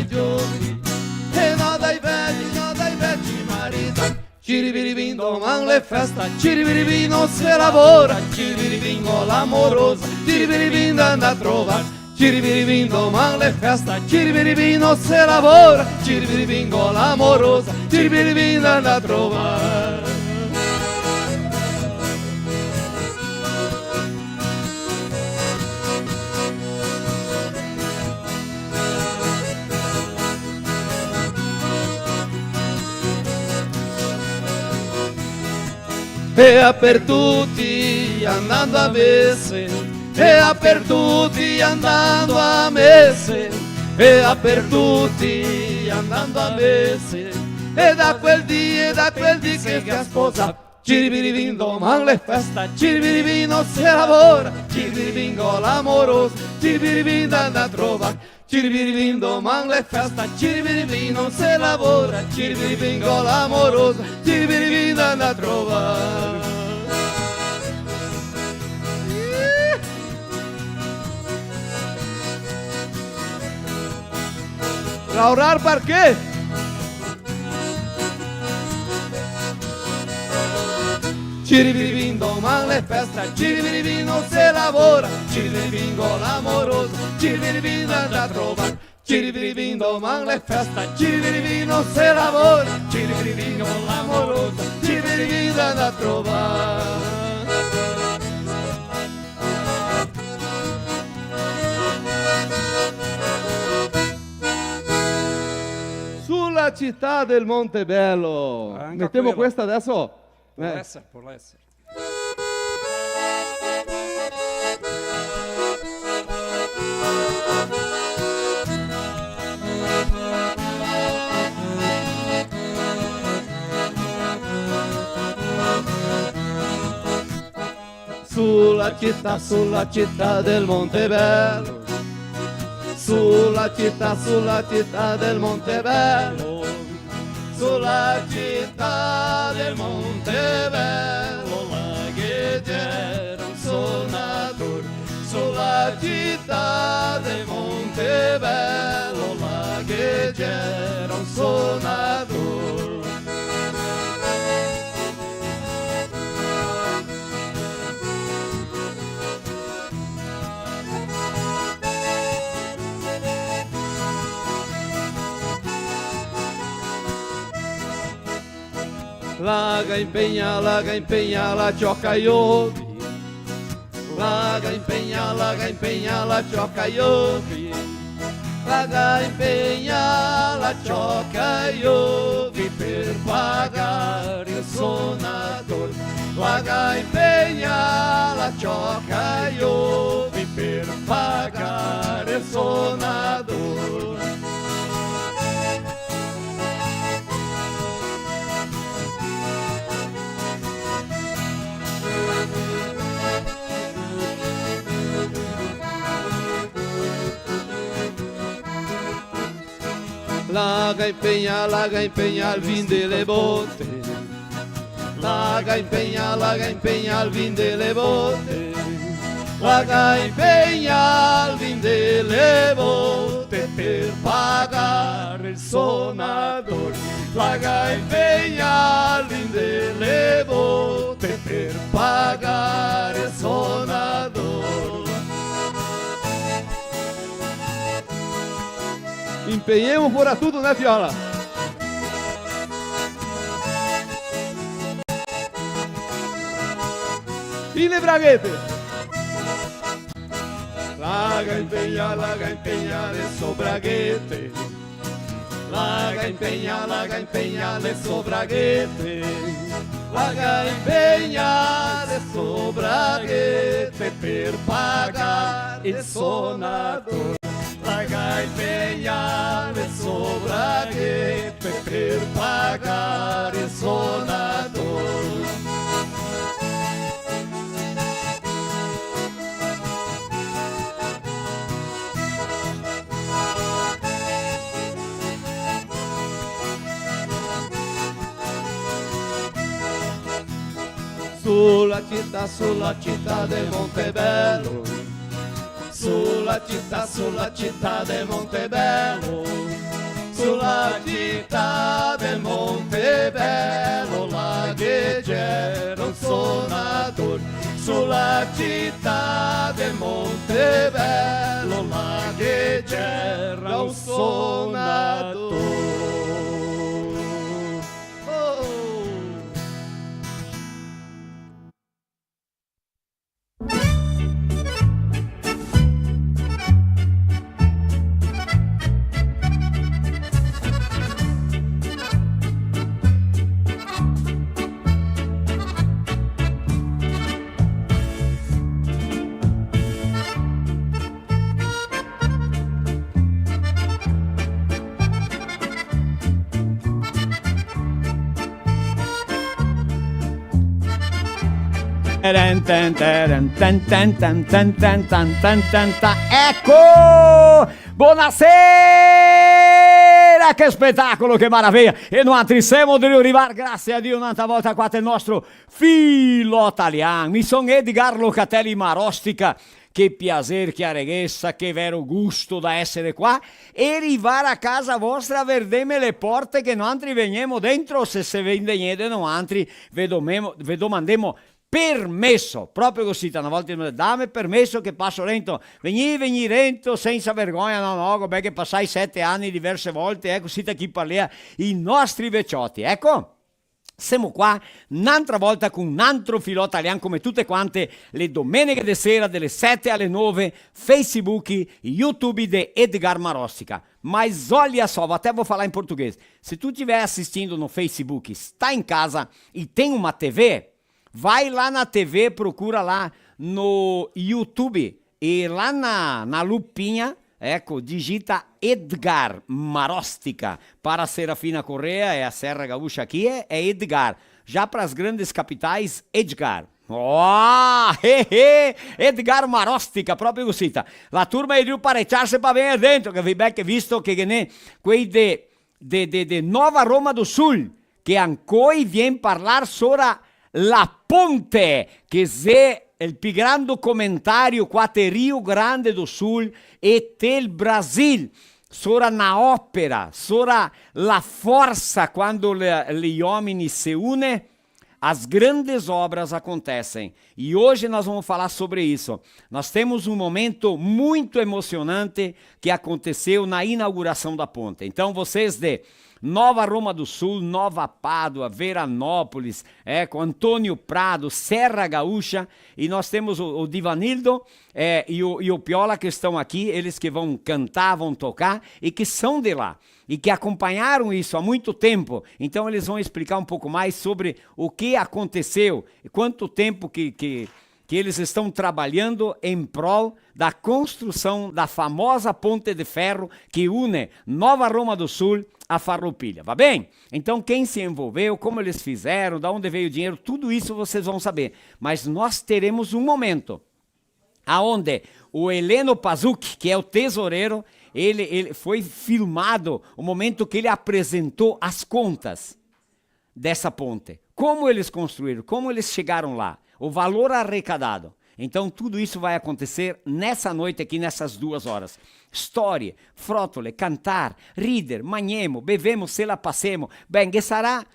giovani, e no dai vecchi mariti. Ciribiribim domani le festa, ciribiribim non si lavora, ciribiribim con l'amorosa, ciribiribim anda a trovare. Ciribiribim domani le festa, ciribiribim non si lavora, ciribiribim con l'amorosa, ciribiribim anda a trovare. E a per tutti andando a messe, e a per tutti andando a messe, e a per tutti andando a messe, e da quel dì che a sposa. Ciribiribim domani le festa, ciribiribim non si lavora, ciribiribim con l'amorosa, ciribiribim anda a trovare. Ciribiribim domani le festa, ciribiribim non si lavora, ciribiribim con l'amorosa, ciribiribim anda a trovare. Laurar perché? Ciribiribim domani le festa, ciribiribim non si lavora, ciribiribim con l'amorosa, ciribiribim anda a trovare. Ciribiribim domani le festa, ciribiribim non si lavora, ciribiribim con l'amorosa, ciribiribim anda a trovare. Sulla città del Montebello. Mettiamo questa adesso? Può essere. Sulla città del Montebello, sulla città del Montebello, sulla città del Montebello, là che c'era un suonatore, sulla città del Montebello, là che c'era un suonatore. Laga impegna la cioccaiovi, laga impegna la cioccaiovi, laga impegna la cioccaiovi per pagare il suonatore, laga impegna la cioccaiovi per pagare il suonatore. Laga impegna il vin delle botte, laga impegna il vin delle botte, laga impegna il vin delle botte per pagare il suonatore, laga impegna il vin delle botte per pagare il suonatore. Empenhemos por tudo, né, Viola? Fine Braghete. Laga impegna le sobraghete, laga impegna le sobraghete, laga impegna le sobraghete per pagare il suonatore. Laga impegna le sobraghete per pagare il suonatore. Sulla città del Montebello, sulla città del Montebello, sulla città del Montebello, là che c'era un suonatore. Ecco! Buonasera! Che spettacolo, che meraviglia! E noi siamo di arrivare, grazie a Dio, un'altra volta qua il nostro filo italiano. Mi sono Edgar Locatelli Marostica. Che piacere, che allegrezza, che vero gusto da essere qua e arrivare a casa vostra a vedere le porte che noi veniamo dentro. Se venite noi vi domandiamo permesso, proprio così, una volta dammi permesso che passo lento, veni lento senza vergogna, no, beh che passai 7 anni diverse volte, così da chi parla i nostri vecchiotti, ecco. Siamo qua un'altra volta con un altro filo italiano come tutte quante le domeniche di sera dalle 7 alle 9, Facebook, YouTube di Edgar Marostica. Mas olha só, vou até falar em português. Se tu estiver assistindo no Facebook, está em casa e tem uma TV, vai lá na TV, procura lá no YouTube e lá na lupinha, ecco, digita Edgar Marostica. Para a Serafina Correa e a Serra Gaúcha aqui é Edgar. Já para as grandes capitais, Edgar. Edgar Marostica, proprio così. La turma è giù per echarsi per bene dentro, che vi becchi visto che ne quei de Nova Roma do Sul, che ancora viene parlare sopra la ponte, che se il più grande commentario qua te Rio Grande do Sul e del Brasil, sora na opera, sora la forza quando gli uomini se unem, as grandes obras acontecem. E hoje nós vamos falar sobre isso. Nós temos um momento muito emocionante que aconteceu na inauguração da ponte. Então vocês de Nova Roma do Sul, Nova Pádua, Veranópolis, com Antônio Prado, Serra Gaúcha, e nós temos o Divanildo e o Piola que estão aqui, eles que vão cantar, vão tocar e que são de lá e que acompanharam isso há muito tempo. Então eles vão explicar um pouco mais sobre o que aconteceu e quanto tempo que eles estão trabalhando em prol da construção da famosa ponte de ferro que une Nova Roma do Sul a Farroupilha, va bem? Então quem se envolveu, como eles fizeram, de onde veio o dinheiro, tudo isso vocês vão saber. Mas nós teremos um momento aonde o Heleno Pazuc, que é o tesoureiro, ele foi filmado o momento que ele apresentou as contas dessa ponte. Como eles construíram, como eles chegaram lá, o valor arrecadado. Então tudo isso vai acontecer nessa noite aqui, nessas 2 horas. Storie, frotole, cantar, ridere, mangiamo, bevemo, se la passemo. Bem, che sarà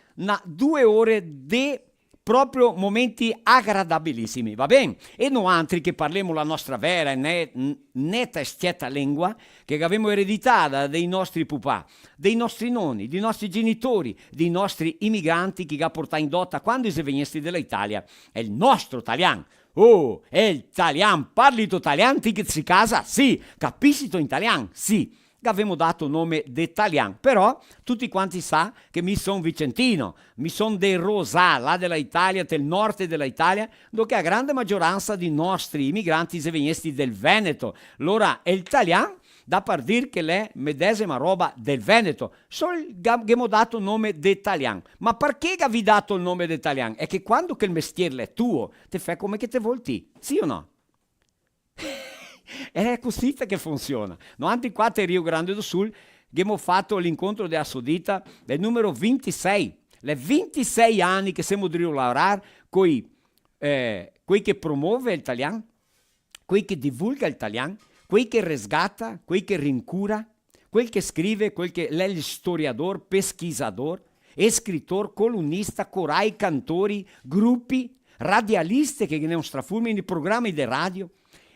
2 ore di proprio momenti agradabilissimi, va bene? E non altri che parliamo la nostra vera e netta e stieta lingua che abbiamo ereditata dai nostri pupà, dei nostri nonni, dei nostri genitori, dei nostri immigranti che ha portato in dotta quando si venissero dall'Italia. È il nostro italiano. Oh, è italiano, parli tu italiano, ti che si casa? Sì, capisci tu italiano? Sì. Avevamo dato il nome di italiano, però tutti quanti sa che mi sono vicentino, mi sono del Rosà, là dell'Italia, del nord dell'Italia, dove la grande maggioranza di nostri immigranti si venissero del Veneto. Allora, è italiano da per dire che è medesima roba del Veneto, solo abbiamo dato il nome di italiano. Ma perché vi dato il nome di italiano? È che quando che il mestiere è tuo, ti fai come che te volti, sì o no? È così che funziona. No, anche qua a Rio Grande do Sul abbiamo fatto l'incontro della Sudita del numero 26. Le 26 anni che siamo di lavorare con quei che promuove l'italiano, quei che divulga l'italiano, quei che resgata, quei che rincura, quel che scrive, quel che è il storiador, pesquisador, escritor, colunista, corai, cantori, gruppi, radialiste che non strafulmini, programmi di radio,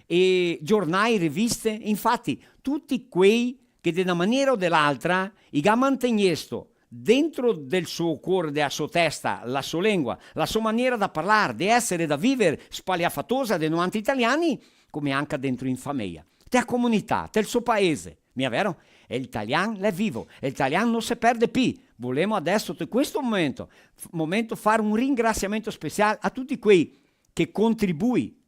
e giornali, riviste, infatti tutti quei che di una maniera o dell'altra ha mantenuto dentro del suo cuore, della sua testa, la sua lingua, la sua maniera da parlare, di essere, da vivere spaliafatosa dei 90 italiani, come anche dentro in famiglia, della comunità, del suo paese, mi è vero? E l'italiano è vivo, e l'italiano non si perde più. Volemo adesso, in questo momento, fare un ringraziamento speciale a tutti quei che contribuiscono,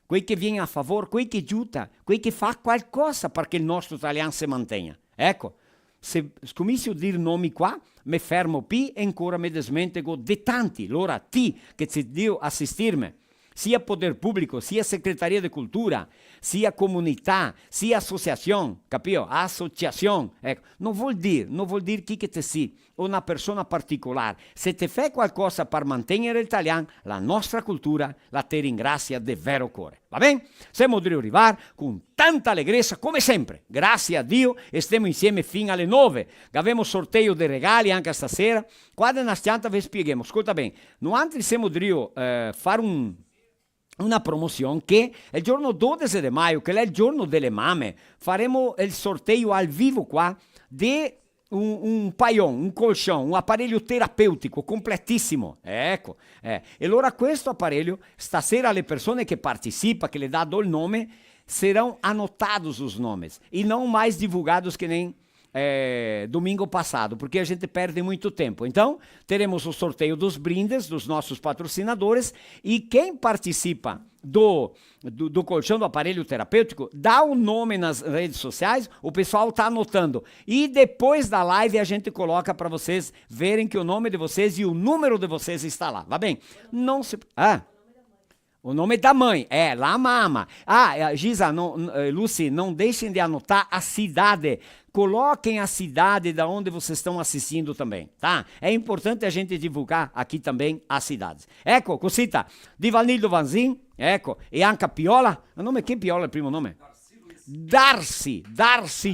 quei che viene a favore, quei che aiuta, quei che fa qualcosa perché il nostro italiano si mantenga. Ecco, se comincio a dire nomi qua, mi fermo qui e ancora mi desmentego di tanti. Allora, ti che ti dio assistirmi, sia poder pubblico, sia Secretaria di Cultura, sia comunità, sia associazione, capito? Associazione, ecco, non vuol dire chi che te sia, una persona particolare. Se te fai qualcosa per mantenere l'italiano, la nostra cultura la te ringrazia di vero cuore. Va bene? Siamo di arrivare con tanta allegrezza come sempre. Grazie a Dio e stiamo insieme fino alle 9. Abbiamo sorteio dei regali anche stasera. Qua nella stianta vi spieghiamo. Ascolta bene, noi altri siamo di fare una promozione che è il giorno 12 di maggio, che è il giorno delle mamme. Faremo il sorteio al vivo qua di un paion, un colchão, un apparecchio terapeutico completissimo. Ecco. E allora questo apparecchio, stasera le persone che partecipano, che le dado il nome, serão anotados os nomes e não mais divulgados que nem domingo passado, porque a gente perde muito tempo. Então, teremos o sorteio dos brindes dos nossos patrocinadores e quem participa do colchão do aparelho terapêutico, dá o nome nas redes sociais, o pessoal está anotando. E depois da live a gente coloca para vocês verem que o nome de vocês e o número de vocês está lá. Vai bem? Não se... O nome da mãe, La Mama. Giza, Lucy, não deixem de anotar a cidade. Coloquem a cidade da onde vocês estão assistindo também, tá? É importante a gente divulgar aqui também as cidades. Ecco, cosita, di Vanildo Vanzin, ecco, e anche Piola. O nome che Piola è il primo nome? Darcy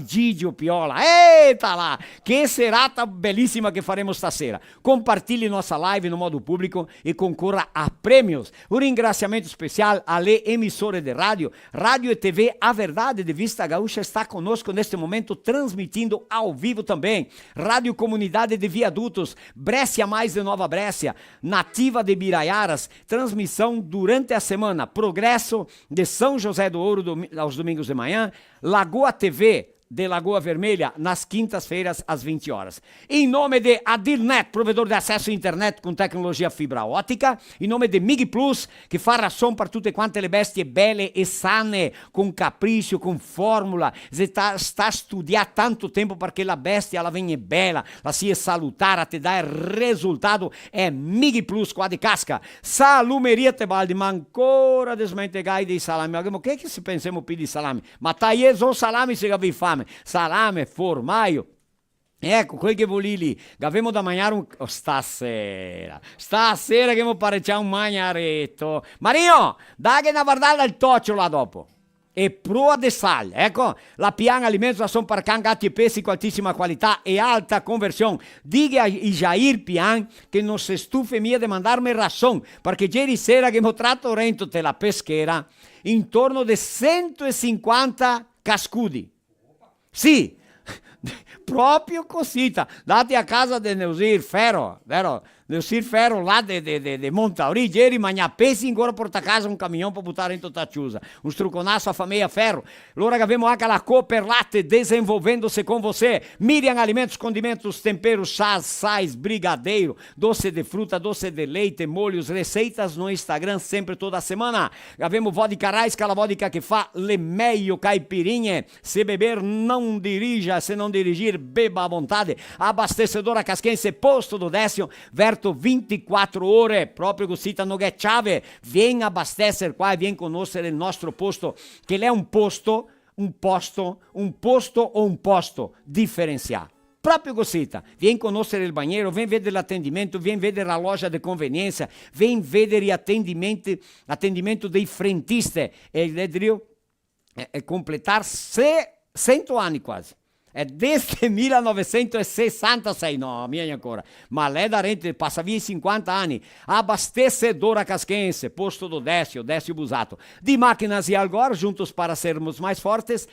Gidio Piola, eita lá, che serata bellissima che faremo stasera. Compartilhe nossa live no modo público e concorra a prêmios. Um ringraziamento especial alle emissore de rádio e TV A Verdade de Vista Gaúcha está conosco neste momento, transmitindo ao vivo também. Rádio Comunidade de Viadutos, Brécia Mais de Nova Brécia, Nativa de Biraiaras, transmissão durante a semana, Progresso de São José do Ouro aos domingos de manhã, Lagoa TV de Lagoa Vermelha, nas quintas-feiras, às 20 horas. Em nome de Adilnet, provedor de acesso à internet com tecnologia fibra ótica, em nome de Mig Plus, che fa ração para tutte quante le bestie belle e sane, con capriccio, con formula. Sta a studiare tanto tempo perché la bestia la venga bella, la sia salutare, te dà il risultato, è Mig Plus qua di casca. Salumeria Tebaldi, ma ancora desmentegai dei salami. Ma che si pensiamo più di salami? Ma taglieso salami se avevi fame. Salame, formaio. Ecco, quel che volevi lì. Avevamo da mangiare stasera che mi parecchia un magnaretto. Mario, dai una guardata al toccio là dopo. E proa de sal, ecco, la piana alimento sono per gatti e pesci con altissima qualità e alta conversione. Diga a Jair Pian che non si stufe mia di mandarmi ração, perché ieri sera che mi tratto rento te la peschera, intorno di 150 cascudi. Sì, proprio così. Date a casa di Neusir Ferro, vero? Neusir Ferro là di Montauri, ieri magna pesi ancora porta a casa un camion per buttare in tutta chiusa. Un struconasso a famiglia Ferro. Allora abbiamo anche la Cooper Latte desenvolvendo-se com você. Miriam Alimentos, Condimentos, Temperos, Chás, Sais, Brigadeiro, doce de fruta, doce de leite, molhos, receitas no Instagram sempre toda semana. Abbiamo vodka Raisca, la vodka che fa le meglio caipirinhe. Se beber, não dirija, se não dirigir, beba à vontade. Abastecedora Casquense, posto do Décio, verso 24 ore, proprio così non è chiave. Vieni a abastecer qua e vieni a conoscere il nostro posto, che è un posto o un posto differenziato. Proprio così, vieni a conoscere il bagnero, vieni a vedere l'attendimento, vieni a vedere la loja di convenienza, vieni a vedere l'attendimento dei frentisti e completare 100 anni quasi. è desde 1966, no, minha ancora, ma lei da rente passa via i 50 anni, abastecedora casquense, posto do Décio Busato, de máquinas e agora, juntos para sermos mais fortes,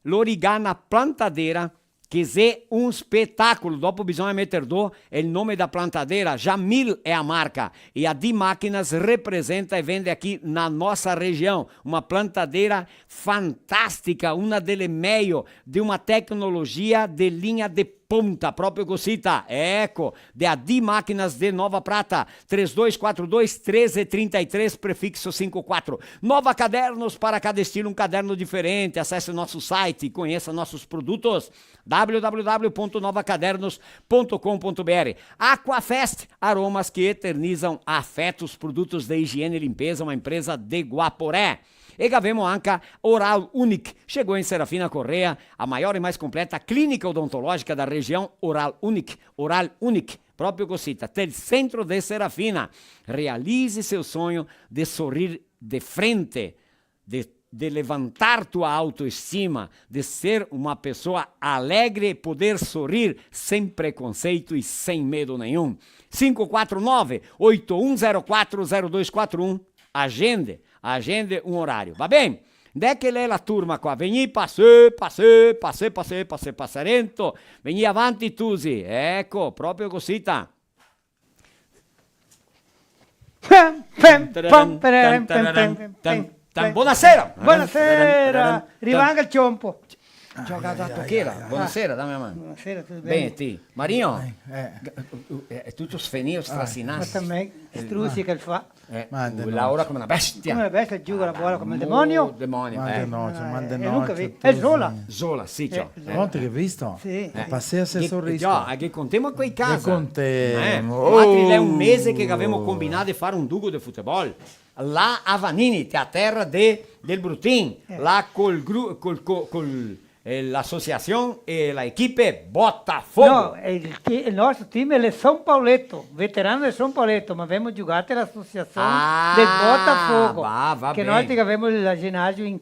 Lorigana Plantadeira, que é um espetáculo. Dopo bisogna meter é o nome da plantadeira. Jamil é a marca. E a Di Máquinas representa e vende aqui na nossa região. Uma plantadeira fantástica, uma delle meglio, de uma tecnologia de linha de ponta, proprio cosita. Ecco, da Di Máquinas de Nova Prata. 3242-1333, prefixo 54. Nova Cadernos, para cada estilo um caderno diferente. Acesse nosso site e conheça nossos produtos. www.novacadernos.com.br. Aquafest, aromas que eternizam afetos, produtos de higiene e limpeza, uma empresa de Guaporé. E gavemo anche Oral Unic. Chegou em Serafina Correia, a maior e mais completa clínica odontológica da região. Oral Unic, próprio cosita, del centro de Serafina. Realize seu sonho de sorrir de frente, de levantar tua autoestima, de ser uma pessoa alegre e poder sorrir sem preconceito e sem medo nenhum. 549-8104-0241. Agende um horário. Va bem? Dè che lei la turma qua, veni passerento, veni avanti Tusi, ecco, proprio cosita. Buonasera! Buonasera! Rimanga il ciompo. Gioca da tocchiera. Buonasera, dammi la mano. Buonasera, tutto Bene, bene? ti. Marinho, è tutto sfenio, Ma strassinato. também, struzzi che fa. Lavora come una bestia. Come la bestia, giù la bola come il demonio. Demonio, Mande nunca vi. noce. È Zola. Zola, sì, ciao. Pronto che hai visto? Sì. Passeia se sorriso. Già, che contiamo quei casi. Che contemo. Altri è un mese che avevamo combinato di fare un dugo di football. Là a Vanini, a terra del Brutin. Là col l'associazione e la equipe Botafogo. No, il nostro team è il São Pauletto, veterano del São Pauletto, ma abbiamo giocato all'associazione del Botafogo. Va che bene. noi abbiamo il ginásio in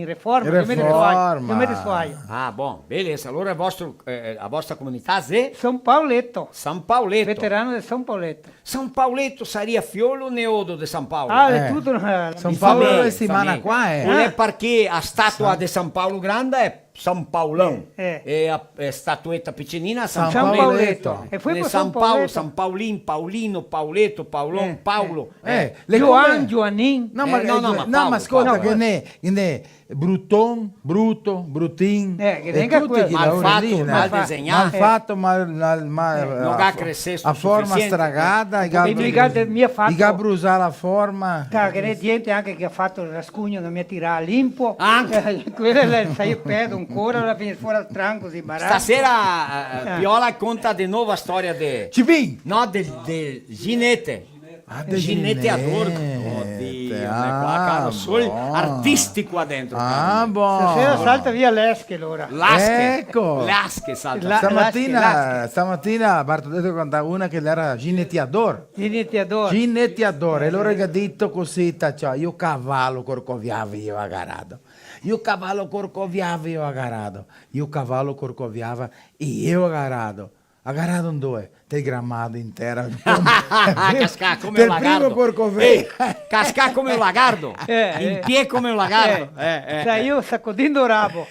reforma. Reforma. Io suaio. Ah, bom, beleza. Allora a vostra comunità è São Pauletto, São Pauletto. veterano del São Pauletto. São Pauletto saria Fiolo o Neodo de São Paulo? Ah, è tutto. São Paulo Famiglia, la settimana famiglia. qua è. Non è perché a statua di San Paolo Grande è San Paolão. E a statuetta piccinina San San Pauletto. Pauletto. E poi San San Paolo, Pauletto. San Paolin, Paolino, Pauletto, Paolon, Paulo. Joanin. No, ma, no, ma no, Paolo, ma ascolta, Paolo. che ne Bruton, Bruto, Brutin, che e venga tutti quello. chi Mal lavorano lì, fatto, no? mal disegnato. Mal fatto, non ha cresciuto a forma sufficiente. stragata, Mi ha fatto. i ha bruciato la forma. Che ne gente anche che ha fatto il rascugno non mi ha tirato limpo. Anche. Quella sai pedo ancora alla fine fuori al tranco così barato. Stasera Piola conta di nuova storia del Ginete. Gineteador. Oddio, qua caro sul artistico qua dentro. Ah, buono. Stasera salta via l'esche allora. Lasche. Ecco. Lasche salta. Stamattina Bartoletto cantava una che era ginettiador. Ginettiador. Ginettiador. E loro che detto così, cioè, io cavallo corcoviavo io agarrado. Io cavallo corcoviavo io agarrado. Io cavallo corcoviava io agarrado. Agarrado in due, te grammato intera. Cascà come un Del primo lagardo. corcovea. Cascà come un lagardo. In piedi come un lagardo. Sai, io saccodendo rabo.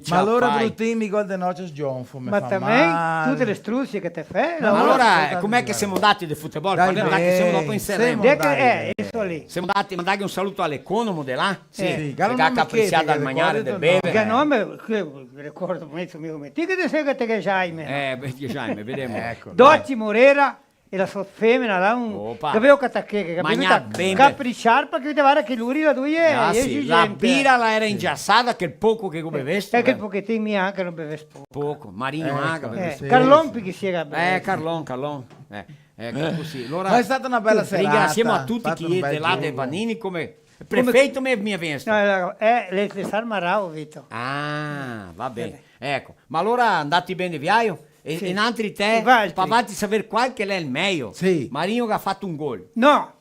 Ma allora Brutin mi gol de noche gionfo, Ma también tutte le struzze che te fai. Ma allora, com'è che siamo andati di football? Dai, Parliamo che siamo dopo in Seremo. Eso lì. Siamo andati a mandare un saluto all'economo di là. Sì, che ha capricciato al mangiare del beve. Che nome, ricordo, mio ti che te sei che Jaime. Jaime, vediamo. Ecco. Doci Morera e la sua femmina là Opa. che avevo che Magna ben- capricciare perché vedeva che lui la due è Ah, sì, la esigente. birra la era ingiassata, che il poco che come vesti. E che il pochettino mio anche non beve poco. Poco, Marino anche. beve sì. Carlon che si era Carlon. Ecco così. Allora, Ma è stata una bella serata. ringraziamo a tutti Fatto un chi è bel di là gioco. dei Vanini come prefetto mi ha visto. No, le Sarmarao, Vito. Ah, va bene. Ecco, ma allora andati bene viaio? E Sì. in altri te, I altri. pavati sapere qual che è il meglio. Sì. Marino che ha fatto un gol. No,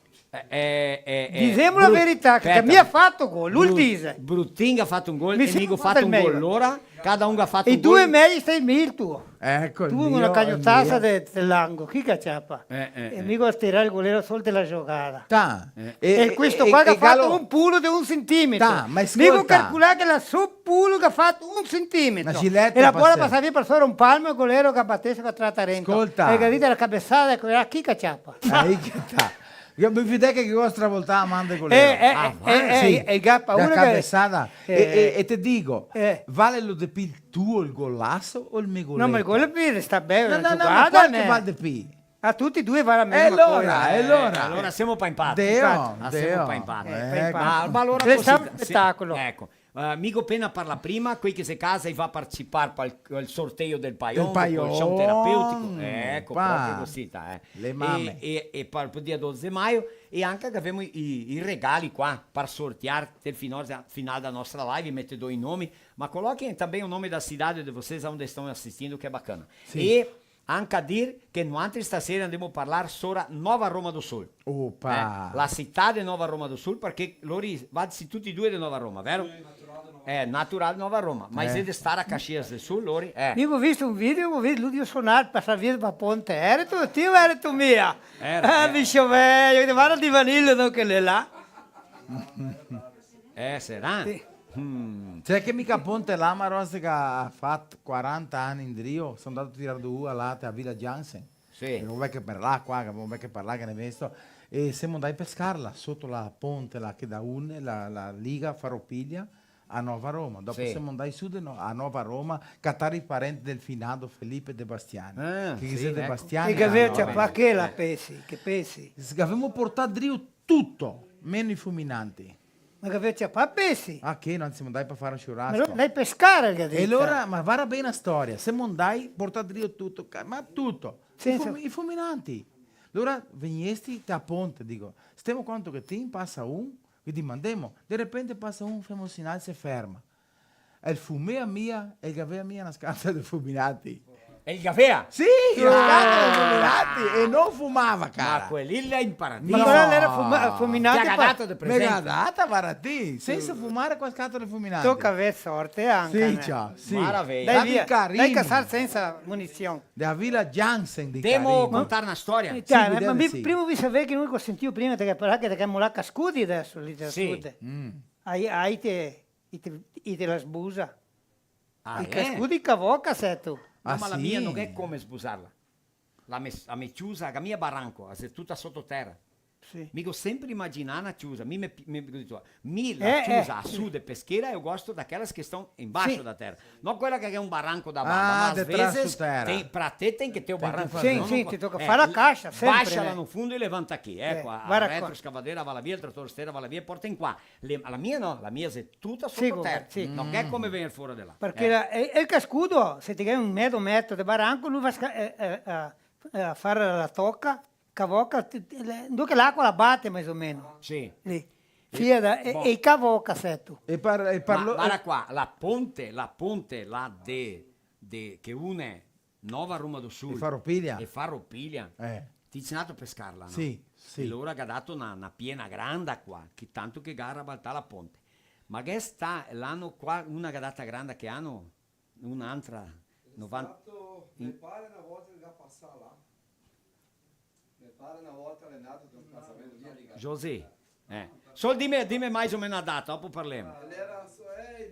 diciamo la verità, che mi ha fatto gol, l'ultise. Brutting ha fatto un gol, Mi e Migo ha sembra fatto un del gol. meglio. Allora, Cada un ha fatto I un due gol. meglio sei il tuo. Ecco, il Tu mio, una il cagnottata mio. dell'angolo, chi cacciapa? E mica a tirare il golero solo della giocata. Ta. E questo qua che ha fatto Galo- un pulo di 1 centimetro. Ta, ma Mica ascolta. calcolare che la suo pulo che ha fatto 1 centimetro. Una giletta E la bola passare. passava via per sopra un palmo e il golero che battesse per Tratarento. Ascolta. E che dite la cabezzata, ecco, era chi cacciapa? Aí que tá. Io mi fidei che io stravoltava manda con E il gappa da uno cabeçada. che... E te dico, vale lo de pi il tuo il golasso o il mio No, ma il goletto? gol sta bene, No, no, no, ma giocata, quanto né? vale de pi? A tutti e due va la E mesma allora, cosa. e allora. Allora siamo pa' impatti. Deo, Ah, siamo pa' impatti. Ecco. Ma allora Deve così- stare un spettacolo. Ecco. Mico appena parla prima, qui che se casa e va a partecipare al sorteio del Paion, Del col show Paion, terapeutico. Ecco, pa. proprio così. Le mamme. E per il dia 12 maio e anche che abbiamo i regali qua per sorteare del finale da nostra live, mette due nomi, ma coloquem também o nome da cidade de vocês onde estão assistindo, que é bacana. E anche a dir che noi stasera andiamo a parlare sobre Nova Roma do Sul. Opa. La città di Nova Roma do Sul, perché loro vanno tutti e due di Nova Roma, vero? Natural Nova Roma. Ma siete stare a Caxias del Sul, loro? Io ho visto un video, ho visto lui suonare per salire da ponte. Era tu o era tu mia? Era. Bicho velho, che vada di vaniglia non che le là. Sarà? Sì. C'è che mica Ponte Lamaros che ha fatto 40 anni in Rio, sono andato a tirare due là a Villa Jansen. Sì. Non vuoi che per là qua, che non vuoi che per là che ne visto. E siamo andati a pescarla sotto la ponte là che da une la Liga Faropiglia a Nova Roma. Dopo Sì. siamo andati su a Nova Roma, cattare i parenti del finato Felipe De Bastiani. Sì, che siete ecco. Bastiani. E che aveva no, pa' che la pesi, che pesi. Avevamo portato a Rio tutto, meno i fulminanti. Ma che aveva pa' pesi. Ah, che non siamo andati per fare un Ma churrasco. lei pescare che ha E detto. allora, ma vara bene la storia, siamo andati, portato Rio tutto, ma tutto, Senza- i fulminanti. Allora veniesti da ponte, dico, stiamo quanto che ti passa un, vi dimandiamo, di repente passa un, facciamo un segnale, si ferma. E il fumea mia, e il gavea mia una scatola di fulminati. E il Gavea? Sì, una scatola di fulminati, e non fumava, Ma cara. quelli là in paradiso. Ma No. quella era Ti fulminata. ha dato di Mega presente. data, varati, senza fumare con scatola di fulminati. Tocca avere sorte anche. Sì, né? ciao, sì. Maraviglia. Dai via, carino. dai casar senza munizione. Da Villa Jansen di Devo Carino. contare una storia. Cioè, guidare ma sì. prima vi sapete che noi ho sentito prima che parlare che abbiamo la cascudi adesso lì da Sì. sud. Hai te la sbusa. Ah, I cascudi cavoca sei tu. No, Ah, ma la sì? mia non è come sposarla. La chiusa, la mia barranco, è tutta sottoterra. Sì. Mi ho sempre immaginato una chiusa. La chiusa a sud e peschiera eu gosto daquelas que estão embaixo Sì. da terra. Não aquela que é um barranco da banda, Ah, mas às detrás vezes do terra. pra ter tem que ter o Tem que barranco. fazer. senão Sim, não- sim, te toca fare a caixa, sempre, Baixa lá né? no fundo e levanta aqui. Ecco, a vai racco- retroescavadeira va là via, il trattore stera va là via, porta in qua. La mia no, la mia è tutta Sì, sottoterra. sì. Non è come venire fuori di là. Perché il cascudo, se ti hai un metro di barranco, lui va a fare la tocca, cavoca, dunque l'acqua la batte più o meno. Sì. Lì. E cavoca sei tu. E parlo... Guarda qua, la ponte là che une Nova Roma do Sul E Farroupilha. e Farroupilha, ti c'è andato a pescarla, no? Sì, sì. E loro ha dato una piena grande qua, che tanto che gara balta la ponte. Ma che sta, l'hanno qua, una gadata grande che hanno, un'altra, 90... Mi pare una volta che passare là. Mi pare una volta Renato di un casamento via di José, Solo dimmi mais o meno la data, dopo parliamo. Era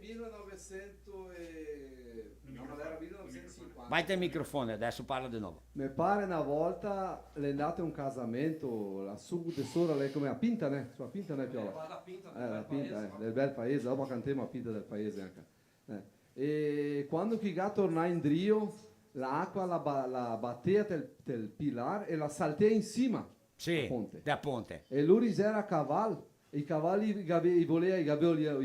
1900 e... No, ma era 1950. Vai il microfono, adesso parla di nuovo. Mi pare una volta le è andato a un casamento, la successora, lei come a Pinta, né? Sua Pinta, né, Piola? La Pinta, del bel paese, dopo cantiamo a Pinta del paese anche. E quando che tornò in Rio, l'acqua la battea del pilar e la saltea in cima Sì, da ponte. da ponte. E lui era a cavallo, e i cavalli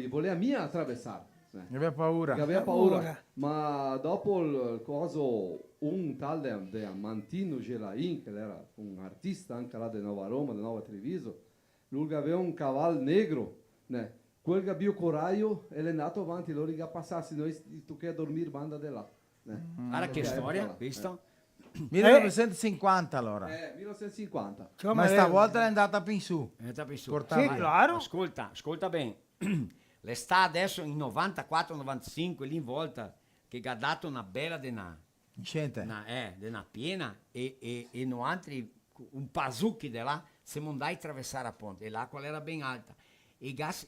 voleva mia attraversare. Aveva paura. Che aveva paura. Ma dopo il coso, un tal de Mantino Gelain, che era un artista anche là di Nova Roma, di Nova Treviso, lui aveva un cavallo negro, né? Quel che aveva coraggio e è andato avanti, loro che passassi, noi tu che dormire banda di là. Guarda che storia, visto? 1950 allora. 1950. Ma stavolta è andata più in su. Portava- Sì, claro. Ascolta bene. Le sta adesso in 94-95 lì in volta. che ha dato una bella denaro. Niente. De una piena e no altri un pasucchi di là siamo andati a attraversare a ponte e l'acqua era ben alta e gas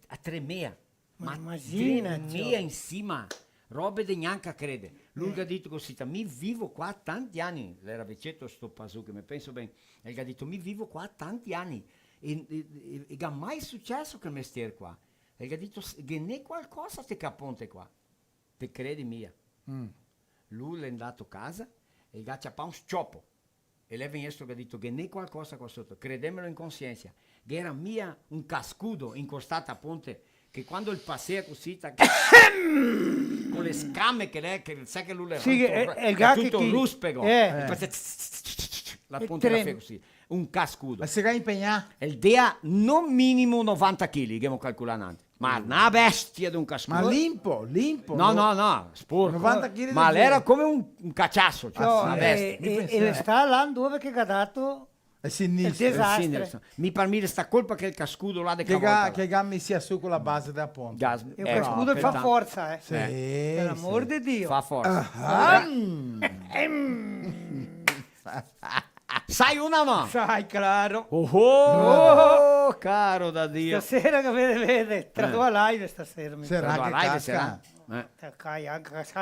a tremea Ma immagina, tremea in cima robe di neanche a crede lui ha detto così mi vivo qua tanti anni era vecchietto sto pasucchi mi penso bene e ha detto mi vivo qua tanti anni e ha mai successo che mestiere qua e ha detto che ne qualcosa te caponte qua te credi mia lui è andato a casa e gli ha ciappato un scioppo e lei viene che ha detto che ne qualcosa qua sotto credemelo in coscienza che era mia un cascudo incostato a ponte che quando il passea così con le scamme che lei che sai che lui è Sì, è tutto ruspego la E ponte era trem- così un cascudo Ma si va a impegnare? e il dea non minimo 90 kg che abbiamo calcolato ma una bestia di un cascudo Ma limpo. no, sporco. 90 kg Ma di lei era gelo. come un cacciasso, cioè, Cioè, una bestia. e sta là dove che ha dato È il sinistra. disastro. Mi par mi sta colpa che il cascudo là de Che cavolta. gammi sia su con la base della ponte. Gas- E questo scudo fa pertanto, forza, Sì, per l'amor di Dio. fa forza. Ah, Sai una no? Sai, claro. Oh, caro da Dio. Stasera che vede, tra due live stasera. Mi Sarà Allora, che live casca. sarà?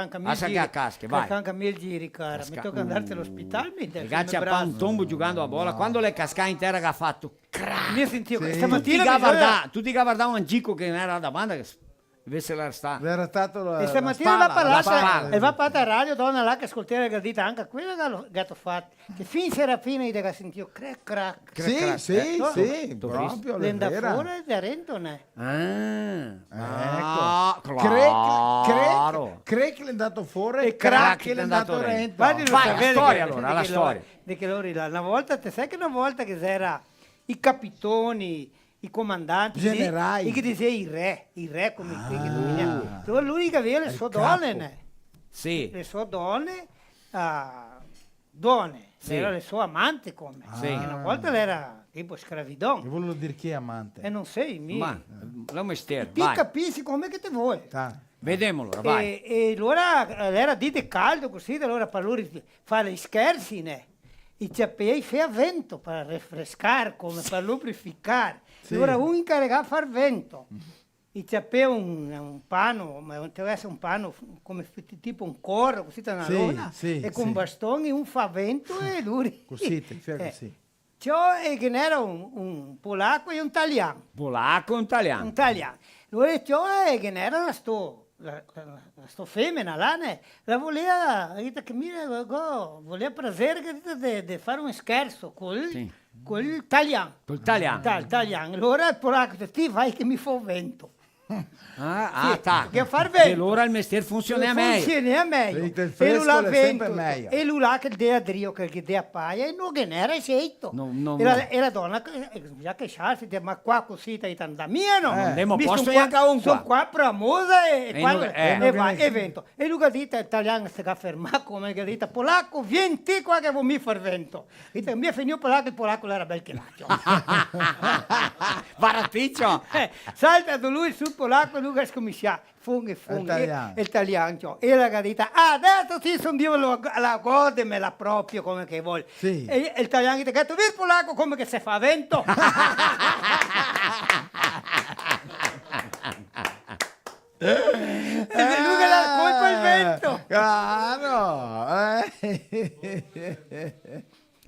Anche a me Lascia che a casche, vai. Anche a me il giri, cara. Mi Casca- tocca andarti all'ospedale. Mi Ragazzi, a un tombo giocando a bola. Quando le casca in terra che ha fatto Mi sentivo Sì. tutti stamattina che bisogna- guardavano un gico che non era da banda che invece la sta. Era stato la, E stamattina la va a spalla, parlare, la spalla. e va a parlare a radio, donna là che ascoltava la dita anche quella che l'ho gatto fatto. Che fin Serafina che sentivo crack crack. Sì, sì, no? sì, T'ho proprio, è L'enda vera. fuori da Rentone. Ecco. Claro. Crack l'è andato fuori E e crack crack l'è andato rento. Guardi, Vai, la sapete storia che- allora, di la che storia. Di che loro là. Una volta, te sai che una volta che c'era i capitoni, i comandanti, Generali. e che diceva i re come qui che dominavano. Dove lui che aveva le Il sue capo. donne, ne. Sì. Le sue donne, donne, Sì. erano le sue amanti come. Sì. E una volta lei era tipo Che sgravidon. volevo dire chi è amante? E non sei mio. Ma lo mestiere, Ti vai. capisci come che te vuoi. Ta. Vediamolo, vai. E allora era di caldo così, allora per lui fare gli scherzi, ne? I ciappei fa vento per rinfrescare, come per lubrificare. Sì. Allora uno incaricava a far vento. I ciappei un panno, ma deve essere un panno come tipo un corro, così da una Sì, lona, sì, e con sì. bastoni un fa vento e lui... Così, ti fai così. Ciò è che era un polacco e un italiano. Polacco, Un italiano. italiano. Allora ciò è che era sto femmina là, ne, la voleva, che mi voleva piacere di fare un scherzo con l'italiano. Col italiano. Italiano. Allora il polacco dice, ti vai che mi fa vento. Ah, Sì, ta. che far E vento. allora il mestiere funziona meglio. Funziona meglio. Vedi, il E fresco lui là è sempre vento. meglio. E lui là che dea drio, che dea paia, e non che ne era scelto. No. E la donna, già che scialsi, ma qua così stai da mia, no? Andiamo a Mi posto son neanche a un qua. Sono qua famosa e qua non- e va, e vento. E lui che dite italiano si è fermato come che dite polacco, vieni te qua che vuoi mi far vento. Dite, mi è finito polacco, il polacco era bel che laccio. Baraticcio. Salta da lui sul polacco e lui che scomincia. Funghi, Italiano. italiano. E la gadita, adesso sì, sono io la godemela proprio come che vuole. Sì. E il italiano ti ha detto, il polacco come che si fa vento. E lui che la colpa il vento. Claro.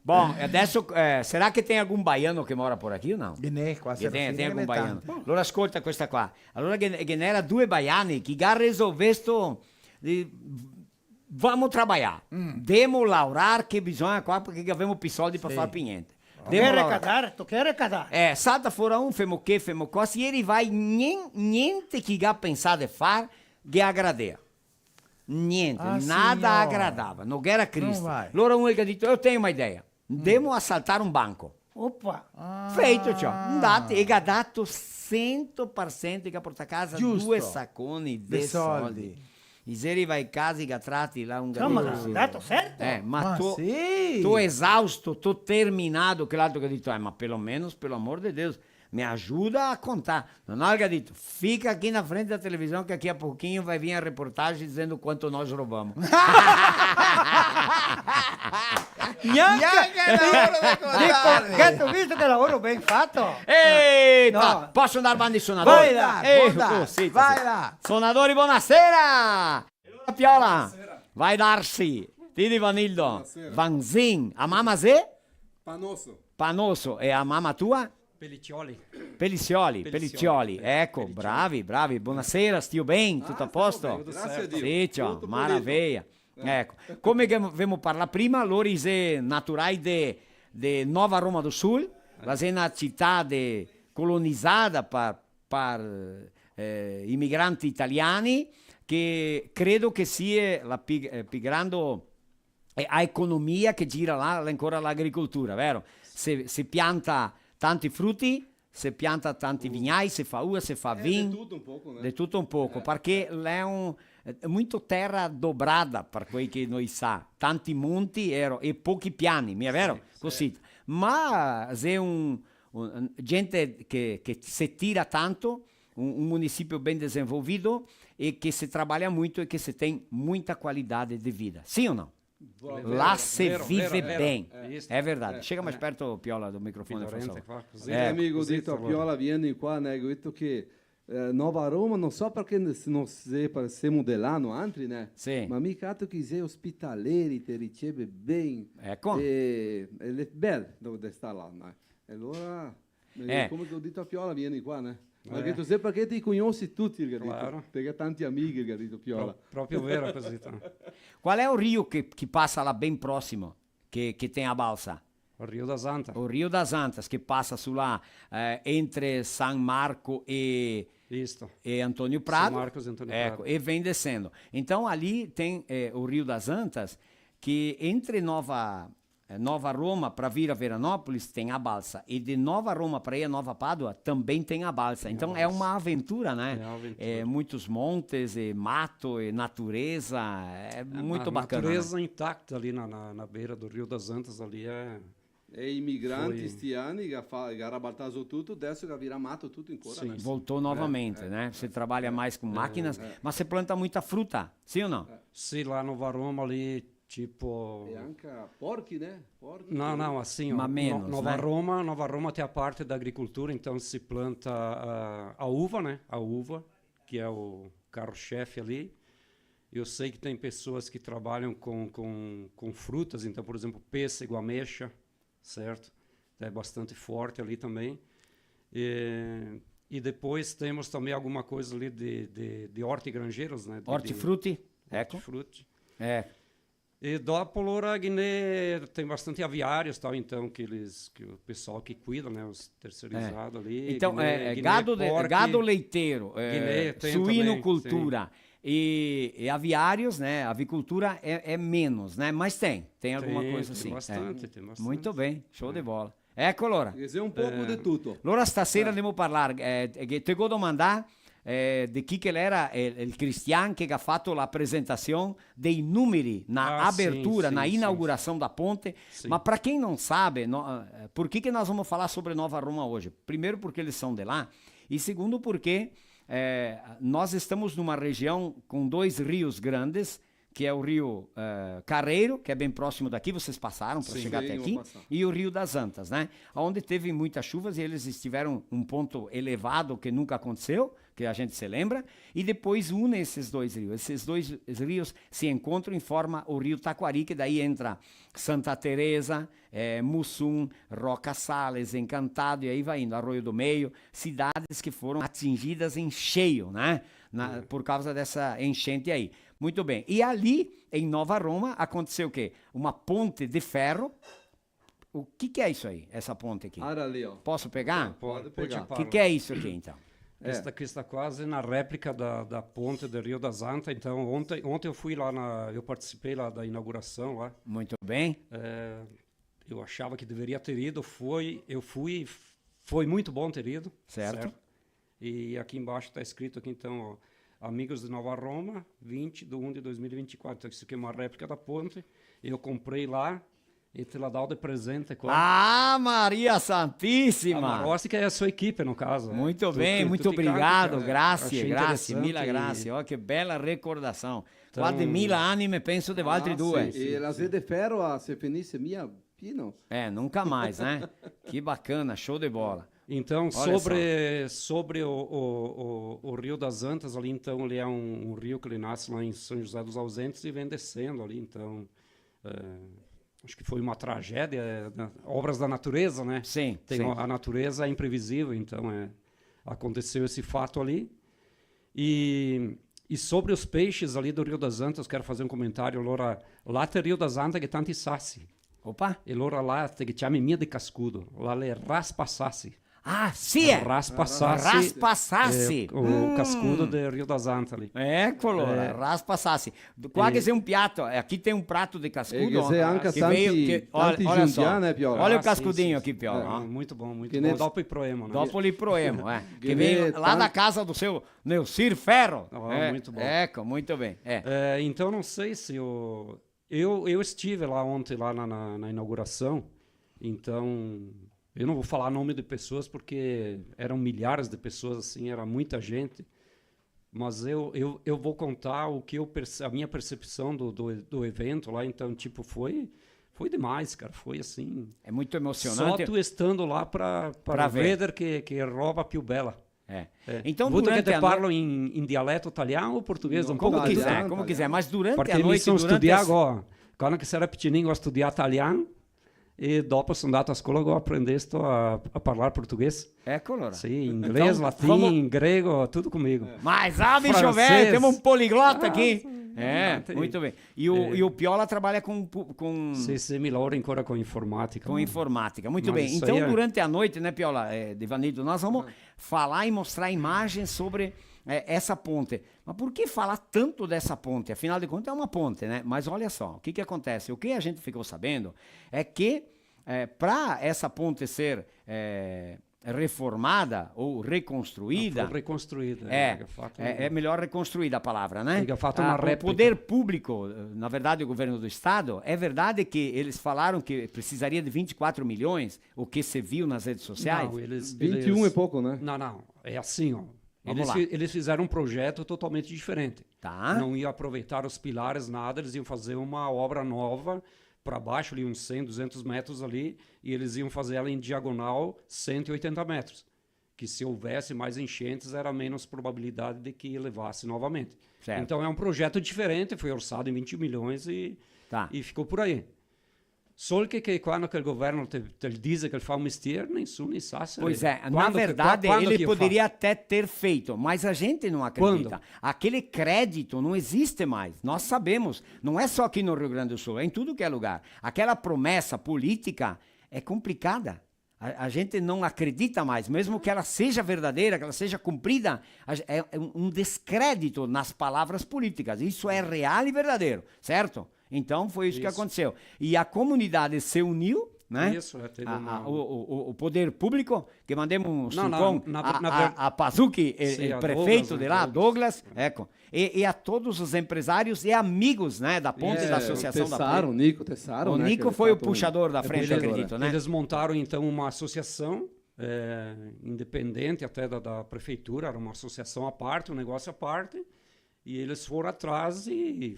Bom, adesso sarà che tem algum baiano che mora por aqui o não? Guinea, qua Che tem, tem algum Serafina, baiano. tanto. Allora ascolta questa qua. Allora che era due baiani che già resolvesto vamos trabalhar. Demo laurar che bisogna qua perché abbiamo più soldi per far più niente. Demo laurar. Tu che recadare. Salta fora um, femo che, femo cosa, e ele vai niente che ha pensato di fare che agradea. Niente, Ah, nada signor. agradava, non era Cristo. vai. Allora uno gli ha detto, io tenho uma ideia, andiamo a saltare un banco. Opa. Feito ciò, andate e ha dato 100% che ha portato a casa Giusto. 2 sacconi di Di soldi. soldi. I seri vai in casa e tratti là un Insomma, gadino l'ha così. dato certo. Ma Ma tu, sì. tu esausto, tu terminato, che l'altro che ha detto, ma per lo menos, pelo amor de Deus, Me ajuda a contar. Não, Gadito, fica aqui na frente da televisão que aqui a pouquinho vai vir a reportagem dizendo quanto nós roubamos. Tu visto che lavoro ben fatto? Eita, No. posso andare bandi suonatori? Vai là, Sì, vai sì. là. Suonatori, buonasera! Piola, vai darsi. Didi Vanildo, Vanzin, a mamma se? Panoso, e a mamma tua? Pelliccioli, ecco, bravi, buonasera, stiu bem, tutto a posto? Grazie a Dio. Sì, ciao, Tutto maravilha. Ecco, come che abbiamo parlato prima, loro sono naturai de Nova Roma do Sul, la è una città colonizzata per immigranti italiani, che credo che sia la più grande economia che gira là, è ancora l'agricoltura, vero? Si pianta tanti frutti, si pianta tanti vignai, si fa uva, si fa vino. Di tutto un poco, né? Di tutto un poco, perché è molto terra dobrada, per quel che noi sa. Tanti monti e pochi piani, mi è vero? Così. Ma c'è gente che si tira tanto, un municipio ben desenvolvido e che si trabalha muito e che si tem muita qualidade de vida. Sim ou não? Lá se vive bem. É verdade. Chega mais perto, Piola, do microfone. por favor. Amico, ho detto a Piola, vieni qua, né? Ho detto che Nova Roma, non so perché non siamo dell'anno, altri, né? Sì. Ma mica altro che sei ospitaleri, ti riceve bene. Ecco. E è bello dove sta là, né? E allora, come ho detto a Piola, vieni qua, né? Perché tu sai perché ti conosci tutti, il Gadito. Claro. Perché hai tanti amici, il Gadito Piola. Proprio vero così. Qual è il rio che passa lá bem próximo, che tem a balsa? Il Rio das Antas. O Rio das Antas, che passa su là entre San Marco e Antônio Prado. São Marcos e Antônio Ecco, Prado. e vem descendo. Então ali tem o Rio das Antas, que entre Nova Roma para vir a Veranópolis tem a balsa. E de Nova Roma para ir a Nova Pádua também tem a balsa. Então é uma aventura, né? É uma aventura. Muitos montes, e mato, e natureza. É muito a bacana. natureza intacta ali na beira do Rio das Antas ali é... E i migranti sti anni che ha rabaltato tutto, adesso che vira mato tutto ancora. Sim. Né? Voltou novamente, né? Você trabalha mais com máquinas, mas você planta muita fruta, sim ou não? Sim, lá no Varoma ali, tipo... E anche porchi, né? Porchi. Não, assim, ó, Mas menos, Nova né? Roma tem a parte da agricultura, então se planta a uva, né? A uva, que é o carro-chefe ali. Eu sei que tem pessoas que trabalham com frutas, então, por exemplo, pêssego, ameixa, certo? É bastante forte ali também. E depois temos também alguma coisa ali de hortigranjeiros, né? Hortifruti, ecco. Hortifruti. É. E dopo loro Guiné tem bastante aviários, tal, então que o pessoal que cuida, né, os terceirizados ali. Então, Guiné, gado leiteiro, Guiné tem suinocultura e aviários, né? Avicultura é menos, né? Mas tem alguma coisa assim. Bastante, tem bastante. Muito bem, show de bola. Ecco allora. Che sei un poco di tutto. Allora stasera andiamo a parlare, ti devo domandare di chi che era il Cristian che ha fatto la presentazione dei numeri na abertura, na inauguração da ponte. Sim. Mas para quem não sabe, por que nós vamos falar sobre Nova Roma hoje? Primeiro porque eles são de lá e segundo porque nós estamos numa região com dois rios grandes, que é o Rio Carreiro, que é bem próximo daqui, vocês passaram para chegar até aqui, e o Rio das Antas, né? Onde teve muitas chuvas e eles estiveram um ponto elevado que nunca aconteceu, que a gente se lembra, e depois une esses dois rios. Esses dois rios se encontram e formam o Rio Taquari, que daí entra Santa Teresa, Mussum, Roca Sales, Encantado, e aí vai indo, Arroio do Meio, cidades que foram atingidas em cheio, né? Por causa dessa enchente aí. Muito bem. E ali, em Nova Roma, aconteceu o quê? Uma ponte de ferro. O que é isso aí, essa ponte aqui? Era ali, ó. Posso pegar? Pode pegar. O que é isso aqui, então? Esta aqui está quase na réplica da ponte do Rio das Antas. Então, ontem eu fui lá, eu participei lá da inauguração lá. Muito bem. Eu achava que deveria ter ido, eu fui, foi muito bom ter ido. Certo. E aqui embaixo está escrito aqui, então, ó, Amigos de Nova Roma, 20/1/2024. Então, isso aqui é uma réplica da ponte. Eu comprei lá e te la dá de presente. Ah, Maria A Santíssima! Marossi, que é a sua equipe, no caso. Muito Tu- bem, tu- muito tu te obrigado, canta, grazie, achei grazie, mille interessante grazie. Ó, che bella recordação. Então- Guarda, mille anime, penso de altri due. E la sede ferro a se finisse mia Pino. Nunca mais, né? Que bacana, show de bola. Então, Olha sobre o Rio das Antas ali, então, ele é um rio que ele nasce lá em São José dos Ausentes e vem descendo ali, então, acho que foi uma tragédia, obras da natureza, né? Sim, Tem sim. a natureza é imprevisível, então, aconteceu esse fato ali. E sobre os peixes ali do Rio das Antas, quero fazer um comentário, lá tem Rio das Antas que tanti sassi, Opa! e lá tem que chiami mia de cascudo, lá le raspa sassi. Ah, sì! Raspa sassi. Raspa-sassi. O cascudo do Rio das Antas ali. Eccolo, raspa-sassi. Qua che sei un piatto, aqui tem um prato de cascudo. che sei anche che tanti- veio, che, tanti olha só, giundiani, né, Piola? olha o Ah, cascudinho sim, sim, aqui, Piola. ó. Muito bom, muito Que bom. nem- Dopo il proemo, né? Dopo lhe proemo, que Que vem nem lá da tanto- casa do seu Neucir Ferro. Muito bom. Ecco, muito bem. Então, não sei se eu estive lá ontem, lá na inauguração, então eu não vou falar nome de pessoas porque eram milhares de pessoas, assim, era muita gente, mas eu vou contar o que a minha percepção do evento lá, então, tipo, foi demais, cara, foi assim, É muito só emocionante. tu estando lá para ver. ver que rouba più bella. Então, Vuoi che durante te a parlo in dialetto italiano ou português? Um pouco Como de quiser, Italiano, como italiano. quiser. Mas durante Perché a mi noite, sono durante studiato, quando che era piccininho, ho studiato italiano e dopo sono andato a scuola e ho appreso a parlare português. Eccolo. Sì, inglese, Então, latino, vamos- grego, tudo comigo. Mas, bicho Francês. velho, temos um poliglota Ah, aqui. sim. Tem. Muito bem. E o Piola trabalha com Sì, mi lavoro ancora con informatica. com informática. Muito Mas bem. isso Então, aí é- durante a noite, né, Piola, Devanildo, nós vamos falar e mostrar imagens sobre essa ponte. Mas por que falar tanto dessa ponte? Afinal de contas, é uma ponte, né? Mas olha só, o que acontece? O que a gente ficou sabendo é que para essa ponte ser reformada ou reconstruída... Fu ricostruita. É melhor reconstruída a palavra, né? Fica fatto uma O réplica. poder público, na verdade o governo do estado, é verdade que eles falaram que precisaria de 24 milhões, o que se viu nas redes sociais? Não, eles, 21 e pouco, né? Não, é assim, ó. Vamos lá. Eles fizeram um projeto totalmente diferente. Tá. Não iam aproveitar os pilares, nada, eles iam fazer uma obra nova para baixo, ali uns 100, 200 metros ali, e eles iam fazer ela em diagonal 180 metros. Que se houvesse mais enchentes, era menos probabilidade de que levasse novamente. Certo. Então é um projeto diferente, foi orçado em 20 milhões e ficou por aí. Só que quando o governo te diz que ele faz um mestiere, nessuno sa se... Pois é, na quando que- verdade quando ele que poderia faz. até ter feito, mas a gente não acredita. Quando? Aquele crédito não existe mais. Nós sabemos, não é só aqui no Rio Grande do Sul, é em tudo que é lugar. Aquela promessa política é complicada. A gente não acredita mais, mesmo que ela seja verdadeira, que ela seja cumprida, é um descrédito nas palavras políticas. Isso é real e verdadeiro, certo? Então foi isso que aconteceu. E a comunidade se uniu, né? Isso, teve uma... O poder público, que mandemos um Não, sucom na a Pazuki, Sim, o a prefeito Douglas, de né, lá, Douglas. Douglas, e a todos os empresários e amigos, né, da ponte da Associação da Tessaro, o Ponte. Nico Tessaro, O né, Nico que ele foi o tá puxador da é frente, puxador, acredito, né? Eles montaram, então, uma associação independente até da prefeitura, era uma associação à parte, um negócio à parte, e eles foram atrás e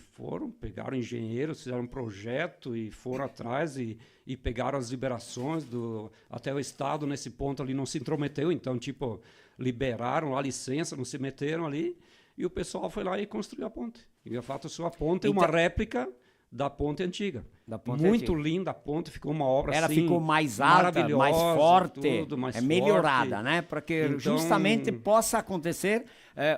pegaram engenheiros, fizeram um projeto e foram atrás e pegaram as liberações, até o Estado nesse ponto ali não se intrometeu, então, tipo, liberaram a licença, não se meteram ali, e o pessoal foi lá e construiu a ponte. E, de fato, a sua ponte é uma Então- réplica da ponte antiga. Da ponte Muito antiga. linda a ponte, ficou uma obra Ela assim, ficou mais alta, mais maravilhosa, forte, tudo mais melhorada, forte. né? Para que Então- justamente possa acontecer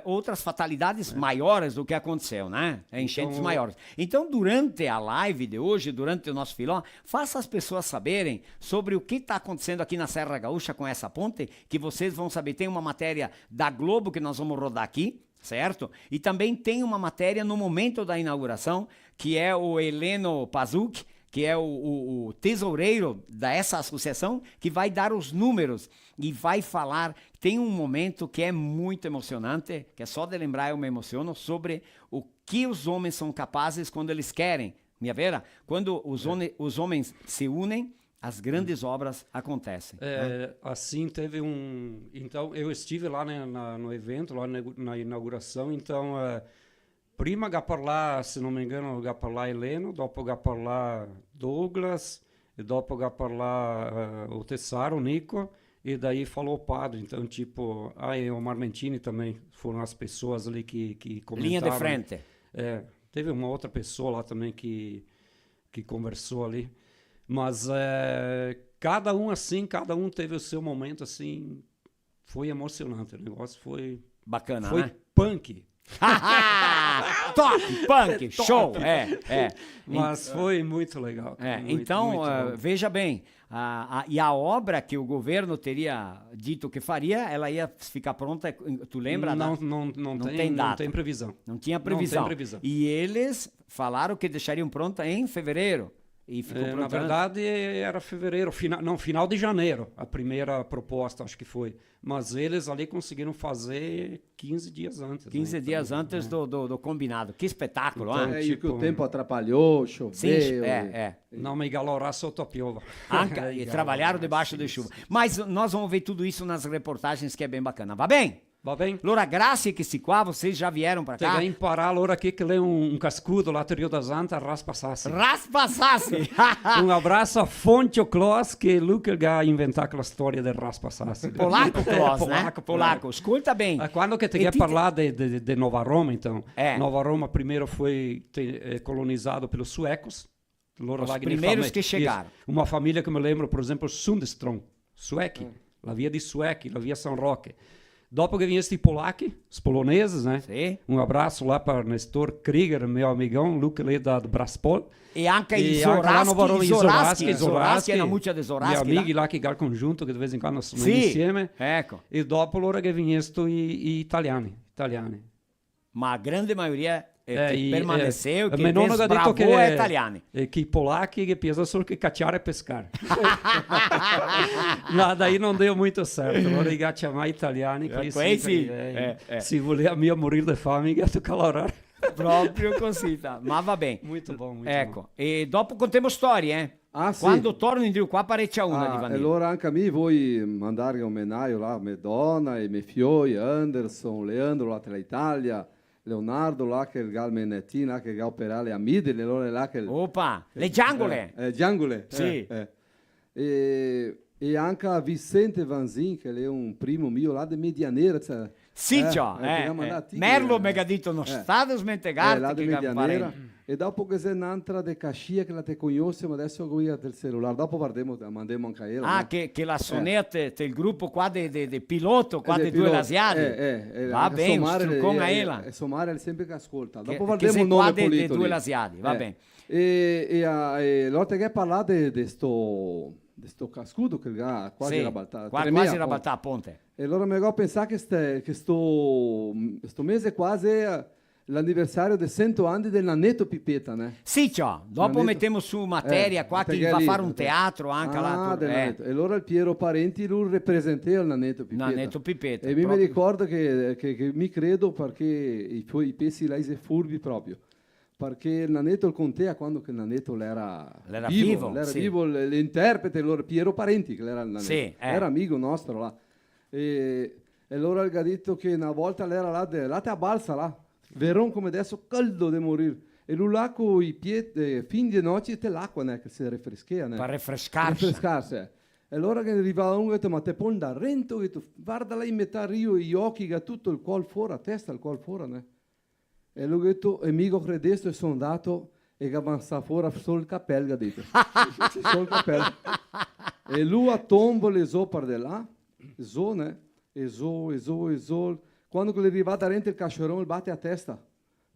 outras fatalidades maiores do que aconteceu, né? Enchentes Então- maiores. Então, durante a live de hoje, durante o nosso filó, faça as pessoas saberem sobre o que está acontecendo aqui na Serra Gaúcha com essa ponte, que vocês vão saber. Tem uma matéria da Globo que nós vamos rodar aqui, certo? E também tem uma matéria no momento da inauguração, que é o Heleno Pazuki, que é o tesoureiro dessa associação, que vai dar os números e vai falar. Tem um momento que é muito emocionante, que é só de lembrar eu me emociono, sobre o que os homens são capazes quando eles querem, Minha vera, quando os homens se unem, as grandes obras acontecem. Assim teve então eu estive lá no evento, lá na inauguração, então prima ga parlar, se não me engano, ga parlar Heleno, dopo ga parlar Douglas, e dopo ga parlar o Tessaro, o Nico, e daí falou o padre. Então, tipo, e o Marmentini também foram as pessoas ali que comentaram. Linha de frente. Teve uma outra pessoa lá também que conversou ali. Mas cada um teve o seu momento, assim, foi emocionante. O negócio foi... Bacana, foi né? punk. Top, punk, show, Mas foi muito legal. Então, muito bom. veja bem, e a obra que o governo teria dito que faria, ela ia ficar pronta, tu lembra? Não tem data. Não tem previsão. Não tinha previsão. Não tem previsão. E eles falaram que deixariam pronta em fevereiro. E ficou pronta Na verdade, era fevereiro, final de janeiro, a primeira proposta, acho que foi. Mas eles ali conseguiram fazer 15 dias antes. 15 dias antes do combinado. Que espetáculo, Então, hein? e que o tempo atrapalhou, choveu. Sim, Não me galorá sotto a piova. E trabalharam debaixo de chuva. Mas nós vamos ver tudo isso nas reportagens, que é bem bacana. Vai bem? Va bem? Allora, grazie che si qua, vocês já vieram para cá. Tem que imparar allora aqui que lê cascudo lá do Rio das Antas, raspa sassi. Raspa Sassi! Abraço a Fontio Kloss, que é Luca ha inventato aquela storia del raspa sassi. Polacco Kloss, né? Polacco. Escuta bem. Quando que te quer falar de Nova Roma, então? Nova Roma primeiro foi colonizado pelos suecos. Os primeiros que chegaram. Uma família que me lembro, por exemplo, Sundström, suechi. La via di Suechi, la via San Roque. Dopo che vinha i polacchi, os poloneses, né? Sì. Abraço lá para Nestor Krieger, meu amigão, Luca ali da Braspol. E anche i Zoraski, na muccia de Zoraski. Gli amici là che gal congiunto, che di vez in quando sono insieme. Ecco. E dopo loro che vinham i italiani. Ma a grande maioria che permaneceu, che non ho detto che è italiani. Che i polacchi che pensano solo che cacciare e pescare. No, daí non deu muito certo. Allora i chiamai italiani. Se voleva mia morire di fame, che tu calorare. Proprio così, ma va bene. Muito bom. Ecco, e dopo contiamo storie, Sì. Quando torno in giù qua parecchia una di E Vanille. allora anche a me vuoi mandare un menaio là, Medona e Mefioi, Anderson, Leandro là dell'Italia, Leonardo là che il gal Menettina che ga operare a Mide, le loro là che Opa, le giangole. Giangole. Sì. E anche a Vicente Vanzin, che è un primo mio là di Medianeira. Sì, Merlo mi ha detto non state smentegati. Là di Medianeira. E dopo che c'è un'altra di Cascia che la te conosce, ma adesso guida del cellulare. Dopo mandiamo anche a ella. Che la sonette del gruppo qua di piloto, qua dei due lasiadi. Va bene, con a ella. E Somare è sempre che ascolta. Dopo Che guardiamo il nome dei due lasiadi, va bene. E l'altra che parla di sto cascudo che quasi era baltato. Quasi era baltato a ponte. E allora mi ho pensato che sto mese quasi è l'anniversario dei 100 anni del Nanetto Pipetta, né? Sì, dopo mettiamo su materia qua che va a fare un teatro anche là. E allora il Piero Parenti lui rappresenta il Nanetto Pipetta. Nanetto Pipetta. E mi ricordo che mi credo perché i pesi là sono furbi proprio. Perché il Nanetto il contea quando che il Nanetto era vivo. Era vivo l'interprete, allora Piero Parenti che era il Nanetto. Sì, era amico nostro là. E allora ha detto che una volta l'era là te a balsa là. Verão come adesso caldo di morire. E lui là con i piedi, fin di notte, c'è l'acqua che si rinfresca. Per rinfrescarsi. E allora che arrivava uno e detto, ma te poi da rento, guarda là in metà rio, gli occhi, che tutto il cuore fuori, a testa il cuore fuori. Né? E lui ha detto, amico credesto e sono andato e che avanza fuori solo il cappello, ha detto. Solo il cappello. E lui a tombo le zo per di là, zo, né? E zo. Quando ele arriva da rente il cachorrão, ele bate a testa.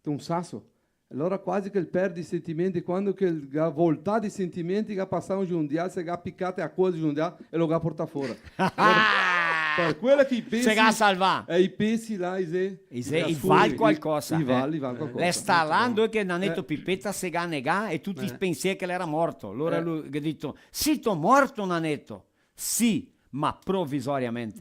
Tem un sasso. Allora quasi che il perde i sentimenti, quando che il volta di sentimenti che passava un giundiale, se ha piccato a cosa di giundiale e lo ha portato fuori. Per quello che i pesi... Se ha salvato. I pesi là, i val qualcosa. I val qualcosa. Le sta là che Nanetto Pipetta se ha negato e tutti pensieri che era morto. Allora lui ha detto, sì, t'ho morto Nanetto. Sì. ma provvisoriamente.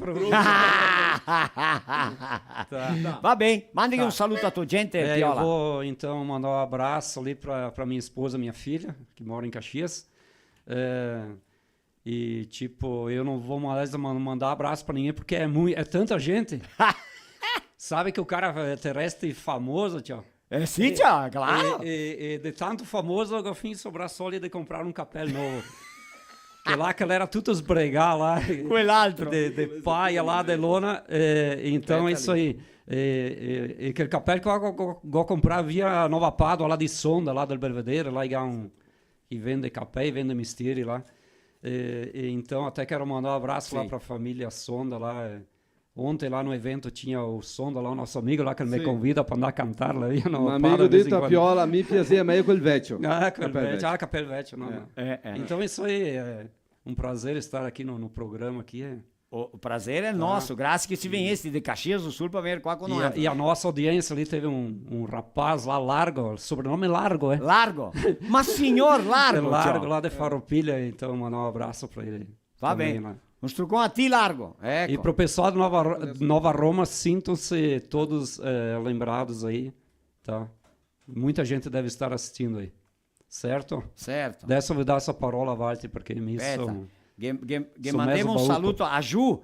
Tá. Va bem, manda um saluto a tua gente, Eu Piola. vou então mandar um abraço ali para minha esposa, minha filha, que mora em Caxias. E tipo, eu não vou mais mandar abraço para ninguém porque é tanta gente. Sabe que o cara é terrestre famoso, tio. É sim, tia, claro. E de tanto famoso, eu fim sobrar só ali de comprar um capel novo. Que lá que era tudo esbregar lá. Quell'altro. De paia lá, de lona. Então é isso aí. E aquele capel que eu vou comprar via Nova Pádua, lá de Sonda, lá do Belvedere, lá que vende capé, vende misteri lá. Então até quero mandar um abraço lá para a família Sonda lá. Ontem lá no evento tinha o Sonda lá, o nosso amigo lá que me convida para andar a cantar lá. Un amico di Tapiola, mi piaceva meglio quel vecchio. Capel Vecchio. Então isso aí é um prazer estar aqui no programa aqui. O prazer é nosso, graças que se vem esse de Caxias do Sul para vir com nós. E a nossa audiência ali teve um rapaz lá, Largo, sobrenome Largo, é? Largo. Mas senhor Largo, Largo lá de Farroupilha, então mandar um abraço para ele. Tá bem. Uns trucou a ti, Largo. E pro pessoal de Nova Roma, sintam-se todos lembrados aí, tá? Muita gente deve estar assistindo aí, certo? Certo. Adesso eu vou dar essa parola a Walter, perché mi sono... Mandemos um saluto a Ju,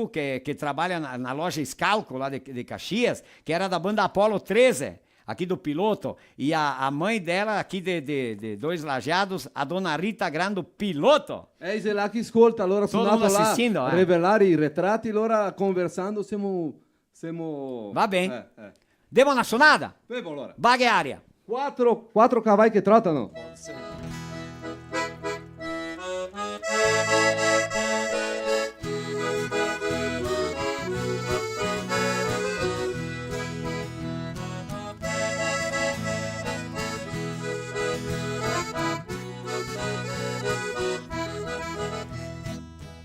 que trabalha na loja Scalco, lá de Caxias, que era da banda Apollo 13, aqui do Piloto, e a mãe dela, aqui de Dois Lajeados, a dona Rita Grando Piloto. Eis là che ascolta, allora sono Todo mundo andato là assistindo, a rivelare i ritratti, allora conversando siamo... Va bene. Devo una sonata? Bevo allora. Baghe aria. 4 cavalli che trottano.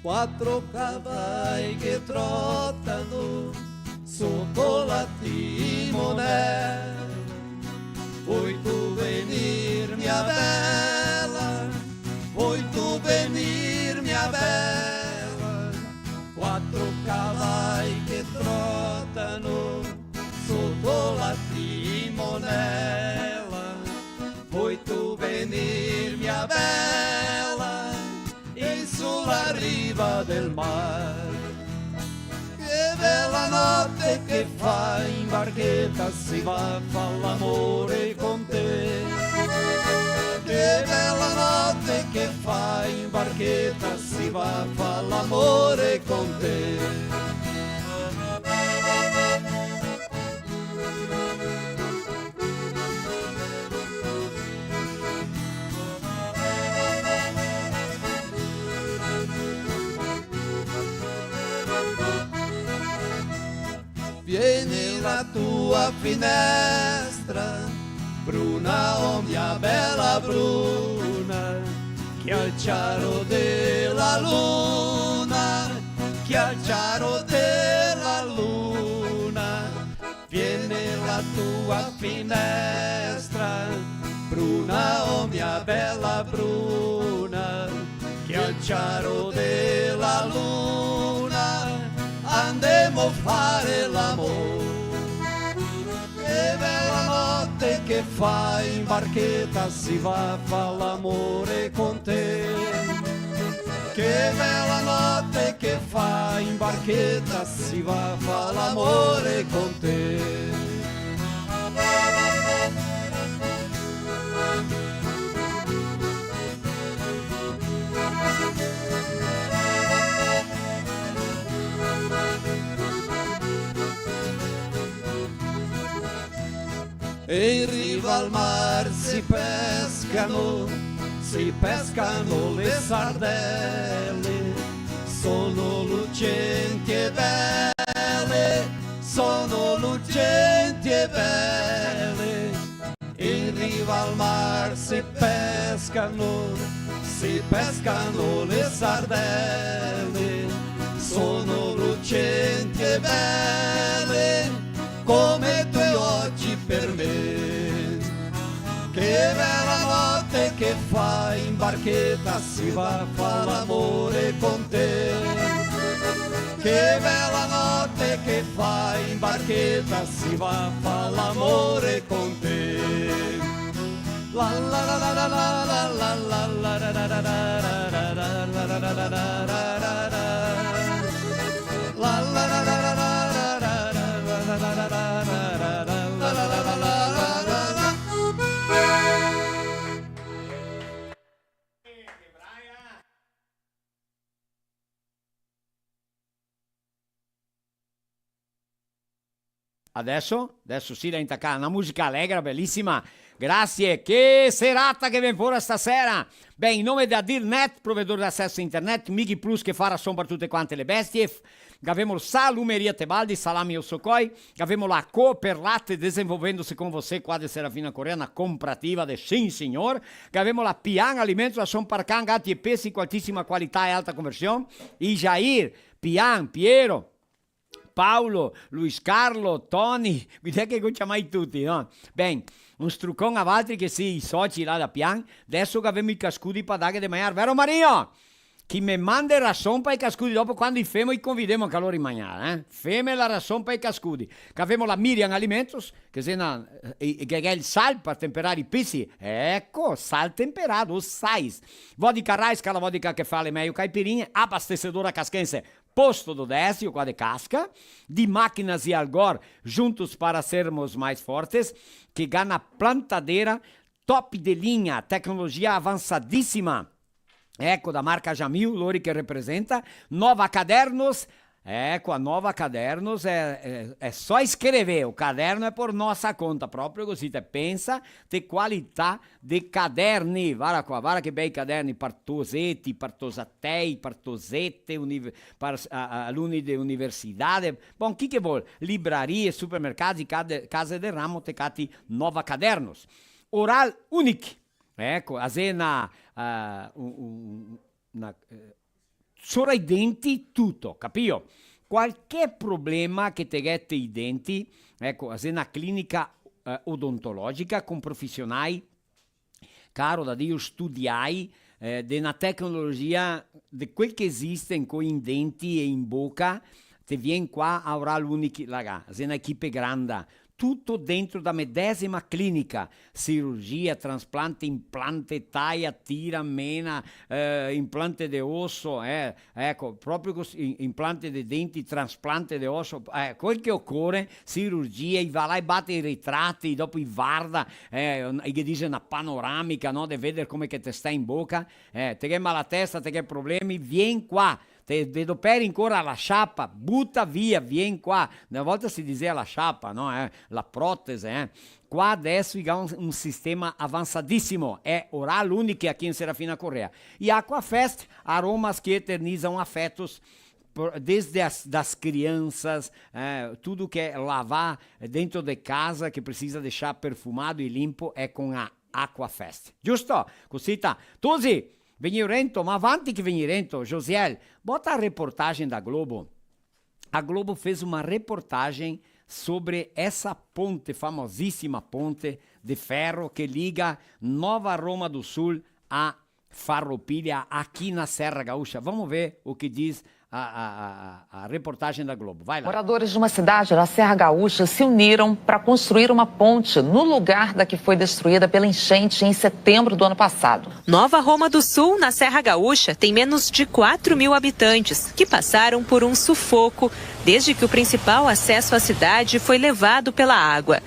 Quattro cavalli che trottano sotto la timonella. Vuoi tu venir mia bella, vuoi tu venir mia bella. Quattro cavalli che trottano sotto la timonella. Vuoi tu venir mia bella e sulla riva del mare. Che bella notte che fa in barchetta, si va a fare l'amore con te. Che bella notte che fa in barchetta, si va a fare l'amore con te. Vieni la tua finestra, bruna, oh mia bella bruna, che al chiaro della luna, che al chiaro della luna. Vieni la tua finestra, bruna, oh mia bella bruna, che al chiaro della luna andemo a fare l'amore. Che bella notte che fa in barchetta, si va a fare l'amore con te. Che bella notte che fa in barchetta, si va a fare l'amore con te. E in riva al mar si pescano le sardelle, sono lucenti e belle, sono lucenti e belle. In riva al mar si pescano le sardelle, sono lucenti e belle, come i tuoi occhi per me. Che bella notte che fa in barchetta, si va a fare l'amore con te. che bella notte che fai in barchetta, si va a fare l'amore con te. La la la la la la la la la la la la la Adesso sì, da intaccare una musica allegra, bellissima. Grazie, che serata che viene fuori stasera. Beh, in nome di Adirnet, provedore di accesso a internet, Migi Plus che farà son per tutte quante le bestie. Avemo Salumeria Tebaldi, Salami Ossocoi. Avemo la Cooper Latte, desenvolvendo-se com você, qua de Serafina Correa, una comprativa de sim, signor. Avemo la Pian Alimentos, a Son Parcan, gatti e pesci, com altissima qualità e alta conversione. I Jair, Pian, Piero, Paolo, Luis Carlo, Tony, vedete che non chiamai tutti, no? Bene, un struccone a altri che sì, i soci là da Pian, adesso che abbiamo i cascudi per dare di mangiare, vero Mario? Chi mi manda il rasson per i cascudi, dopo quando i femo i convidiamo a loro di mangiare, Feme la rasson per i cascudi. Che abbiamo la Miriam Alimentos, che è il sal per temperare i pisci, ecco, sal temperato, sais. Vodka Raisca, la vodka che fa le meglio caipirinhe, abastecedora casquense, posto do Décio, qua de casca, de máquinas e Algor, juntos para sermos mais fortes, que ganha plantadeira, top de linha, tecnologia avançadíssima. Ecco, da marca Jamil, Lori che rappresenta, Nova Cadernos, ecco, a Nova Cadernos è só escrever, o caderno è per nostra conta, proprio così, te pensa di qualità dei caderni, guarda qua, guarda che bei caderni, partosetti, partosatei, partosette, alunni di università, bon, chi che vuole, librarie, supermercati, case del ramo, tecati Nova Cadernos. Oral Unic, ecco, Asena, sopra i denti tutto, capito? Qualche problema che te gette i denti, ecco, è una clinica odontologica con professionali, caro da Dio, studiai di una tecnologia di quel che esiste in denti e in bocca, te vieni qua a Oral Unic, raga, è una equipe grande, tutto dentro da medesima clinica, cirurgia, trasplante, implante, taia, tira, mena, implante di osso, ecco, proprio così, implante di denti, trasplante di osso, quel che occorre, cirurgia, va là e batte i ritratti, dopo i guarda, e che dice una panoramica, no, di vedere come che te sta in bocca, te che mala testa, te che problemi, vieni qua. Te doperi ancora la sciappa, butta via, vieni qua. Una volta si diceva la sciappa, no? La protesi, Qua adesso ha un sistema avançadíssimo. É Oral Unic aqui em Serafina Correa. E Aquafest, aromas que eternizam afetos desde das crianças, tudo que é lavar dentro de casa, que precisa deixar perfumado e limpo, é com a Aquafest. Giusto? Così tá. Tusi, Venirento, ma avanti che Venirento, Josiel, bota a reportagem da Globo. A Globo fez uma reportagem sobre essa ponte, famosíssima ponte de ferro que liga Nova Roma do Sul a Farroupilha, aqui na Serra Gaúcha. Vamos ver o que diz a reportagem da Globo. Vai lá. Moradores de uma cidade da Serra Gaúcha se uniram para construir uma ponte no lugar da que foi destruída pela enchente em setembro do ano passado. Nova Roma do Sul, na Serra Gaúcha, tem menos de 4.000 habitantes que passaram por um sufoco desde que o principal acesso à cidade foi levado pela água.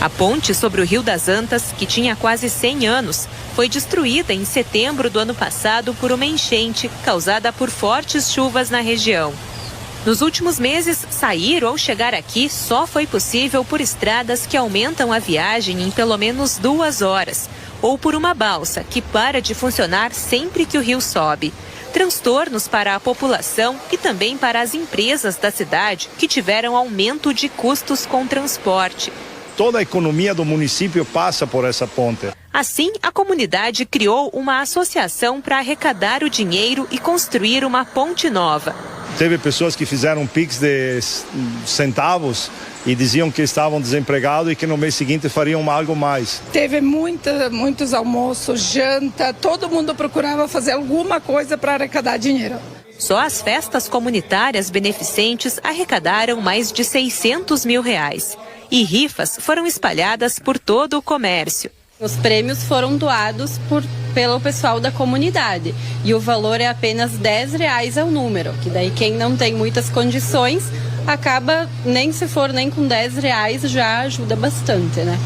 A ponte sobre o Rio das Antas, que tinha quase 100 anos, foi destruída em setembro do ano passado por uma enchente causada por fortes chuvas na região. Nos últimos meses, sair ou chegar aqui só foi possível por estradas que aumentam a viagem em pelo menos 2 horas, ou por uma balsa que para de funcionar sempre que o rio sobe. Transtornos para a população e também para as empresas da cidade, que tiveram aumento de custos com transporte. Toda a economia do município passa por essa ponte. Assim, a comunidade criou uma associação para arrecadar o dinheiro e construir uma ponte nova. Teve pessoas que fizeram Pix de centavos e diziam que estavam desempregados e que no mês seguinte fariam algo mais. Teve muitos almoços, janta, todo mundo procurava fazer alguma coisa para arrecadar dinheiro. Só as festas comunitárias beneficentes arrecadaram mais de R$600 mil. E rifas foram espalhadas por todo o comércio. Os prêmios foram doados pelo pessoal da comunidade e o valor é apenas R$10 ao número, que daí quem não tem muitas condições acaba, nem se for nem com R$10 já ajuda bastante, né?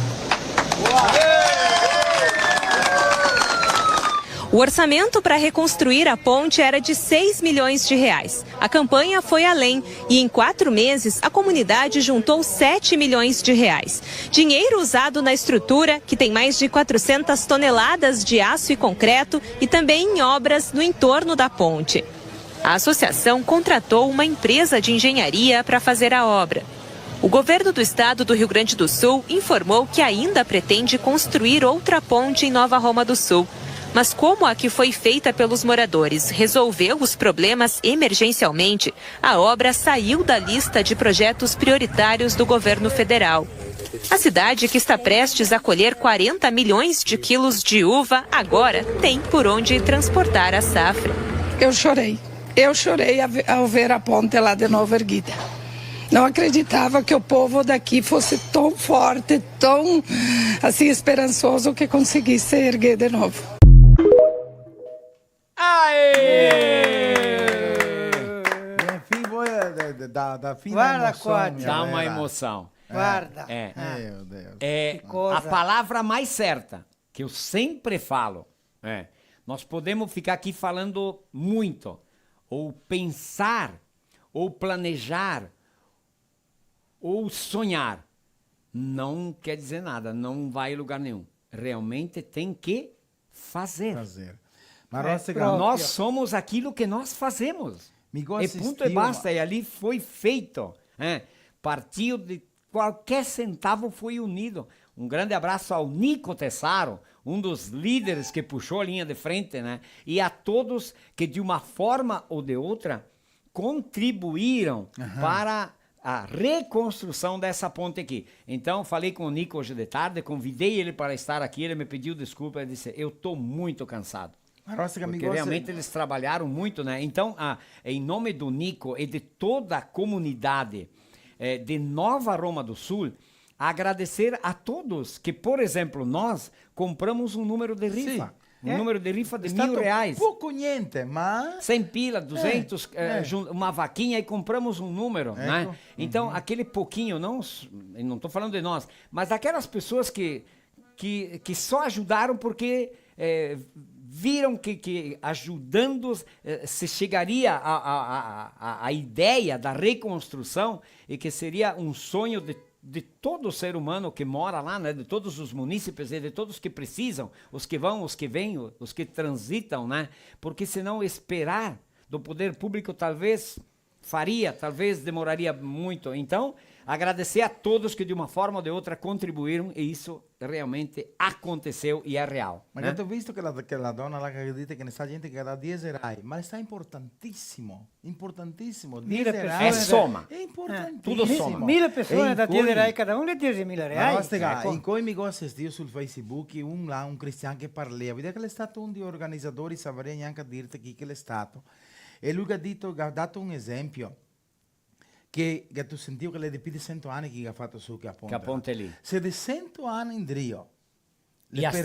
O orçamento para reconstruir a ponte era de R$6 milhões. A campanha foi além e em 4 meses a comunidade juntou R$7 milhões. Dinheiro usado na estrutura, que tem mais de 400 toneladas de aço e concreto e também em obras no entorno da ponte. A associação contratou uma empresa de engenharia para fazer a obra. O governo do estado do Rio Grande do Sul informou que ainda pretende construir outra ponte em Nova Roma do Sul. Mas como a que foi feita pelos moradores resolveu os problemas emergencialmente, a obra saiu da lista de projetos prioritários do governo federal. A cidade, que está prestes a colher 40 milhões de quilos de uva, agora tem por onde transportar a safra. Eu chorei ao ver a ponte lá de novo erguida. Não acreditava que o povo daqui fosse tão forte, tão assim esperançoso que conseguisse erguer de novo. Da fina Guarda, emoção, Cote. minha Dá uma velha. emoção. Guarda. Meu Deus. É, coisa. a palavra mais certa, que eu sempre falo, nós podemos ficar aqui falando muito, ou pensar, ou planejar, ou sonhar. Não quer dizer nada, não vai em lugar nenhum. Realmente tem que fazer. Nós somos aquilo que nós fazemos. E ponto e basta, e ali foi feito. Partiu de qualquer centavo foi unido. Um grande abraço ao Nico Tessaro, um dos líderes que puxou a linha de frente, né? E a todos que de uma forma ou de outra contribuíram para a reconstrução dessa ponte aqui. Então, falei com o Nico hoje de tarde, convidei ele para estar aqui, ele me pediu desculpa, ele disse, eu estou muito cansado. Porque realmente eles trabalharam muito, né? Então, em nome do Nico e de toda a comunidade de Nova Roma do Sul, agradecer a todos que, por exemplo, nós compramos um número de rifa. Um número de rifa de R$1.000. Pouco niente, mas... 100 pila, 200, uma vaquinha e compramos um número, né? Então, aquele pouquinho, não estou falando de nós, mas aquelas pessoas que só ajudaram porque viram que ajudando se chegaria a ideia da reconstrução e que seria um sonho de todo ser humano que mora lá, né? De todos os munícipes e de todos que precisam, os que vão, os que vêm, os que transitam, né? Porque senão esperar do poder público talvez demoraria muito. Então, agradecer a todos que de uma forma ou de outra contribuíram e isso realmente aconteceu e é real. Mas eu tenho visto que a dona lá acredita que nessa gente que dá R$10, mas está importantíssimo. Importantíssimo. É soma. É importantíssimo. Tudo soma. 1000 pessoas dá R$10 cada um, lhe diz R$1.000. In cui mi assistiu sul Facebook un cristiano che parla, vede che è stato un degli organizzatori, saprei neanche a dirti chi che è stato. E lui ha dato un esempio che tu sentivo che le più di 100 anni che ha fatto su che a ponte lì. Se di 100 anni in Rio le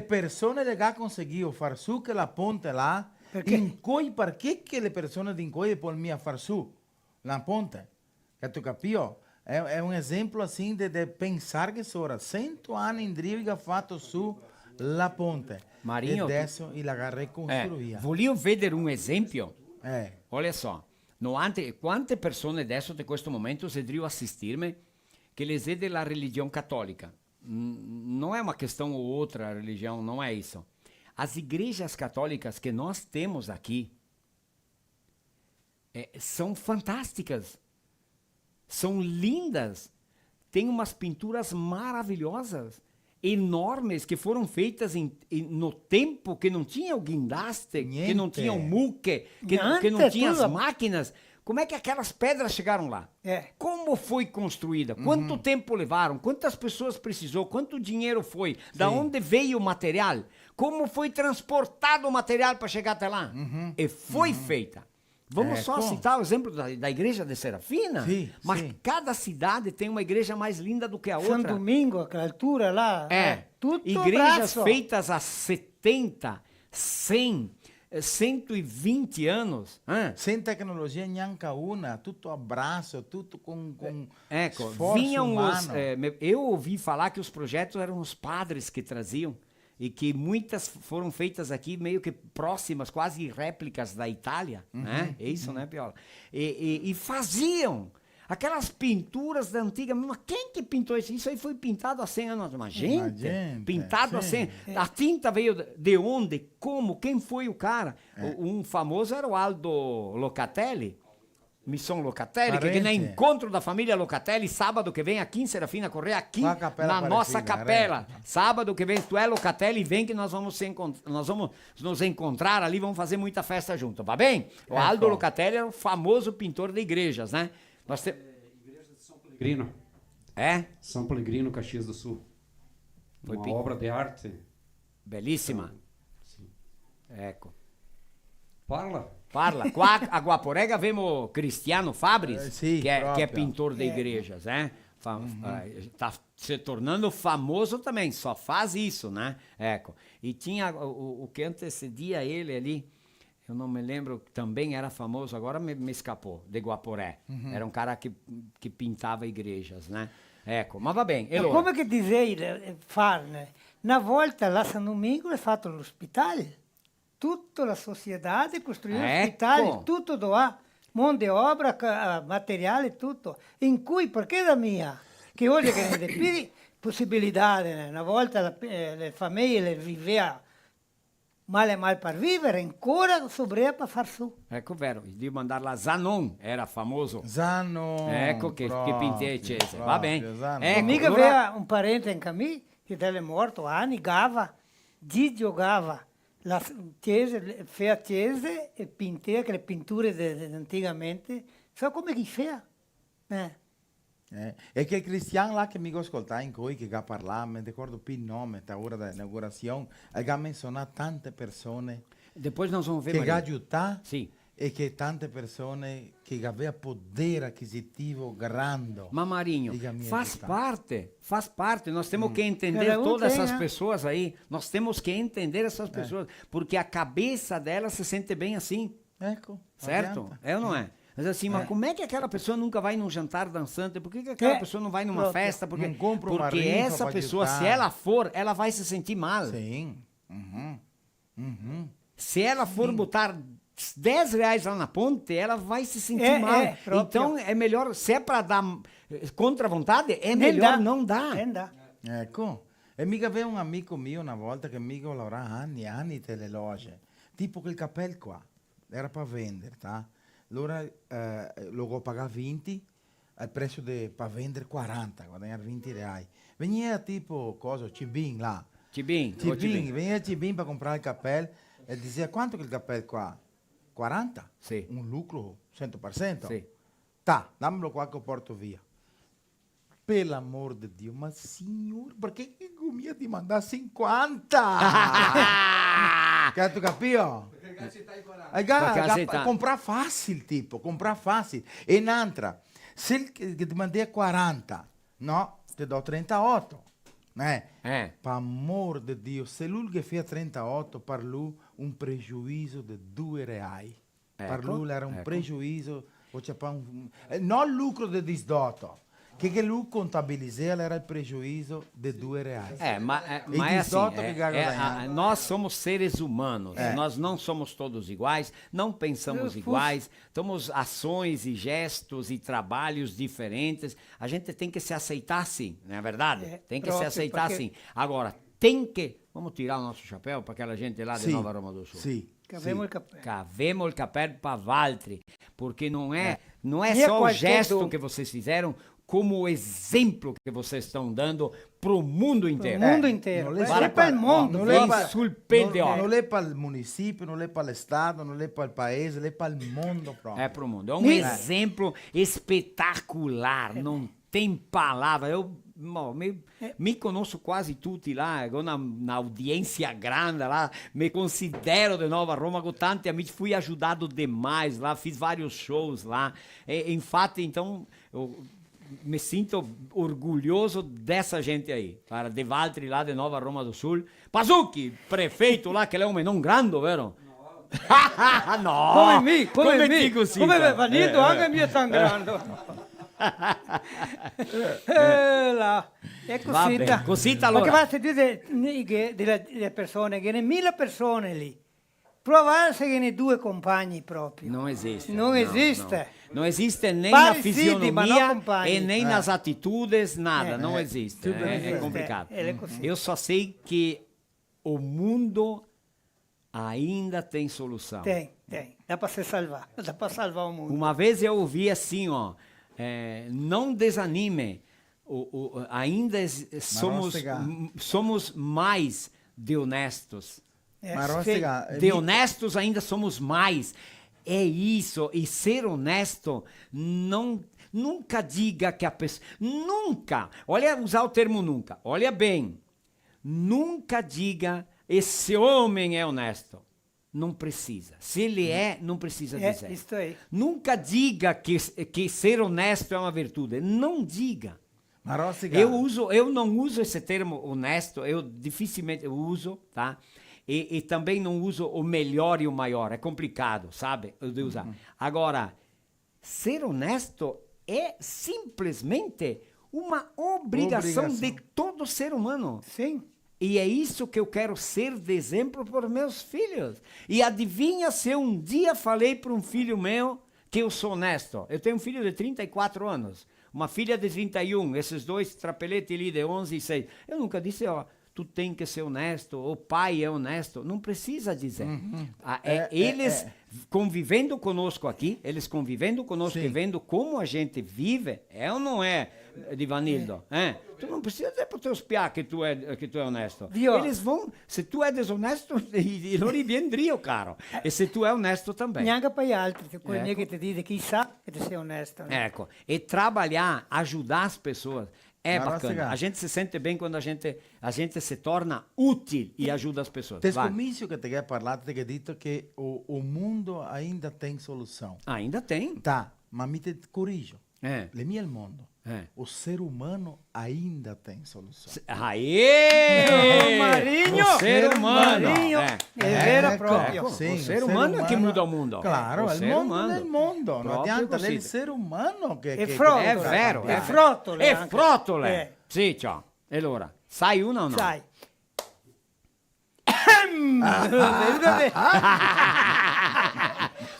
persone che hanno conseguito far su che la ponte là, in cui perché che le persone di in cui poi mi a far su la ponte? Che tu capio? È un esempio assim de pensar che ora 100 anni in Rio che ha fatto su la ponte. Marinho, e adesso la reconstruía. Voglio vedere un esempio? Olha só. Quante persone adesso in questo momento sederiam assistir-me che le è della religione cattolica? Não é uma questão ou outra religião, não é isso. As igrejas católicas que nós temos aqui são fantásticas, são lindas, tem umas pinturas maravilhosas. enormes que foram feitas no tempo que não tinha o guindaste, que não tinha o muque, que não tinha as máquinas. Como é que aquelas pedras chegaram lá? Como foi construída? Quanto tempo levaram? Quantas pessoas precisou? Quanto dinheiro foi? Da onde veio o material? Como foi transportado o material para chegar até lá? E foi feita. Vamos só citar o exemplo da igreja de Serafina? Sim, mas sim. cada cidade tem uma igreja mais linda do que a outra. São Domingo, aquela altura lá. Tudo igrejas braço. feitas há 70, 100, 120 anos. Sem tecnologia, nhanca una, tudo abraço, tudo com Ecco, esforço vinham humano. eu ouvi falar que os projetos eram os padres que traziam e que muitas foram feitas aqui meio que próximas, quase réplicas da Itália, né? É isso, né, Piola? E faziam aquelas pinturas da antiga, mas quem que pintou isso? Isso aí foi pintado há 100 anos, uma gente, pintado há 100 A tinta veio de onde? Como? Quem foi o cara? Um famoso era o Aldo Locatelli, Missão Locatelli, que no encontro da família Locatelli, sábado que vem aqui em Serafina Correia, aqui na nossa capela. Sábado que vem, tu é Locatelli, vem que nós vamos nos encontrar ali, vamos fazer muita festa junto, vai bem? O Aldo Locatelli era o famoso pintor de igrejas, né? Igreja de São Pellegrino. São Pellegrino, Caxias do Sul. Foi uma obra de arte. Belíssima. Ecco. Parla. Qua a Guaporega vemos Cristiano Fabris, que é pintor de igrejas, né? Está se tornando famoso também, só faz isso, né? Ecco. E tinha o que antecedia ele ali, eu não me lembro, também era famoso, agora me escapou, de Guaporé. Era um cara que pintava igrejas, né? Ecco, ma va bene. E come che dizer farne? Una volta lá San Domingo è fatto l'ospedale. Tutta la società costruiu ospedale, tutto doa, mão de obra, materiale, tutto. In cui, perché da mia, che oggi che ne più possibilità, una volta le famiglie vivevano male per vivere, ancora sobreva per far su. Ecco, vero, di mandarla Zanon, era famoso. Zanon. Ecco che pinté Cese, va bene. Ecco, mica aveva un parente in Camì, che è morto anni, Gava, Gigio Gava. La chiesa, fea chiesa e pintea quelle pitture antigamente, so come chi fea. É que o Cristiano lá que me ascoltar em coi que ga parlar, me recordo più nome, da hora da inauguração, ga mencionar tante persone. Depois nós vamos ver che ga aiutar. Sì. E che tante persone che aveva potere aquisitivo grande. Ma Marinho, faz parte. Nós temos que entender todas essas pessoas aí. Nós temos que entender essas pessoas, porque a cabeça delas se sente bem assim. Ecco. Certo? É ou não é? Mas assim, mas como é que aquela pessoa nunca vai num jantar dançante? Por que aquela pessoa não vai numa festa? Porque essa pessoa, se ela for, ela vai se sentir mal. Sim. Se ela for botar 10 reais lá na ponte, ela vai se sentir mal. Então é melhor, se é para dar contra a vontade, é melhor não dar. Ecco. E mica aveva un amico mio una volta che mica lavorava anni nelle loge. Tipo quel cappello qua, era per vendere, tá? Allora lo pagava 20, al prezzo per vendere 40, guadagnare 20 reais. Veniva tipo, Cibin là. Cibin. Veniva Cibin per comprare il cappello e diceva quanto che il cappello qua? 40? Sì. Un lucro 100%? Sì. Tá, dammelo qua che porto via. Per l'amor di Dio, ma signor, perché che gomia di mandare 50? Che tu capito? Comprar fácil, tipo, comprar fácil. E un'altra, se ti mandi 40, no, ti do 38. Per amor di Dio, se lui che fa 38, per lui un pregiudizo di 2 reais. Per lui era un pregiudizo, non lucro di disdotto. Che lui contabilizzava era il prejuízo de 2 reais. Mas é assim, nós somos seres humanos, nós não somos todos iguais, não pensamos iguais, temos ações e gestos e trabalhos diferentes, a gente tem que se aceitar assim, não é verdade? Tem que se aceitar assim. Agora, vamos tirar o nosso chapéu para aquela gente lá de Nova Roma do Sul. Sim. Cavemos il capello para Valtri, porque não é só o gesto que vocês fizeram, como exemplo che vocês estão dando pro mundo inteiro. Il mondo intero. non le Vai per il mondo. non Vem è pa- sul PDO. non è per il municipio, non è per lo Stato, non è per il paese, è per il mondo proprio. É pro mundo. É um exemplo espetacular. Não tem palavra. Eu me conosco quase tutti lá. Eu na audiência grande lá. Me considero de Nova Roma com tanti amici. Fui ajudado demais lá. Fiz vários shows lá. Infatti, então, eu me sinto orgulhoso dessa gente aí. Cara, De Valtri lá de Nova Roma do Sul. Pazucchi, prefeito lá, que ele é um não grande, vero? No! Come me, come me. dico sì. Come Vanito, anche mio sangrando. Là. È cosita. Cosita Ma che allora. va a sentire delle persone, che ne 1000 persone lì. Provare se che ne 2 compagni proprio. Non esiste. Non esiste. No. Non esiste nem Vari na siti, ma fisionomia non compagni. e nem nas atitudes, nada. Não existe. Tudo É esiste. complicado. É così. Eu só sei que o mundo ainda tem solução. Tem. Dá para se salvar. Dá para salvar o mundo. Uma vez eu ouvi assim, ó, não desanime, ainda somos mais de honestos. Ma Rossiga, De honestos ainda somos mais. É isso. E ser honesto, nunca diga que a pessoa... Nunca. Olha, usar o termo nunca. Olha bem. Nunca diga, esse homem é honesto. Não precisa. Se ele não precisa dizer. Isso aí. Nunca diga que ser honesto é uma virtude. Não diga. Ma Rossiga, Eu não uso esse termo honesto, eu dificilmente uso, tá? E também não uso o melhor e o maior, é complicado, sabe, de usar. Agora, ser honesto é simplesmente uma obrigação de todo ser humano. Sim. E é isso que eu quero ser de exemplo para meus filhos. E adivinha se eu um dia falei para um filho meu que eu sou honesto. Eu tenho um filho de 34 anos, uma filha de 31, esses dois trapeletes ali de 11 e 6. Eu nunca disse, ó, tu tem que ser honesto, o pai é honesto. Não precisa dizer. Eles convivendo conosco aqui, eles convivendo conosco e vendo como a gente vive, é ou não é, Divanildo? Tu não precisa dizer para os teus piá que tu é honesto. Dio. Eles vão, se tu é desonesto, loro vendriam, caro. E se tu é honesto também. Neanche per gli altri, quelli che ti dice chissà che ti sei onesto. Né? Ecco, e trabalhar, ajudar as pessoas é Mas, bacana. Rossiga, A gente se sente bem quando a gente se torna útil e ajuda as pessoas. Te Vai. scommiscio che ti hai parlato, ti hai detto che o mondo ainda tem solução. Ainda tem. Tá, ma mi te corrijo. É. Le mie il mondo. É. O ser humano ainda tem solução. Aê! Marinho! O ser humano! Marinho! É. È vero Ecco, proprio. sì, O ser umano è che muda il mondo. Claro, O il ser mondo umano. è il mondo. Non Proprio adianta, è così. il ser umano che... E che- frottole. È vero. E frottole E anche. frottole! Sì, ciao. E allora, sai una o no? Sai.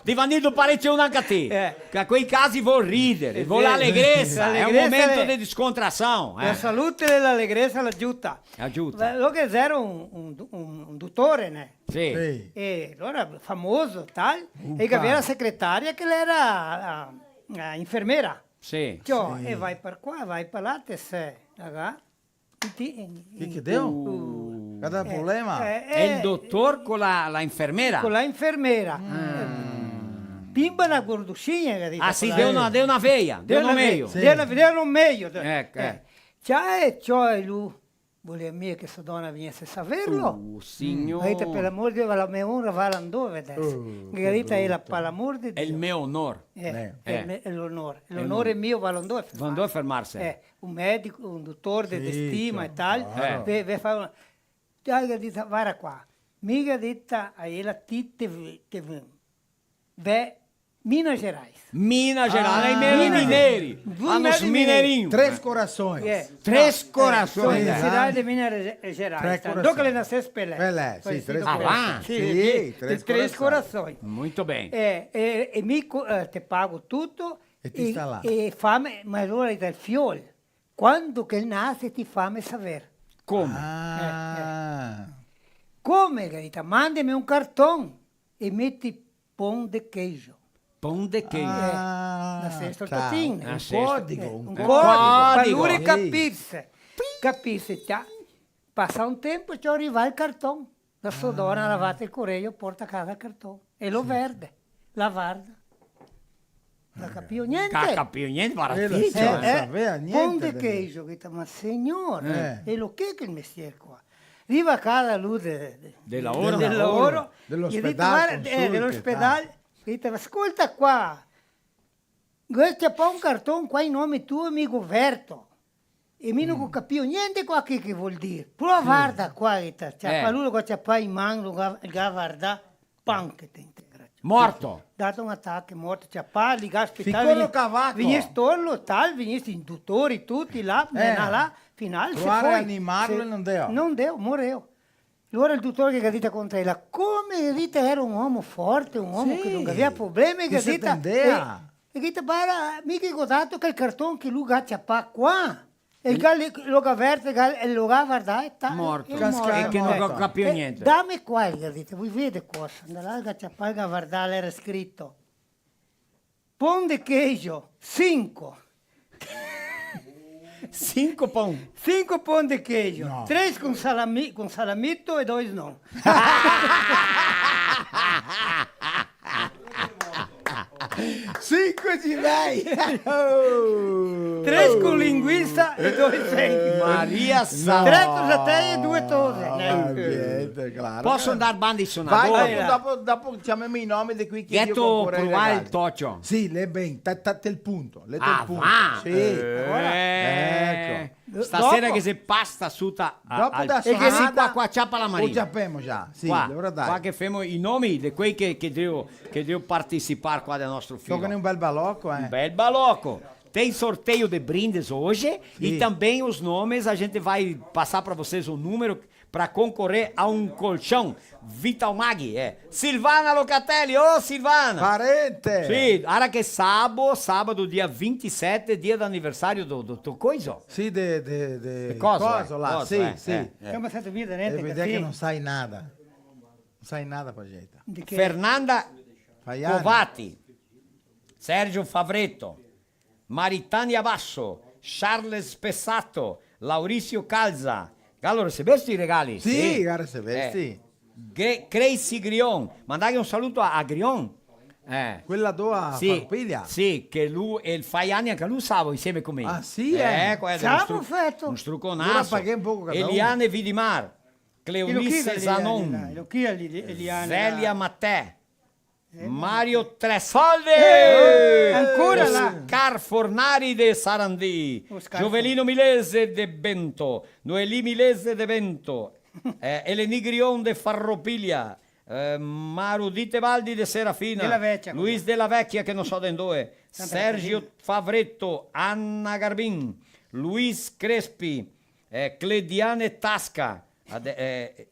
Divanildo parecchio anche a te. Che a quei casi vuol ridere, vuol l'allegrezza. È un L'allegrezza momento è- di discontrazione. La salute e l'allegrezza l'aiuta. Aiuta. Lo che era un dottore, né? Sì. Sì. E allora famoso, tal, e che aveva la segretaria che era infermiera. Sì. Cioè, e vai per qua, vai per là, te sei. Raga. Che deu? Cada problema? È il dottor con la infermiera. Con la infermiera. Pimba una gorducina, che dice. Ah sì, deu una veia, deu no meio. Deu no meglio. Ecco, Cioè, lui voleva mia che sua donna venisse a saperlo. Signore. Dite, per l'amor di Dio, la mia onora va all'andove adesso. Garita è per l'amor di È il Dio. mio onore. È l'onore. L'onore mio va all'andove. Quando a fermarsi. Un medico, un dottore di Sì, stima e chiaro. tal, ve fa una... Dai, dita, guarda qua. Mica detta, a la titte, ve, Minas Gerais. Minas Gerais, i miei mineri. Hanno os mineirinhos. Tres corações. Três Sono corações. in cidade di Minas Gerais. Tre Dopo corações. che le nasce Pelé. Pelé, sì, tre corações. Sì, Tres tres corações. Muito bem. E mi te pago tutto. E ti sta là. E fammi, ma allora il fiol. Quando che nasce ti fammi sapere. Come? Ah. Come, Garita? Mandami un cartone e metti pão de queijo. Pão de queijo. Na sexta tá. totinha. Un codigo, Um un código, para código. lui Sì. capisse, passa un tempo ci arriva il cartone, la sua donna lavata il correio, porta a casa il cartone, e lo verde, la varda. Non capivo niente. Non capivo niente, Non barattissimo. sapeva niente. Pon de del- queijo, ho detto, ma signore, e lo che è il mestiere qua? Arriva a casa lui Del lavoro. del lavoro, Dell'ospedale, gli ho detto, guarda, consulte, dell'ospedale, ho detto, ascolta qua, questo è un cartone qua in nome tuo amico Verto. E mi non capivo niente qua che vuol dire. Prova guarda qua, c'è lui che c'è in mano, il guarda, pan che ti integra. Morto. Dato un attacco, morto, c'è pa, li gas Piccolo cavaco. Venisse torno, tal, venisse in tutori, tutti là, là, finale, Provare a animarlo e non deo. Non deo, moreo. Allora il dottore che ha detto contro lei, come Rita era un uomo forte, un uomo Sì, che non aveva problemi, che si attendeva. E che bara, mica ho dato che il cartone che lui c'ha pa qua. E il gal lo avverte, e lo guarda e Morto. è E che non morto. capivo niente. Dammi qua il gadito, voi vedete cosa? Andava là c'è pa il guardare, era scritto. Pon de queijo, 5. 5 pão. 5 pão de queijo, No. 3 con salamito e 2 non. 5 di lei! 3 con linguiça e 2 sem. Maria 3 Santa. con satei e 2 tose. Niente, claro. Posso andare bandi Vai, suonador? dopo chiamiamo i nomi di qui che io Ghetto concorrerei, provare il ragazzi. toccio. Sì, lei ben, tate il punto. Le Ah, il punto. va. Sì. Ecco. Dopo. Stasera che si pasta suta Dopo da e che si suonata, qua ciappa la O Maria. già abbiamo già. Sì, Qua, allora dai. qua che femo i nomi di quei che devo partecipare qua del nostro film. Toccano un bel balocco, Um bel balocco. Tem sorteio de brindes hoje e também os nomes. A gente vai passar para vocês um número para concorrer a um colchão Vital Mag. Silvana Locatelli. Ô, Silvana! Parente! Sì, ora che sábado, dia 27, dia d'anniversario do coiso. Sì, de Coso, là, coso, sì, sì. Come state via E niente vedere che non sai nada. Non sai nada, Pagetta. Fernanda Faiani. Covati, Sergio Favretto, Maritania Basso, Charles Spessato, Lauricio Calza. Gallo, recebeste i regali? Sì, gara se vesti. Crazy Grion. Mandare un saluto a Grion. Quella a Farpiglia. Sì, che lui e il Faiani anche lui stavo insieme con me. Ah, sì, Siamo fatto. un struconasso. Ora paghi un poco cada uno. Eliane Vidimar, Cleulisse Zanon, Lo chi è Eliane? Zelia Mattè, Mario Tresoldi, ancora là. Oscar Fornari de Sarandì, Oscar Giovelino Milese de Bento, Noelì Milese de Bento, Eleni Grion de Farropiglia, Marudite Valdi de Serafina, Della Vecchia, Luis della Vecchia che non so da dove, Sergio Favretto, Anna Garbin, Luis Crespi, Clediane Tasca,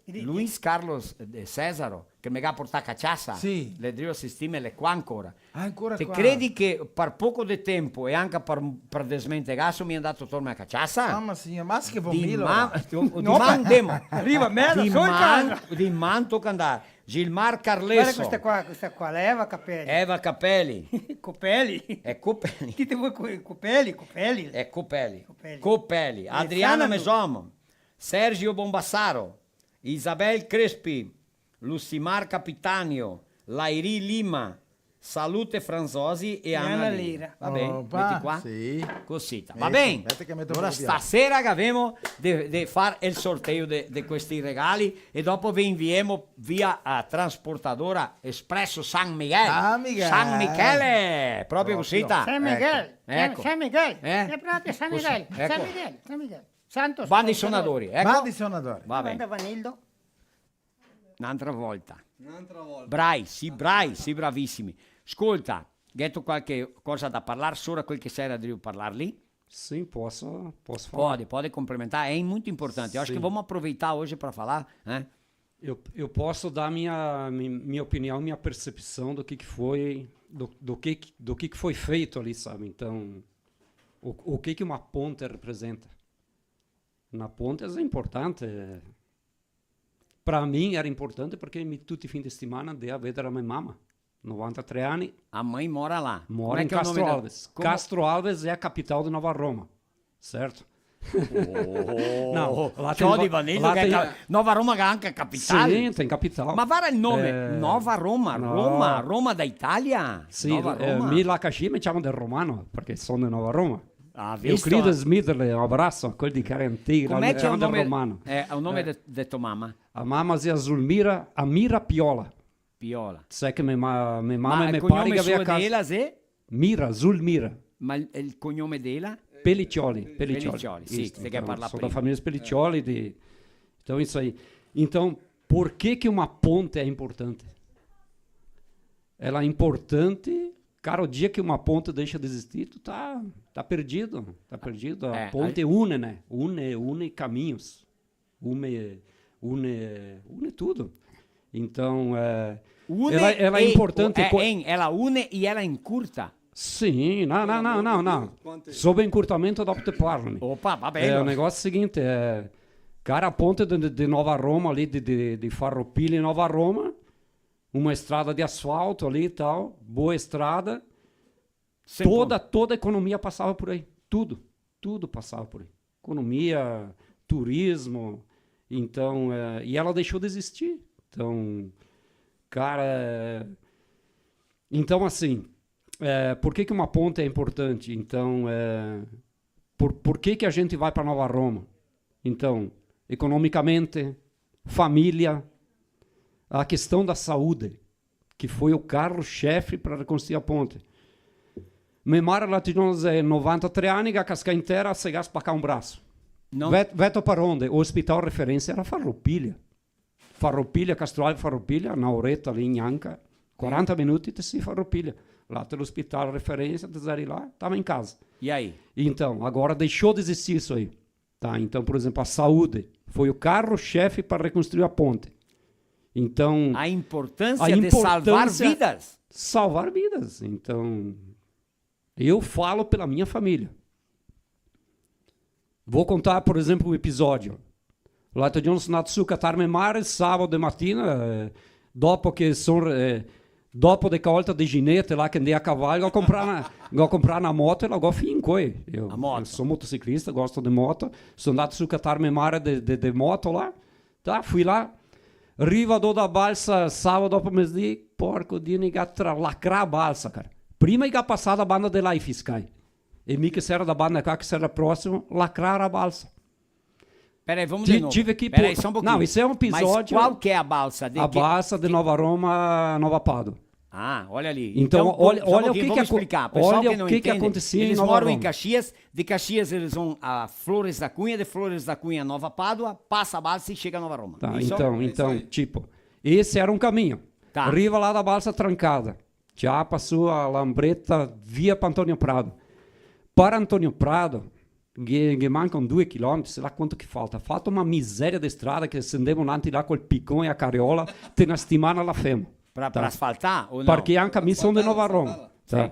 Luis Carlos Cesaro che mi ha portato a caciassa, Sì. le drivo sistime le qua ancora. Ancora Ti qua. credi che per poco di tempo e anche per desmentegasso mi è andato torno a caciassa? Mamma signora, ma che Di vomilo. man, Arriva merda, di sono in man, casa. di man tocca andare. Gilmar Guarda Carlesso, questa qua, la Eva Capelli. Eva Capelli, Copelli. è Copelli, Dite voi Copelli. è Copelli, Copelli. Copelli, Adriana Alessandro. Mesom, Sergio Bombassaro, Isabel Crespi, Lucimar Capitanio, Lairi Lima, Salute Franzosi e Anna Lira. Va bene? Opa, Metti qua? sì. Cosita. Metti, Va bene? metti che metto Allora proprio. stasera che abbiamo di fare il sorteio di questi regali e dopo vi inviamo via a trasportadora Espresso San Miguel. San Michele! Proprio cosita. San Miguel. Ecco. San Miguel. Eh? È proprio San Così, Miguel. ecco. San Miguel. San Miguel. Santo Bandi Sponsor. suonatori. Ecco. Bandi suonatori. Va bene. Manda Vanildo. Un'altra volta. Brai, sì, bravissimi. Ascolta, detto qualche cosa da parlare, solo quel che serve devo parlarli? Sim, posso falar. Pode complementar, é muito importante. Eu acho que vamos aproveitar hoje para falar, né? Eu posso dar minha opinião, minha percepção do que foi, do que foi feito ali, sabe? Então, o que uma ponte representa. Na ponte é importante. Para mim era importante porque tutti i fine di settimana andavo a vedere a mia mamma. 93 anni. A mãe mora lá. Mora em Castro Alves. Castro Alves é a capital de Nova Roma, certo? Não, lá tem Nova Roma anche capital. Sim, tem capital. Ma vara il nome? Nova Roma, no. Roma da Italia. Sì, mi la casci mi chiamano del romano, perché sono di Nova Roma. Ah, visto? Euclides Smith, un abbraccio, quelli di Carenti, com'è che è un nome, romano. È un nome di tua mamma? A mamma si Zulmira Amira Piola. Piola. Sai che mia mamma e mio padre che aveva casa. Dela, se? Mira, Zulmira. Ma il cognome dela? Pelliccioli. Sì, você quer falar Sou da família Pelliccioli. Então, isso aí. Então, por que uma ponte é importante? Ela é importante, cara, o dia que uma ponte deixa de existir, tu tá perdido. Tá perdido. A ponte une, né? Une caminhos. Une tudo. Então, ela é importante. Ela une e ela encurta. Sim, não. Sobre encurtamento dopo te parlano. Opa, va bene. O negócio é o seguinte, cara, a ponte de Nova Roma ali, de Farroupilha em Nova Roma, uma estrada de asfalto ali e tal, boa estrada, toda a economia passava por aí, tudo passava por aí. Economia, turismo, então, e ela deixou de existir. Então, cara, então assim, por que uma ponte é importante? Então, por que a gente vai para Nova Roma? Então, economicamente, família, a questão da saúde, que foi o carro-chefe para reconstruir a ponte. Minha mãe ela tinha 93 anni, a casca inteira, se gas para cá um braço. Veto para onde? O hospital referência era Farroupilha. Farroupilha, Castro Alves, Farroupilha, na oretta lì in Anca, 40 minuti te si Farroupilha. Lá tem o hospital referência, te sair lá, estava em casa. E aí? Então, agora deixou de existir isso aí. Tá? Então, por exemplo, a saúde foi o carro-chefe para reconstruir a ponte. Então, a importância de salvar vidas. Salvar vidas. Então, eu falo pela minha família. Vou contar, por exemplo, um episódio. Lá estou giorno sono andato su Catarme Mare, sabato mattina, dopo che sono... dopo de volta de ginete lá que andei a cavalo, vou comprar na moto e logo finco. Eu sou motociclista, gosto de moto, sono andato su Catarme Mare de moto lá, tá? Fui lá, riva da balsa, sábado dopo mezzodì, porco Dio, tra lacrar a balsa, cara. Prima che passata a banda de Life Sky, e mica se era da banda cá, que se era próximo, lacrar a balsa. Peraí, vamos de novo. Peraí, só um pouquinho. Não, isso é um episódio... Mas qual que é a balsa? Balsa de Nova Roma, Nova Pádua. Ah, olha ali. Então olha o que explicar. Olha que não o que acontecia eles em Nova moram Roma. em Caxias, de Caxias eles vão a Flores da Cunha, de Flores da Cunha a Nova Pádua, passa a balsa e chega a Nova Roma. Tá, então, tipo, esse era um caminho. Tá. Riva lá da balsa trancada. Já passou a Lambreta via para Antônio Prado. Para Antônio Prado, che mancano 2 chilometri, sei lá quanto che falta. Falta uma miséria de strada che scendevano avanti là col piccone e a carriola, te una settimana alla femo. Para asfaltar ou não? Perché anche a mim são de Nova Roma. Tá?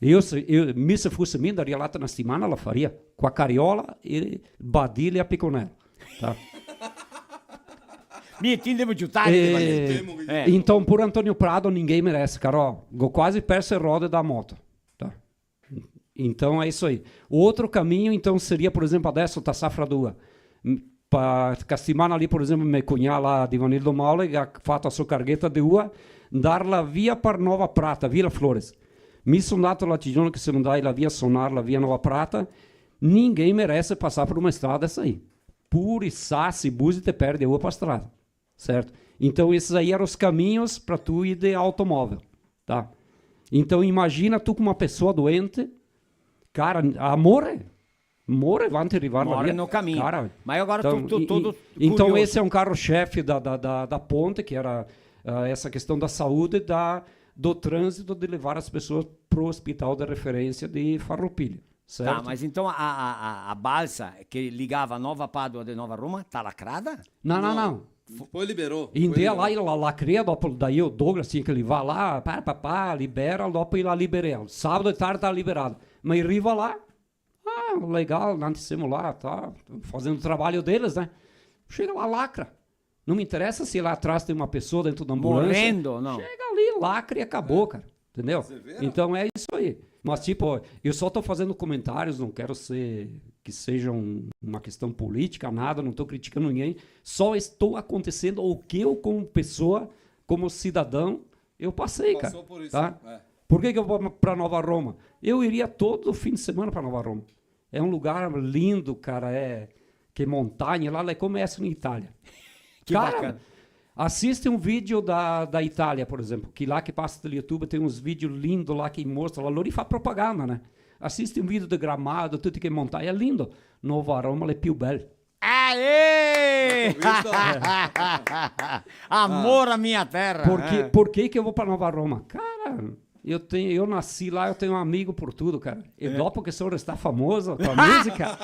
Eu, se fosse mim, daria lá na settimana, la faria. Com a carriola, e badilha e a piconella. Tá? Então, por Antônio Prado, ninguém merece, cara. Ho quase perso a roda da moto. Tá? Então, é isso aí. O outro caminho, então, seria, por exemplo, adesso, da Safra Dua. Para Castimana ali, por exemplo, meu cunhado lá, Divanildo Maule, que ha fatto a sua cargueta de uva, darla via per Nova Prata, Vila Flores. Mi sono dato la giorno che se non dai la via Sonar, la via Nova Prata, ninguém merece passar por uma estrada dessa aí. Puri, sassi, buzi, te perde a uva para a estrada. Certo? Então, esses aí eram os caminhos para tu ir de automóvel. Tá? Então, imagina tu com uma pessoa doente, cara, More avanti arrivare More no caminho. Cara, mas agora então, então esse é um carro-chefe da ponte, que era essa questão da saúde, do trânsito, de levar as pessoas para o hospital de referência de Farroupilha. Certo? Tá, mas então a balsa que ligava Nova Pádua de Nova Roma está lacrada? Não. Foi liberou. India lá, ela lacreia, daí o Douglas tinha que levar lá, libera, dopo ela liberou. Sábado de tarde está liberado. Mas arriva lá, legal, nós estamos lá, tá fazendo o trabalho deles, né? Chega lá, lacra. Não me interessa se lá atrás tem uma pessoa dentro da ambulância. Morrendo, não. Chega ali, lacre e acabou, cara. Entendeu? Então é isso aí. Mas, tipo, eu só estou fazendo comentários, não quero que seja uma questão política, nada, não estou criticando ninguém. Só estou acontecendo o que eu, como pessoa, como cidadão, eu passei, cara. Passou por isso, tá? é. Por que eu vou para Nova Roma? Eu iria todo fim de semana para Nova Roma. É um lugar lindo, cara. Que montanha lá como é na Itália. Que cara, bacana. assiste um vídeo da Itália, por exemplo, que lá que passa no YouTube tem uns vídeos lindos lá que mostra lá, loro fa propaganda, né? Assiste um vídeo de Gramado, tudo que montanha, é lindo. Nova Roma é più bello. Aê! Amor à minha terra. Por que eu vou para Nova Roma? Cara, eu nasci lá, eu tenho um amigo por tudo, cara. E dopo que o senhor está famoso com a música...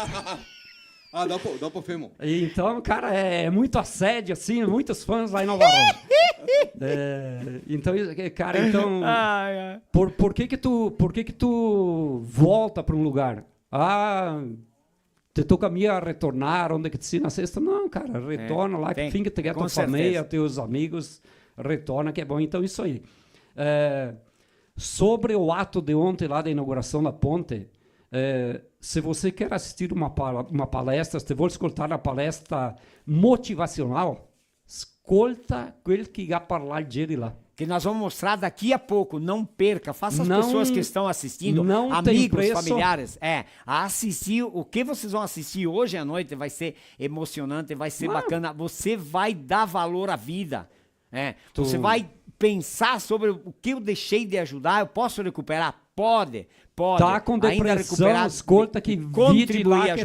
dopo filmo. Então, cara, é muito assédio, assim, muitos fãs lá em Nova Roma. Então, cara, por que tu volta para um lugar? Te toca a mim a retornar, onde que te na sexta? Não, cara, retorna lá, finge que tem a tua família, teus amigos, retorna, que é bom. Então, isso aí. Sobre o ato de ontem lá da inauguração da ponte, se você quer assistir uma palestra, se vuol ascoltare uma palestra motivacional, escolta quel que vai falar ieri lá. Que nós vamos mostrar daqui a pouco, não perca, faça as pessoas que estão assistindo, não amigos, familiares, a assistir, o que vocês vão assistir hoje à noite vai ser emocionante, vai ser bacana, você vai dar valor à vida, você vai pensar sobre o que eu deixei de ajudar, eu posso recuperar? Pode. Tá com depressão, escolta que vídeo lá que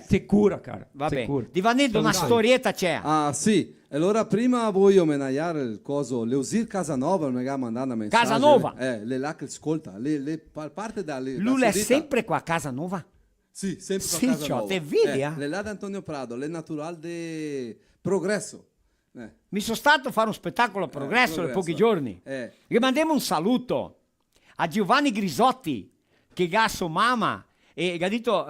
te cura, cara. Va bene. Divanello, una storietta c'è. Sì. Allora prima voglio omaggiare il coso Leosir Casanova, mi ha mandato una mensagem. Casanova? Lei là che ascolta, parte da Lula è sempre qua a Casanova? Sì, sempre qua a Sì, Casanova. te vedi, Lei là da Antonio Prado, lei è naturale di Progresso. Mi sono stato a fare un spettacolo a Progresso da pochi giorni. Gli mandiamo un saluto a Giovanni Grisotti, che ha sua mamma, e ha detto,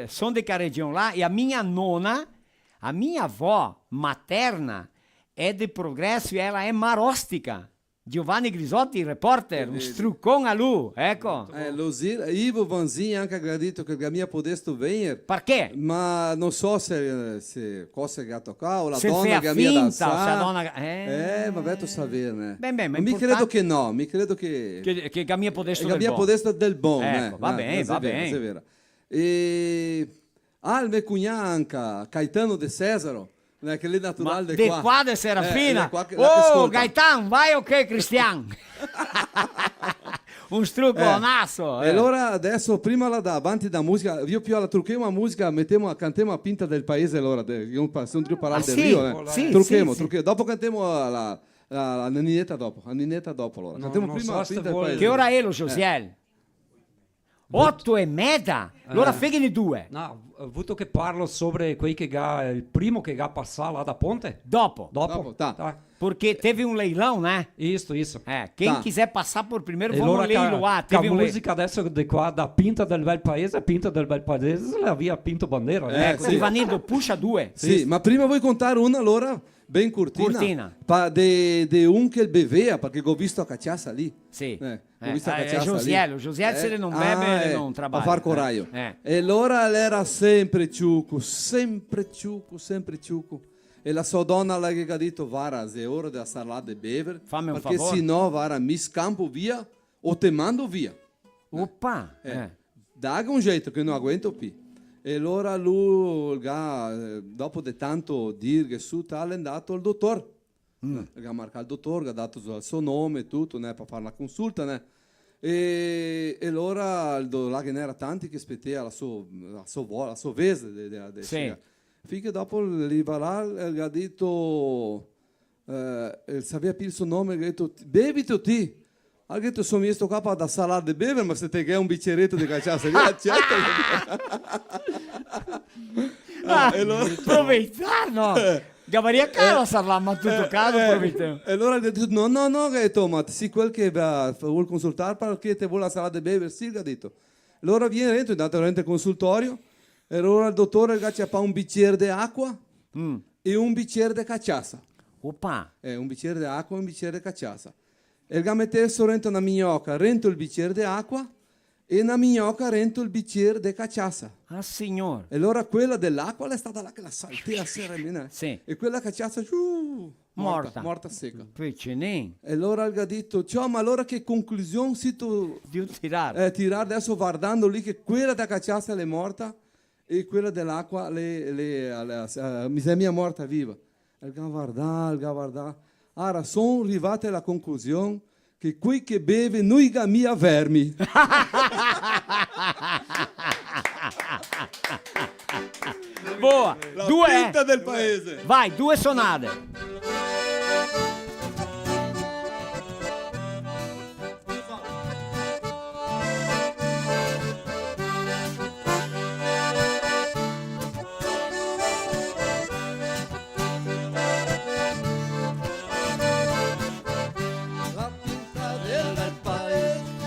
sono di quella regione là, e a mia nonna, a mia avó materna, è di Progresso e ela è marostica. Giovanni Grisotti, reporter, un struccone a lui, ecco. Ivo Vanzin anche ha detto che la mia podesto venire. Perché? Ma non so se cosa che ha toccato, o la se donna che mia dançar. Se a donna... ma vai tu sapere, né? Beh, ma mi credo che no, mi credo che... Che la mia podesto del mia buon. podesto del buon, ecco, va bene, va bene. È vero. E... il mio cugnato anche, Caetano De Cesaro. Aquele natural de qua de Serafina. Gaetan, vai ok, Cristian? Un strucconasso. E allora adesso, prima davanti da musica, io più alla trucchiamo una musica, cantiamo a Pinta del Paese, allora, se non parlare del Rio. Sì, trucchiamo. Dopo cantiamo la Ninetta dopo. Allora. Cantiamo prima la Pinta del Paese. Che ora è lo Josiel? 8:30? Allora fegli due. No, ho avuto che parlo sobre il primo che va passare là da ponte? Dopo. Tá. Porque teve um leilão, né? Isso. Quem quiser passar por primeiro, vamos leiloar. Teve a música dessa de qua, da Pinta del Bel Paese, havia Pinto Bandeira. Ecco, Ivanildo, puxa due. Sì, ma prima vuoi contare una allora? Ben curtina. De un che bevea, perché ho visto a cacciassa lì. Sì. Ho visto a cacciassa lì. O Josiel se ele non beve, ele non trabalha. A far coraio. E allora era sempre ciuco. E la sua donna le ha detto, Vara, è ora di stare là di bere, perché se no, Vara, mi scampo via o te mando via. Oppa! Daga un jeito che non aguento più. E allora lui, dopo di tanto dire che su tale, è andato al dottore. Ha marcato il dottore, ha dato il suo nome e tutto, per fare la consulta. E allora, là che ne era tanti che aspettava la sua vese. Sì. Finché dopo lì va là, ha detto, sapeva più il suo nome, ha detto, bevi tutti. Ha detto, sono messo qua da salare di bere, ma se te che è un bicchieretto di cacciassa, lì accetta. Aproveitar, no? Gavaria caro sarà, ma tutto caro, approveitando. E allora ha detto, no, ha detto, ma sì, quel che vuol consultare, perché te vuole la salata di bere, sì, ha detto. Allora viene dentro, è andato al consultorio, e allora il dottore ha fatto un bicchiere di acqua, e un bicchiere di cachaça. Opa! Un bicchiere di acqua e un bicchiere di cachaça. E il messo rento una minhoca, rento il bicchiere di acqua e una minhoca rento il bicchiere di cachaça. Ah, signor. E allora quella dell'acqua è stata là che la saltea serena. Sì. E quella cachaça morta secca. Piccinino. E allora il detto, ciao, ma allora che conclusione si tu Di tirare. tirare adesso guardando lì che quella da cachaça è morta e quella dell'acqua mi sembra morta viva. Il guarda. Ora sono arrivati alla conclusione che qui che beve noi gamia vermi. Boa! La Due. pinta del paese. Vai, 2 sonate.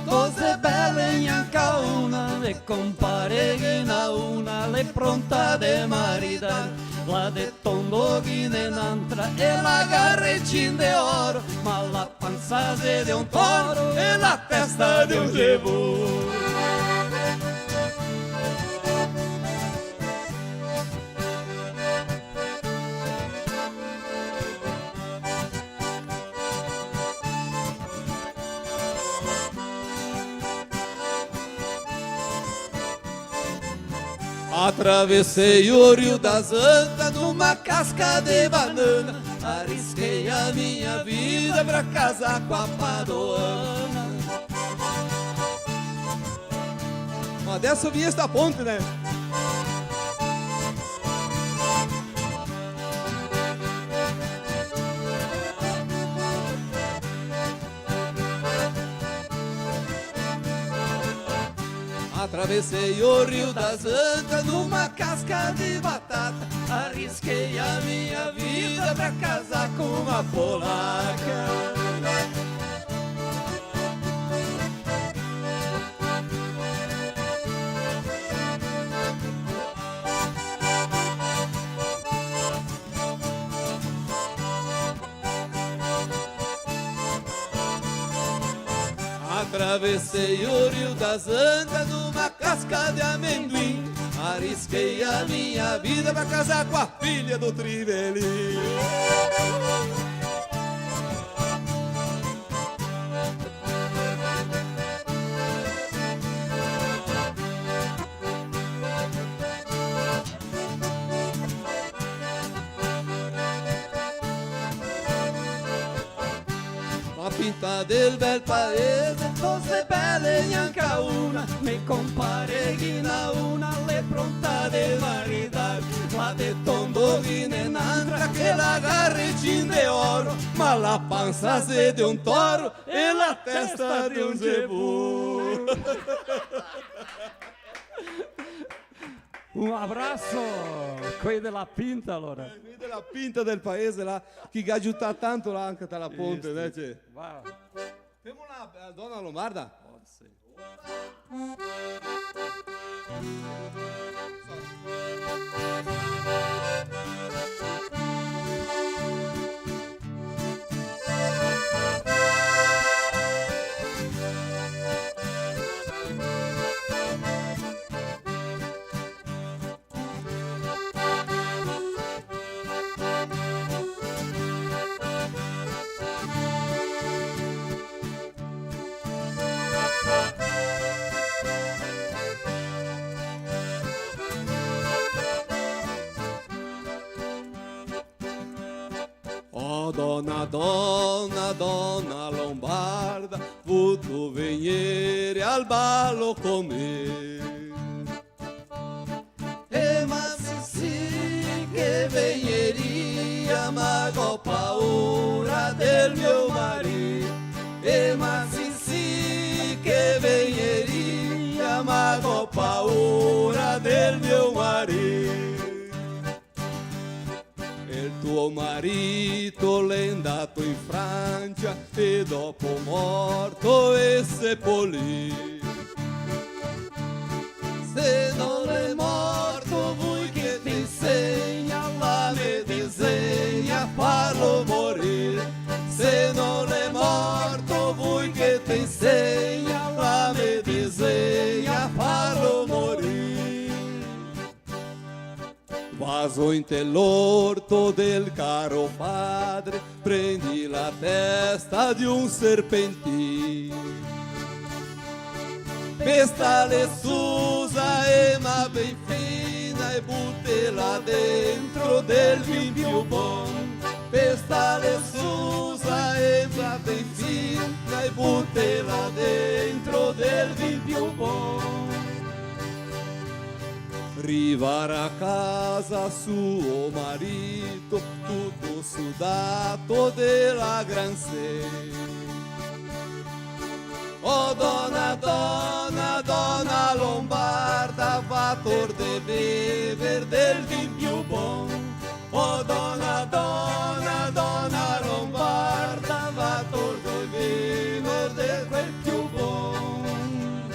Cose belle in anca una, le compare una, le pronta de maridar, la de tondo in un'altra e la garrecin de oro, ma la panza de un toro e la testa de un zebu. Atravessei o Rio das Antas numa casca de banana, arrisquei a minha vida pra casar com a padoana. Mas dessa eu vi esta ponte, né? Atravessei o Rio das Antas numa casca de batata, arrisquei a minha vida pra casar com uma polaca. Atravessei o Rio das Antas numa casca de amendoim, arrisquei a minha vida pra casar com a filha do Trivelin. Pinta del bel paese, cose belle neanche una, me compare una, le pronta de maridar, la de tondo in un'altra che la garrecin de oro, ma la panza se de un toro e la testa de un zebu. Un abraço, qui della Pinta allora. Qui della Pinta del paese là, che ha aiutato tanto là anche dalla ponte, né? Vai. Abbiamo una donna lombarda? Pode ser. Oh donna, donna, donna lombarda, tu venire al ballo con me. Ma sì che vegneria, ma ho paura del mio marito. Ma sì che vegneria, ma ho paura del mio marito. Il tuo marito l'è andato in Francia e dopo morto è seppellito. Se non è morto vuoi che ti insegna la medicina. farlo morire. Se non è morto vuoi che ti insegna, la me disegna farlo morire. Vaso in te l'orto del caro padre, prendi la testa di un serpentino. Pesta le susa e ma ben fina e buttela dentro del vin più buon. Pesta le susa e ma ben fina e buttela dentro del vin più buon. Arrivare a casa suo marito tutto sudato della gran sete. Oh donna, donna, donna lombarda, va tor de bever del vin più buon. Oh donna, donna, donna lombarda, va tor de bever del quel più buon.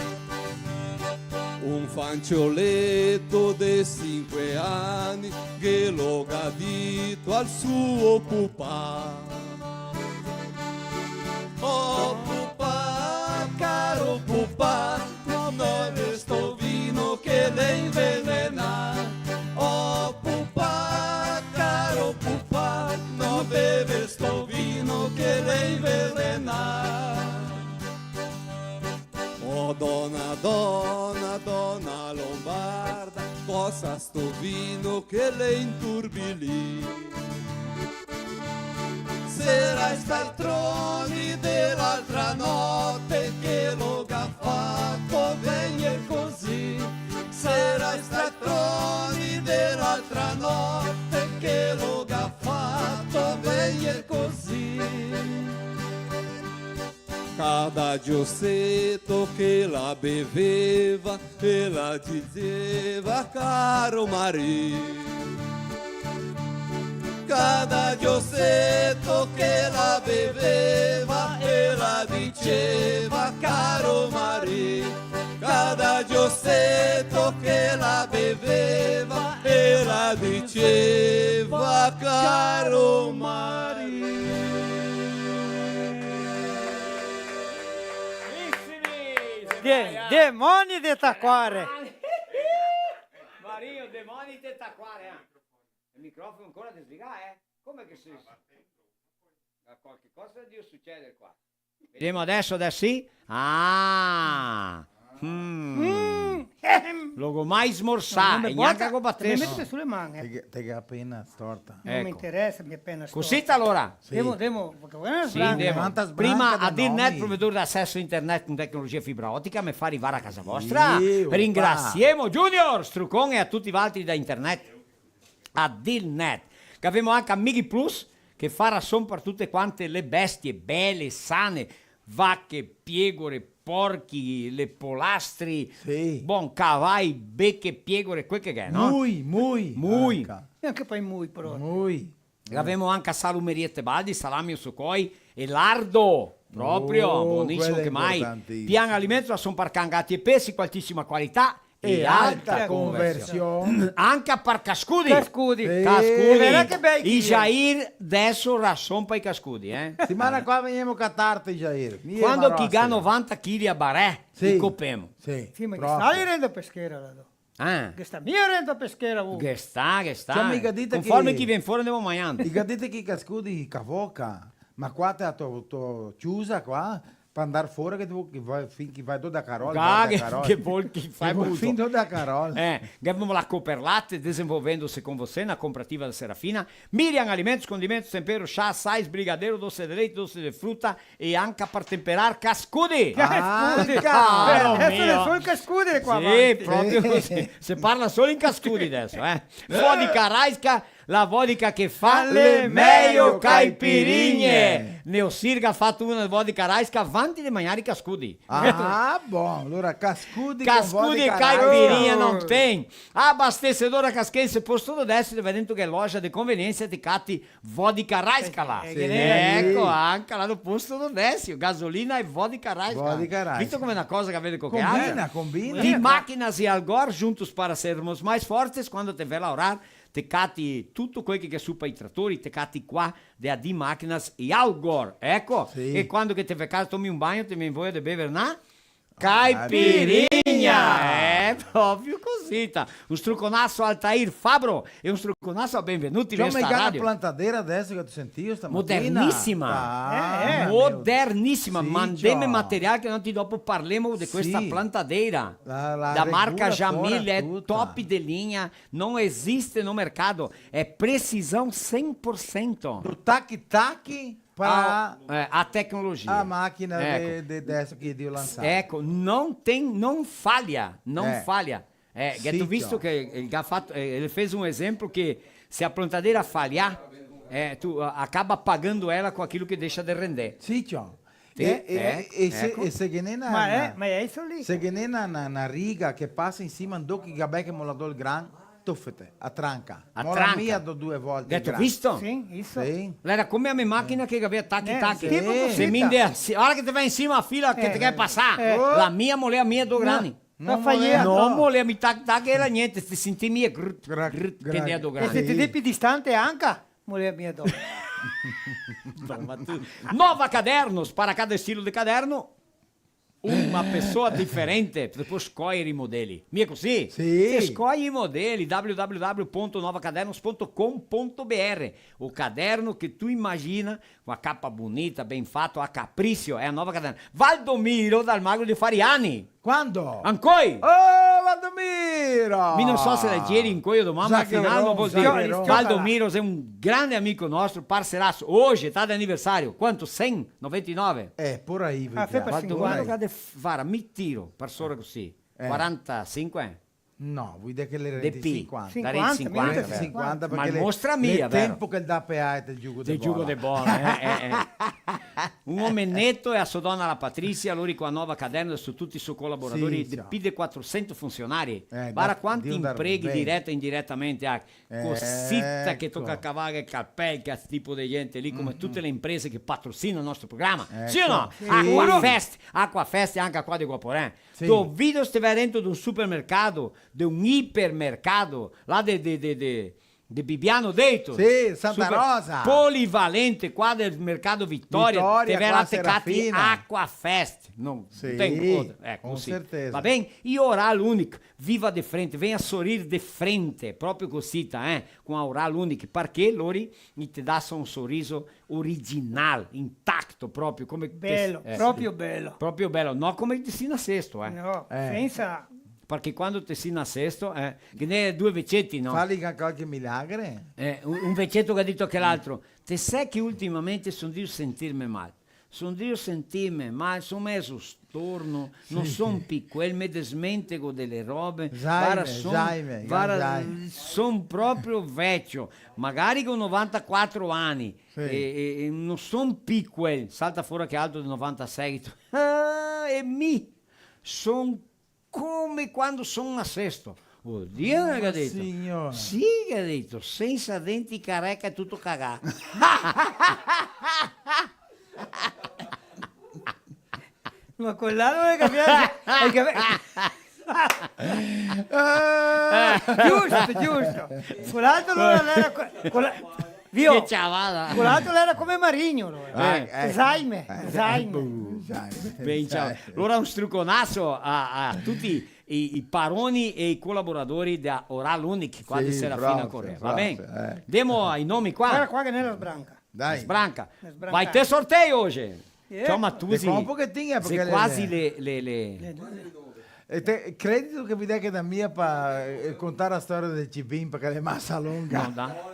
Un fancioletto de 5 anni che lo gadito al suo pupà. Oh pupà, caro pupà, non beve sto vino che le invelena. Oh pupà, caro pupà, non beve sto vino che le invelena. Oh donna, donna, donna lombarda, cosa sto vino che le inturbilì. Sarai staltroni dell'altra notte che lo ha fatto venire così. Sarai staltroni dell'altra notte che lo ha fatto venire così. Cada giossetto che la beveva e la diceva caro marito. Cada giossetto che la beveva e la diceva caro marito. Cada giossetto che la beveva e la diceva caro marito. Demoni de Taquara. Marinho, demoni de Taquara. Il microfono ancora da slegare, Come che si... Qualche cosa deve succedere qua. Vediamo adesso sì. Ah! Logo mai smorzare, neanche con Mi mettete sulle mani. Te che appena storta. Non mi interessa, mi è appena storta. Così allora? Sì. Devo, Sì, prima a Dilnet, provedore d'accesso internet con tecnologia fibra ottica, mi fa arrivare a casa vostra. Ringraziamo Junior Strucon e a tutti gli altri da internet a Dilnet. Che abbiamo anche Amighi Plus che fa rason per tutte quante le bestie belle, sane, vacche, piegore, porchi, le polastri, sì. Buon cavalli, becche, piegore, quel che è, no? Muy. E anche poi muy però. Muy. Abbiamo anche salumeria Tebaldi, salami o sucoi e lardo, proprio, buonissimo che mai. Pian alimento sono per cangati e pesci, altissima qualità e alta conversione. Anche per cascudi. Cascudi. I Jair adesso rason per i cascudi, Settimana qua veniamo a cattarti, Jair. Quando chi ha 90 kg a barè, li copiamo. Sì, ma che stai rendo peschera là. Che sta mia rendo peschera. Che sta. Cioè, conforme chi viene fuori andiamo mangiando. I gadite che cascudi cavoca. Ma qua te ha chiusa qua. Per andare fuori finché vai da Carola. Che vuol che fai molto. Fin da Carola. Abbiamo la Cooperlatte desenvolvendo-se con você na comparativa da Serafina. Miriam Alimentos, condimentos, tempero, chá, sais, brigadeiro, doce de leite, doce de fruta e anche per temperar cascudi. Adesso solo cascudi qua. Sì, proprio così. Si parla solo in cascudi adesso, Vodka Raiska, la vodka che fa le meglio caipirinhe. Neosirga ha fatto una vodka Raiska avanti di mangiare i cascudi. Ah, buono. Allora cascudi e caipirinha non tem. Abastecedora Casquense, posto adesso vedendo che è loja di convenienza di catti vodka Raiska là. Ecco, anche là no posto adesso, gasolina e vodka Raiska. Visto come una cosa che avete con Combina. Di máquinas e Algor juntos para sermos mais fortes quando te vê laurar. teccati tutto quello che suppa i trattori, teccati qua di macchine e Algor, ecco, e quando che ti fai caso tomi un bagno ti mi vuoi di bere una caipirinha, è proprio così, un struconasso al Altair Fabro e un struconasso a benvenuti in C'è questa una radio. plantadeira adesso che ti sentivo stamattina. Modernissima, modernissima, Sì, mandeme ciao. materiale che non ti dopo parliamo di questa Sì. plantadeira. La da marca regula Jamil, fora è tutta. top di linea, non esiste no mercado, è precisão 100%. Do tac-tac para A tecnologia. a máquina Ecco. dessa que Dio lançava. Ecco, não falha, não falha. Sì, Tu visto ciao. che ele fez um exemplo que se a plantadeira falhar, tu acaba pagando ela com aquilo que deixa de render. Sì, ciao. Sì, ecco. E se che nem Ma è isso lì. se che nem na riga che passa in cima do che gabè che molador il gran, tuffete, a tranca. A Mola tranca. mia do 2 volte. Tu visto? Sim, isso. Sì. Era come a minha máquina que aveva tac-tac. tipo Se così, mi a hora que te vai em cima a fila que te quer passar, la mia mulher a minha do grani. Non fai Non mulher mi tac-tac era niente, ti senti mia che ne do E se grani. ti depi distante anche, mulher mia donna. Nova Cadernos, para cada estilo de caderno, uma pessoa diferente, depois escolhe i modelli. Mi è così? Sì. Escolhe i modelli, www.novacadernos.com.br. O caderno che tu immagina, com a capa bonita, bem fatto, a capriccio, è a Nova Caderno. Valdomiro dal Magro di Fariani. Quando? Ancoi! Oh, Valdomiro! Mi non so se leggeri in coio domani, ma final non posso dire. Zagueirão. Valdomiro è un grande amico nostro, parceiraço. Hoje tá de aniversário. Quanto? 100? 99? Por aí, Ah, foi per Valdomiro 50. cade vara, mi tiro, persone così. 45? No, vuoi dire che le De reti P. 50. Da rete 50. 50, 50 Ma perché mostra mia, il vero? tempo che dà PA del giugo Del de giugo bola. de bola. Un omenetto e a sua donna la Patrizia, loro con la nuova caderno su tutti i suoi collaboratori, Sì, di ciao. più di 400 funzionari. Guarda Guarda quanti Dio dar impreghi bene. diretta e indirettamente ha. Cosita che Ecco. tocca a cavare il cappello, che tipo di gente lì, come tutte le imprese che patrocinano il nostro programma. Sì o no? Aquafest e anche qua di Guaporè. Sì. Tu video stai dentro di un supermercato, di un ipermercato, là di Bibiano Deito. Sì, Santa Rosa. Polivalente qua del mercato Vittoria. Vittoria, Te verrà qua teccati Serafina. Aquafest. Non Sì, tem outra. Ecco, con sì. certeza. Va bene? E Oral Unique, viva de frente, venha sorrir de frente, proprio così, con Oral Unique, perché loro ti dà un sorriso originale, intacto, proprio come... Bello, proprio bello. Proprio bello, non come ti si nascesto, No, senza... Perché quando ti si nascesto, che ne due vecchietti, no? Falli qualche milagro. Un vecchietto che ha detto che l'altro, te sai che ultimamente sono di sentirmi male. Sono di sentirmi male, sono messo storno, non sono piccolo, mi desmentego delle robe. Sono proprio vecchio, magari con 94 anni, e non sono piccolo, salta fuori che alto di 96, e mi sono come quando sono nascesto. Oddio, che ha detto? Signore. Sì, che ha detto, senza denti careca e tutto cagato. Ma quell'anno non è cambiato. Giusto. Quell'altro non era... Vio, Che ciavada. quell'altro era come Marigno. Zaime. Bem, ciao. Allora un struconasso a tutti i paroni e i collaboratori da Oral Unique qua di Serafina Correa, va bene? Diamo i nomi Guarda qua. qua che nella sbranca. Dai. Sbranca. Sbranca. Vai te sorteio oggi. Ciao Mattusi. Un pochettino perché sei quasi le... Credito che vi dà che da mia per contare la storia del Cibin perché è massa lunga. No, da.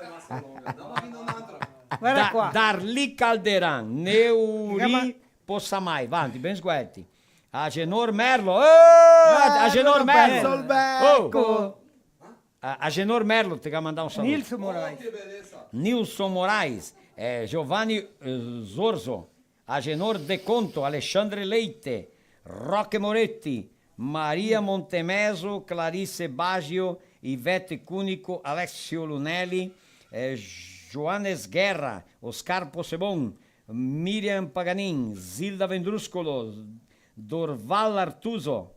Guarda qua. Darli Calderan, Neuri Possamai, avanti, ben sguardi. Agenor Merlo, Agenor Merlo. Agenor Merlo ti ha mandato un saluto. Nilson Moraes, Giovanni Zorzo, Agenor De Conto, Alessandro Leite, Rocche Moretti, Maria Montemeso, Clarisse Baggio, Ivete Cunico, Alessio Lunelli, Joanes Guerra, Oscar Possebon, Miriam Paganin, Zilda Vendruscolo, Dorval Artuso,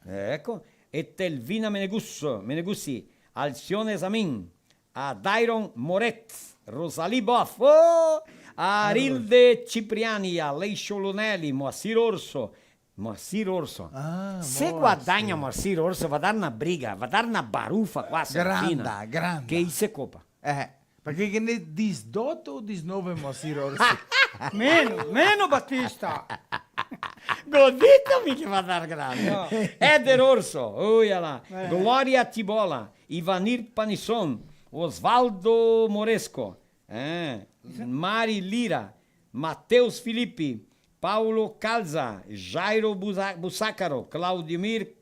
ecco, e Telvina Menegussi, Alcione Zamin, a Dairon Moret, Rosalie Boff, oh, a Arilde Cipriani, a Leiscio Lunelli, Moacir Orso. Se guadagna Moacir Orso, va a dare una briga, va a dare una barufa qua Grande, grande. Che se copa. Perché che ne 18 o 19 Moacir Orsi? Meno Battista. Goditemi che va a dar grande. No. Eder Orso, Gloria Tibola, Ivanir Panisson, Osvaldo Moresco, Mari Lira, Mateus Filippi, Paulo Calza, Jairo Bussacaro, Claudimir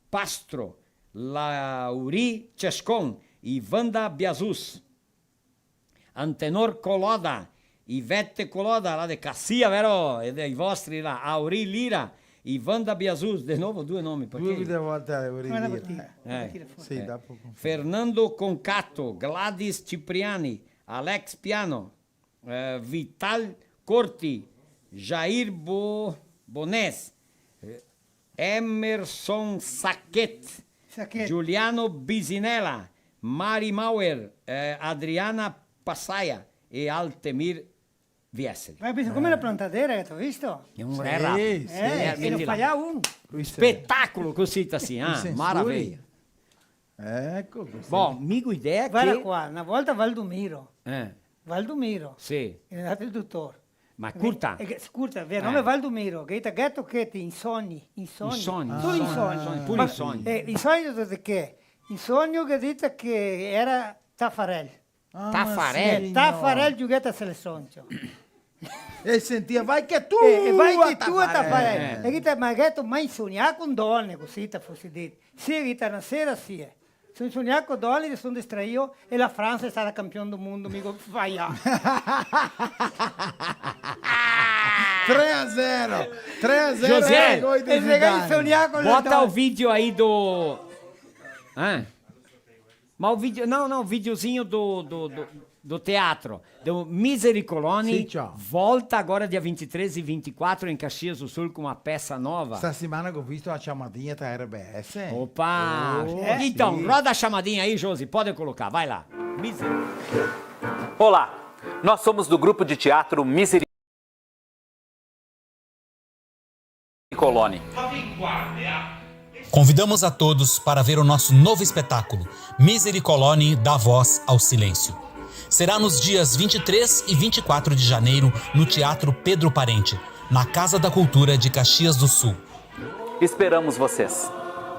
Pastro, Lauri Cescon, Ivanda Biazus, Antenor Coloda, Ivette Coloda, là di Cassia, vero? E dei vostri là, Auri Lira, Ivanda Biazus, di nuovo due nomi. Perché? Due volte Auri Lira. Sì, dopo. Fernando Concato, Gladys Cipriani, Alex Piano, Vital Corti, Jair Bones, Emerson Saquet, Giuliano Bisinella, Mari Mauer, Adriana Passaia e Altemir Viesseli. Ma come la plantadeira, tu hai visto? È un re rapido. E non falla un. Spettacolo così, maravilha. Ecco così. Bom, mica idea Guarda che... qua, una volta Valdomiro. Valdomiro. Sì. È andato il dottore. Ma curta? Curta, il nome Valdomiro, che ti ha detto che ti insonni. Tu insonni. Pure insonni. Il sogno di che? Il sogno che dite che era Taffarel. Taffarel giocata a selezione. E sentia, vai che tu! Vai che tu a Taffarel. E che ti ha detto, mai sognare con donne, così ti fosse detto. Sì, che una sera sì. Sono sognato con donne, sono distratto e la Francia è stata campione del mondo, mi vai a. 3-0. 3-0. José, bota o vídeo aí do... Ma o vídeo... Não, o videozinho do teatro. Do Misericolone. Sì, volta agora dia 23 e 24 em Caxias do Sul com uma peça nova. Esta semana que eu visto a chamadinha da RBS. Opa! Então, roda a chamadinha aí, Josi. Pode colocar, vai lá. Olá, nós somos do grupo de teatro Misericolone. Convidamos a todos para ver o nosso novo espetáculo, Misericolone dá voz ao silêncio. Será nos dias 23 e 24 de janeiro no Teatro Pedro Parente, na Casa da Cultura de Caxias do Sul. Esperamos vocês.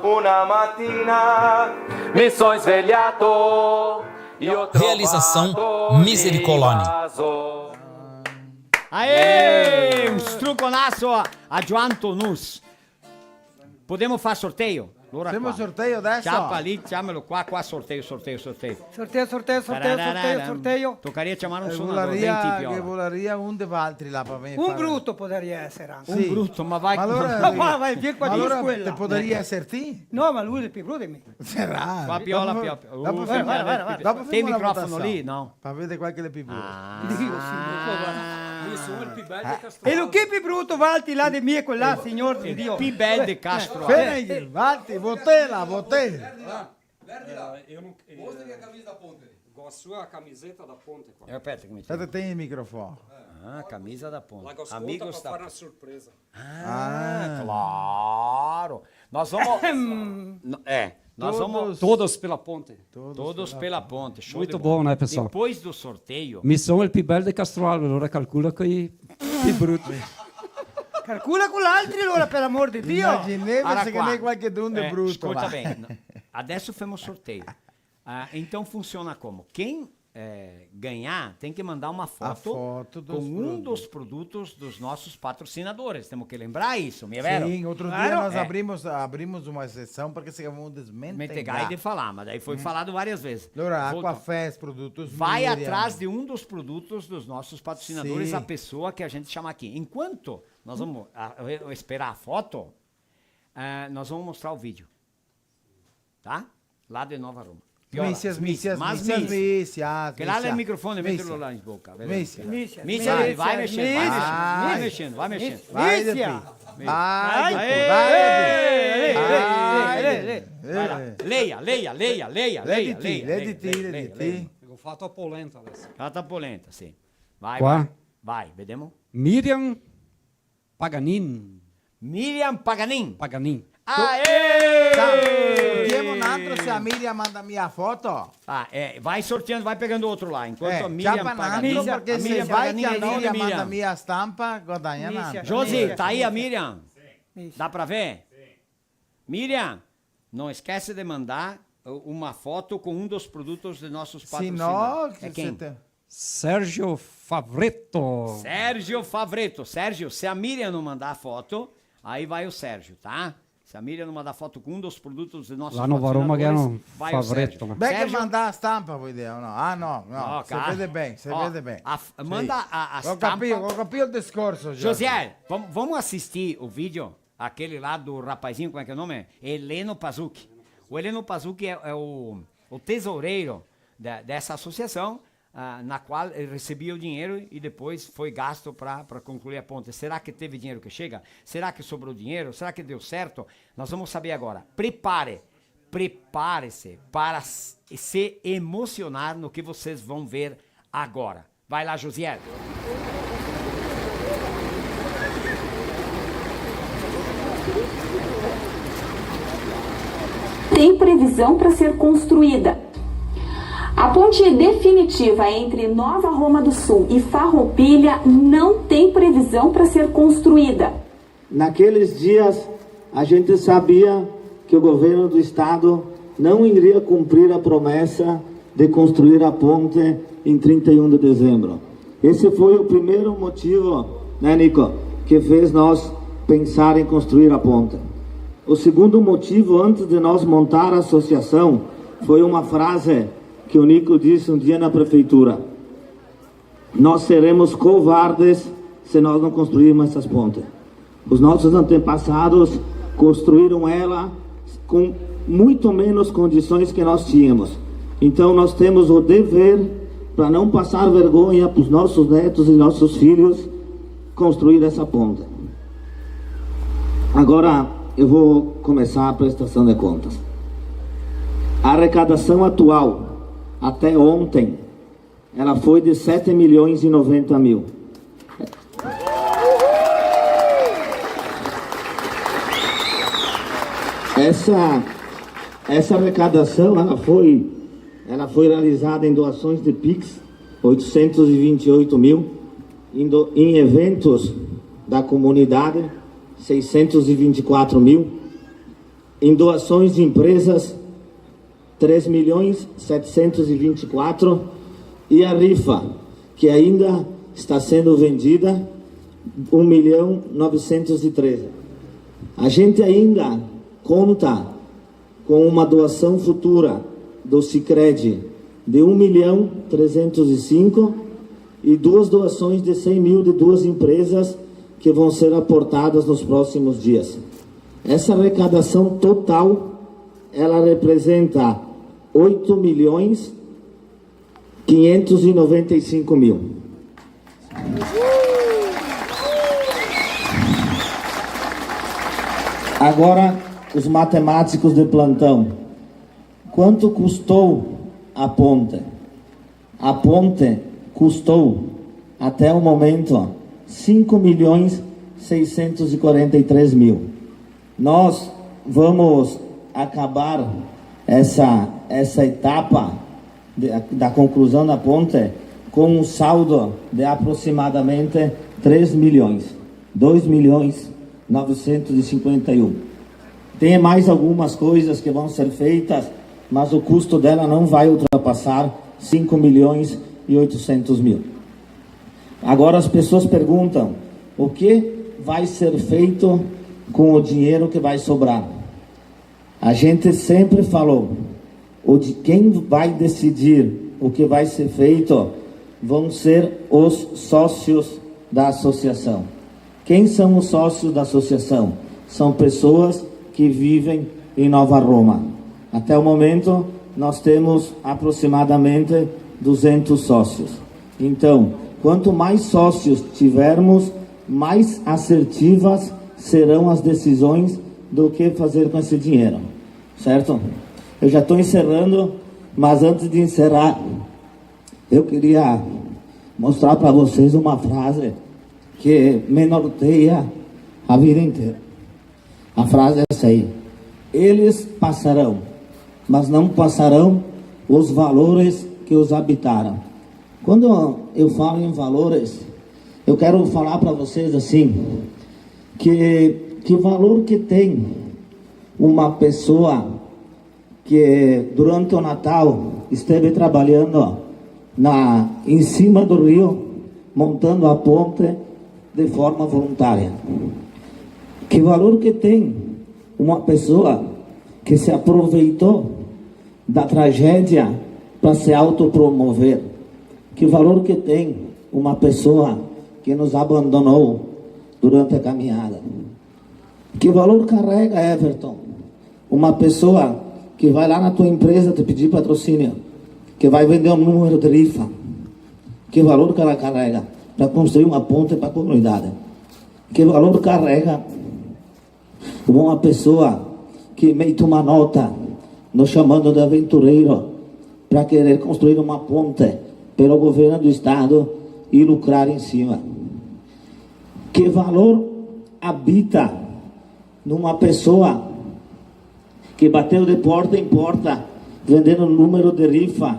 Una mattina mi son svegliato. Realização Misericolone. Aê! Um struconasso a Joan Tonus. Podemos fare sorteio? Facciamo sorteio adesso? Chiappa lì, chiamalo qua, sorteio. Sorteio. Toccaria chiamare un suonatore, 20 più. Che volaria un de altri là per me. Un brutto potrebbe essere anche. Un brutto, ma vai. Ma allora, vai, vieni qua di quella. Te potrebbe essere te? No, ma lui è più brutto di me. Sarà. Qua piola. Guarda. Tem microfono lì? No. Per vedere qualche le più brutto. Dio, e lo che più brutto Valti là di me quella signor di Dio. Più bello di Castro. Valti, votela. Eu não. Mostra a camisa da Ponte. Igual a sua camiseta da Ponte. Aperta que me tira. Tem microfone. Camisa da Ponte. Amigos para uma surpresa. Claro. Nós vamos. Nós vamos todos pela Ponte. Todos pela Ponte. Show. Muito bom, né, pessoal? Depois do sorteio. Missão El Pibel de Castroalvo, allora calcula che è brutto. Calcula con l'altro allora, per amor di Dio. Immaginate che ne qualche dunno è brutto. Escuta bem. Adesso fomos sorteio. Então funciona como? Quem ganhar tem que mandar uma foto com um dos produtos dos nossos patrocinadores. Temos que lembrar isso, me é vero? Sim, outro dia nós abrimos uma sessão porque se chamou Mentegai de falar, mas daí foi falado várias vezes. Allora, Aquafest, produtos vai atrás de um dos produtos dos nossos patrocinadores, a pessoa que a gente chama aqui. Enquanto nós vamos esperar a foto, nós vamos mostrar o vídeo. Tá? Lá de Nova Roma. Mícias. Que lá é o microfone, metelo lá em boca. Mícia, vai mexendo. Vai lá. Leia. Eu fato a polenta adesso. Fatta polenta, sì. Vai, Qua? vai, vediamo. Miriam Paganin. Miriam Paganin. Sortiamo un altro se a Miriam manda mia foto. Vai sorteando, vai pegando outro lá. Enquanto a Miriam Chiapa un altro Paganin. perché a se Miriam vai Paganin che a è nome Miriam manda Miriam. mia stampa, guadagna un altro. Josi, tá aí a Miriam? Dá pra ver? Miriam, não esquece de mandar uma foto com um dos produtos de nossos patrocinadores. É quem? Sérgio Favretto. Sérgio, se a Miriam não mandar a foto, aí vai o Sérgio, tá? Se a Miriam não mandar foto com um dos produtos de nossos Lá no Varoma ganham vai Favretto. o Sérgio. Beh, che mandar a stampa vuoi dire? No. Ah no, se cara. vede bene, vede bene. Manda a Ho stampa. capito il discorso. Josiel, vamos assistir o vídeo, aquele lá do rapazinho, como é que é o nome? Heleno Pazucchi. O Heleno Pazucchi é o tesoureiro dessa associação, na qual ele recebia o dinheiro e depois foi gasto para concluir a ponte. Será que teve dinheiro que chega? Será que sobrou dinheiro? Será que deu certo? Nós vamos saber agora. Prepare-se para se emocionar no que vocês vão ver agora. Vai lá, Josiel. Tem previsão para ser construída. A ponte definitiva entre Nova Roma do Sul e Farroupilha não tem previsão para ser construída. Naqueles dias, a gente sabia que o governo do estado não iria cumprir a promessa de construir a ponte em 31 de dezembro. Esse foi o primeiro motivo, né, Nico, que fez nós pensar em construir a ponte. O segundo motivo, antes de nós montar a associação, foi uma frase que o Nico disse um dia na prefeitura: nós seremos covardes se nós não construirmos essas pontes. Os nossos antepassados construíram ela com muito menos condições que nós tínhamos. Então nós temos o dever, para não passar vergonha para os nossos netos e nossos filhos, construir essa ponte. Agora eu vou começar a prestação de contas. A arrecadação atual até ontem, ela foi de 7.090.000. Essa arrecadação, ela foi realizada em doações de Pix, 828 mil, em eventos da comunidade, 624 mil, em doações de empresas, 3.724.000, e a rifa, que ainda está sendo vendida, 1.913.000. A gente ainda conta com uma doação futura do Sicredi de 1.305.000 e duas doações de 100.000 de duas empresas que vão ser aportadas nos próximos dias. Essa arrecadação total, ela representa 8.595.000. Agora, os matemáticos de plantão. Quanto custou a ponte? A ponte custou, até o momento, 5.643.000. Nós vamos acabar essa etapa da conclusão da ponte com um saldo de aproximadamente 3 milhões, 2.951.000. Tem mais algumas coisas que vão ser feitas, mas o custo dela não vai ultrapassar 5.800.000. Agora as pessoas perguntam, o que vai ser feito com o dinheiro que vai sobrar? A gente sempre falou, quem vai decidir o que vai ser feito vão ser os sócios da associação. Quem são os sócios da associação? São pessoas que vivem em Nova Roma. Até o momento, nós temos aproximadamente 200 sócios. Então, quanto mais sócios tivermos, mais assertivas serão as decisões do que fazer com esse dinheiro. certo? Eu já estou encerrando, mas antes de encerrar, eu queria mostrar para vocês uma frase que me norteia a vida inteira. A frase é essa aí: eles passarão, mas não passarão os valores que os habitaram. Quando eu falo em valores, eu quero falar para vocês assim, que valor que tem uma pessoa que durante o Natal esteve trabalhando em cima do rio, montando a ponte de forma voluntária. Que valor que tem uma pessoa que se aproveitou da tragédia para se autopromover. Que valor que tem uma pessoa que nos abandonou durante a caminhada. Que valor carrega, Everton, uma pessoa que vai lá na tua empresa te pedir patrocínio, que vai vender um número de rifa. Que valor que ela carrega para construir uma ponte para a comunidade. Que valor carrega uma pessoa que mete uma nota nos chamando de aventureiro para querer construir uma ponte pelo governo do estado e lucrar em cima. Que valor habita numa pessoa que bateu de porta em porta vendendo número de rifa,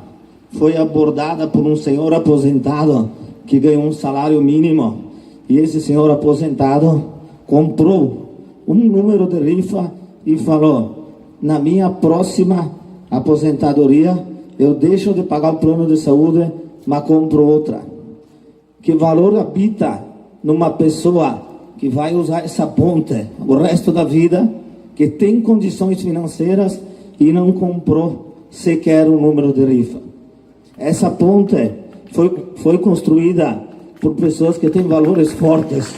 foi abordada por um senhor aposentado que ganhou um salário mínimo, e esse senhor aposentado comprou um número de rifa e falou: na minha próxima aposentadoria eu deixo de pagar o plano de saúde, mas compro outra. Que valor habita numa pessoa que vai usar essa ponte o resto da vida, que tem condições financeiras e não comprou sequer o número de rifa? Essa ponte foi construída por pessoas que têm valores fortes.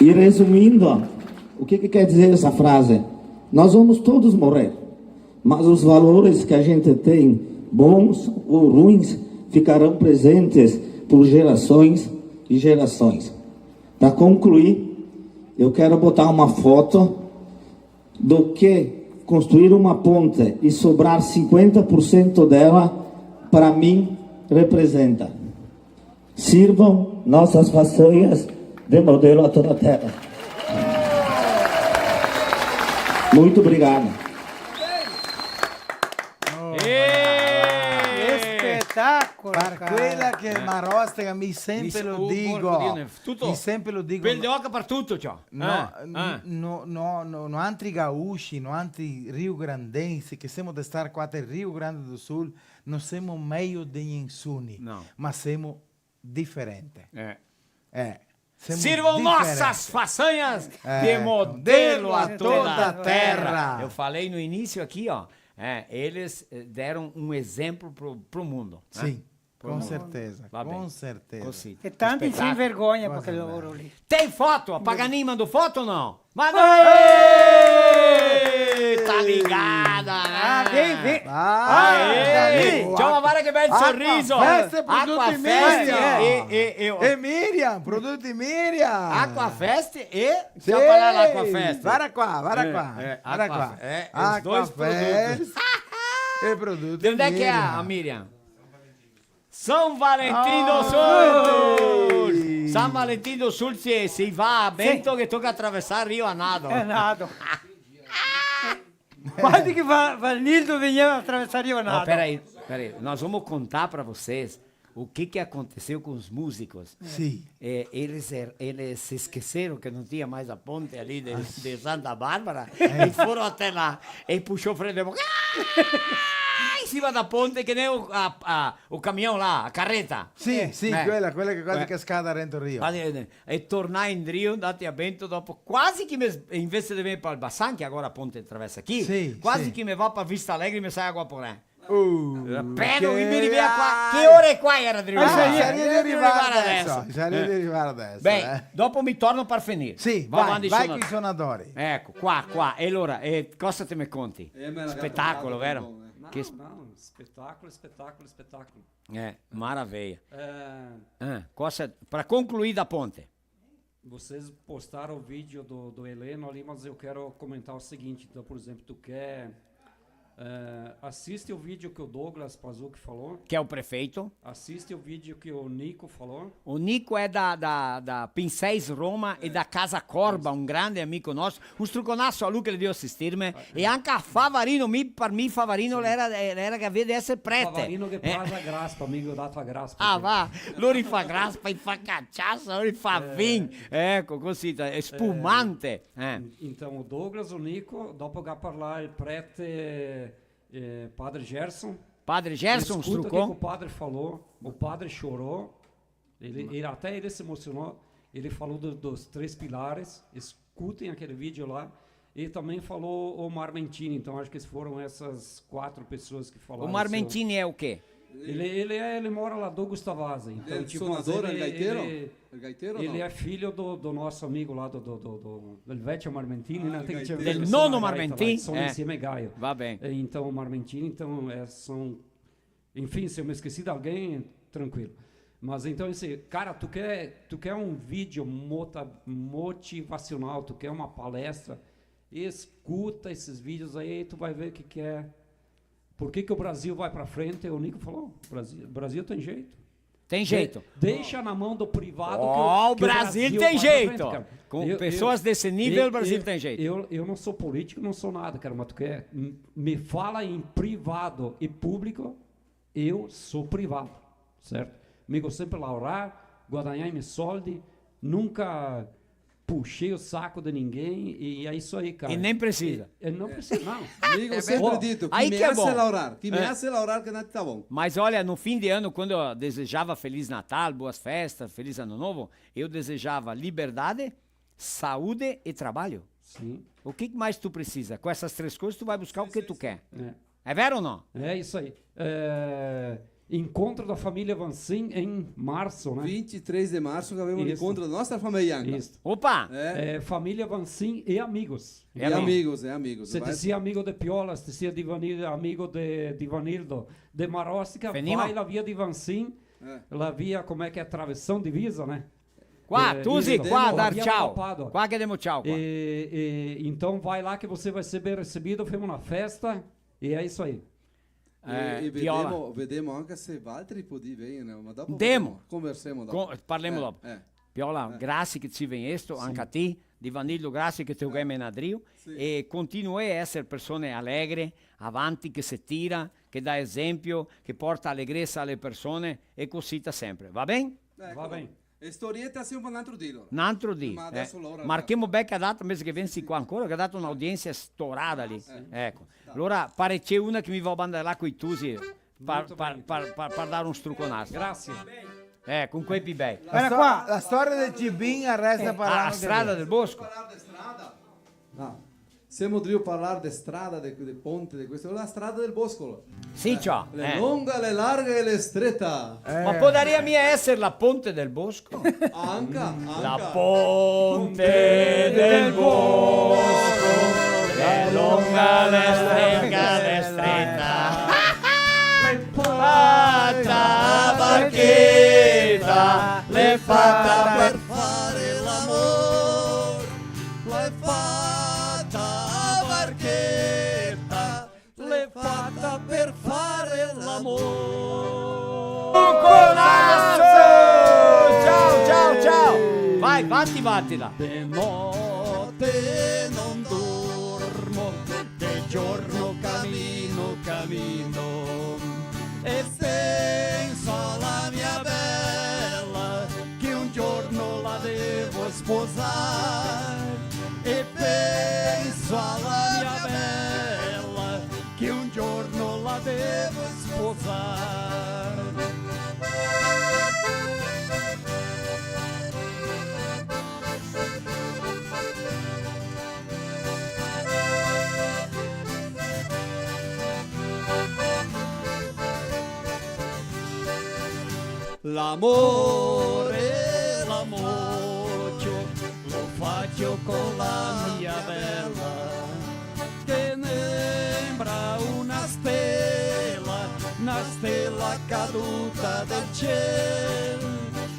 E resumindo, o que quer dizer essa frase? Nós vamos todos morrer, mas os valores que a gente tem, bons ou ruins, ficarão presentes por gerações e gerações. Para concluir, eu quero botar uma foto do que construir uma ponte e sobrar 50% dela, para mim, representa. Sirvam nossas façanhas de modelo a toda a terra. Muito obrigado. Spettacolo! Per quella che Marostica mi sempre lo dico. Mi sempre lo dico. Pelle d'oca per tutto ciò. No, altri gaúchi, no altri rio-grandensi, che siamo di stare qua nel Rio Grande do Sul, non siamo meglio degli insuni, ma siamo differenti. Sirvam nossas façanhas de modelo a toda a terra. Eu falei no início aqui, ó. Eles deram um exemplo pro mundo. Sim, com certeza, com certeza. Così. E tanti sem vergonha per aquele lavoro lì. Tem foto? A Paganin mandou foto ou não? Mandou! Tá ligada, né? Vem. C'è uma vara che bel sorriso. Aquafest e Miriam, prodotti Miriam. Aquafest e... Deixa eu falar lá, Aquafest. Guarda qua. Os dois produtos. E prodotti De onde é que é a Miriam? São Valentim do Sul! San Valentim do Sul si va a Bento che tocca attraversare Rio a nado. Nado. Quase que Vanildo vinha atravessar Rio a nado. Peraí, nós vamos contar para vocês o que aconteceu com os músicos. Sim. Eles se esqueceram que não tinha mais a ponte ali de Santa Bárbara e foram até lá e puxou o freio de mão. Em cima da ponte que nem o caminhão lá, a carreta. Sì, quella che quasi cascata dentro il Rio. E tornare in Rio, andate a Bento dopo, quasi che invece di venire per il Bassan, che ora ponte attraversa qui, quasi che mi va per Vista Alegre e mi sai a Guaporé. Però mi rivia qua. Che ore qua era di arrivare adesso. Beh, dopo mi torno per finire. Sì, vai con i suonatori. Ecco, qua. E allora, cosa te mi conti? Spettacolo, vero? Spettacolo. Maravilha. Para concluir da ponte. Vocês postaram o vídeo do Heleno ali, mas eu quero comentar o seguinte. Então, por exemplo, tu quer... assiste o vídeo que o Douglas Pazucchi falou. Que é o prefeito. Assiste o vídeo que o Nico falou. O Nico é da Pincéis Roma e da Casa Corba, um grande amico nosso. Un struconasso a lui che le devo assistirmi. E anche a Favarino, per me Favarino era che vede essere prete. Favarino che faz a graspa, amigo, dá tua graspa. Ah, va, lui rifà graspa, fa cachaça, lui rifà vinho. Ecco, così, è spumante. Então, o Douglas, o Nico, dopo che parlare il prete... Padre Gerson. Padre Gerson, escuta o que o padre falou. O padre chorou. Até ele se emocionou. Ele falou dos 3 pilares. Escutem aquele vídeo lá. E também falou o Marmentini. Então acho que foram essas 4 pessoas que falaram. O Marmentini é o quê? Ele mora lá do Gustavazzi. Então, ele é filho do nosso amigo lá do Vecchio Marmentini, né? Del nono Marmentini. Sono insieme Gaio. Va bem. Então, o Marmentini, são... Enfim, se eu me esqueci de alguém, tranquilo. Mas então, cara, tu quer um vídeo motivacional, tu quer uma palestra, escuta esses vídeos aí, tu vai ver o que é. Por que o Brasil vai para frente? O Nico falou, o Brasil tem jeito. Tem jeito. Deixa na mão do privado o Brasil tem jeito. Com pessoas desse nível, o Brasil tem jeito. Eu não sou político, não sou nada, cara, mas tu quer... Me fala em privado e público, eu sou privado, certo? Amigo, sempre laurar, guadagnarmi soldi, nunca... puxei o saco de ninguém e é isso aí, cara. E nem precisa. Não precisa, não. Amigo, eu sempre dito, que me hace laurar, que me hace laurar que não tá bom. Mas olha, no fim de ano, quando eu desejava Feliz Natal, boas festas, Feliz Ano Novo, eu desejava liberdade, saúde e trabalho. Sim. O que mais tu precisa? Com essas 3 coisas, tu vai buscar o que tu quer. É vero ou não? É isso aí. Encontro da família Vancin em março, né? 23 de março, que abbiamo encontro da nossa família. Opa! Família Vancin e amigos. Amigos. Se ti sia amigo de Piola, se ti sia amigo de Vanildo, de Marostica, vai la via di Vancin, la via, como é que é, travessão divisa, né? Qua, Tusi, qua, dar tchau. Qua que demo tchau. Então vai lá que você vai ser bem recebido, fomos na festa, e é isso aí. E vedemo anche se Valtteri podia venire, né? Ma dopo conversemo dopo. Parliamo dopo. Piola, grazie che ci venesto, anche a te, di Vanillo, grazie che ti ho menadrio, e continui a essere persone allegre, avanti, che si tira, che dà esempio, che porta allegrezza alle persone, e così sempre. Va bene? Va bene. E storietta sempre un altro dilo. Un altro dì. Marchiamo becca a data, mese che vensi qua ancora, che ha dato un'audienza storata lì. Ecco. Allora, pare c'è una che mi va a bandare là con i tusi per dare un struconasso. Grazie. Con quei più bei. La storia del Cibin resta parlando. La strada del bosco. No. Siamo dovuti parlare di strada, di ponte, di questo, la strada del bosco. Sì, ciò. Le lunga, le larga e le stretta. Ma potrebbe mia essere la ponte del bosco? Anche. La ponte del bosco, le lunga, le strega, le stretta. Le fatta barchetta, le fatta per fare l'amore, l'hai fatta barchetta, l'hai fatta per fare l'amore. Ciao! Vai, vattila! De notte non dormo, de giorno cammino, e penso alla mia bella, che un giorno la devo sposare. E penso alla mia bella, che un giorno la devo sposare. L'amore, lo faccio con la mia bella, che sembra una stella caduta del cielo,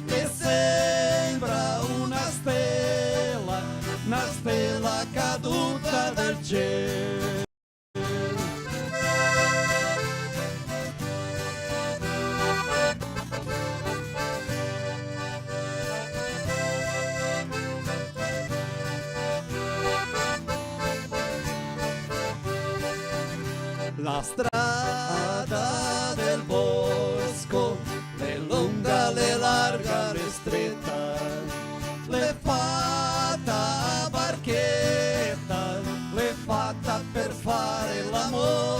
che sembra una stella caduta del cielo. La strada del bosco, le lunga, le larga, le stretta, le fatta a barchetta, le fatta per fare l'amore.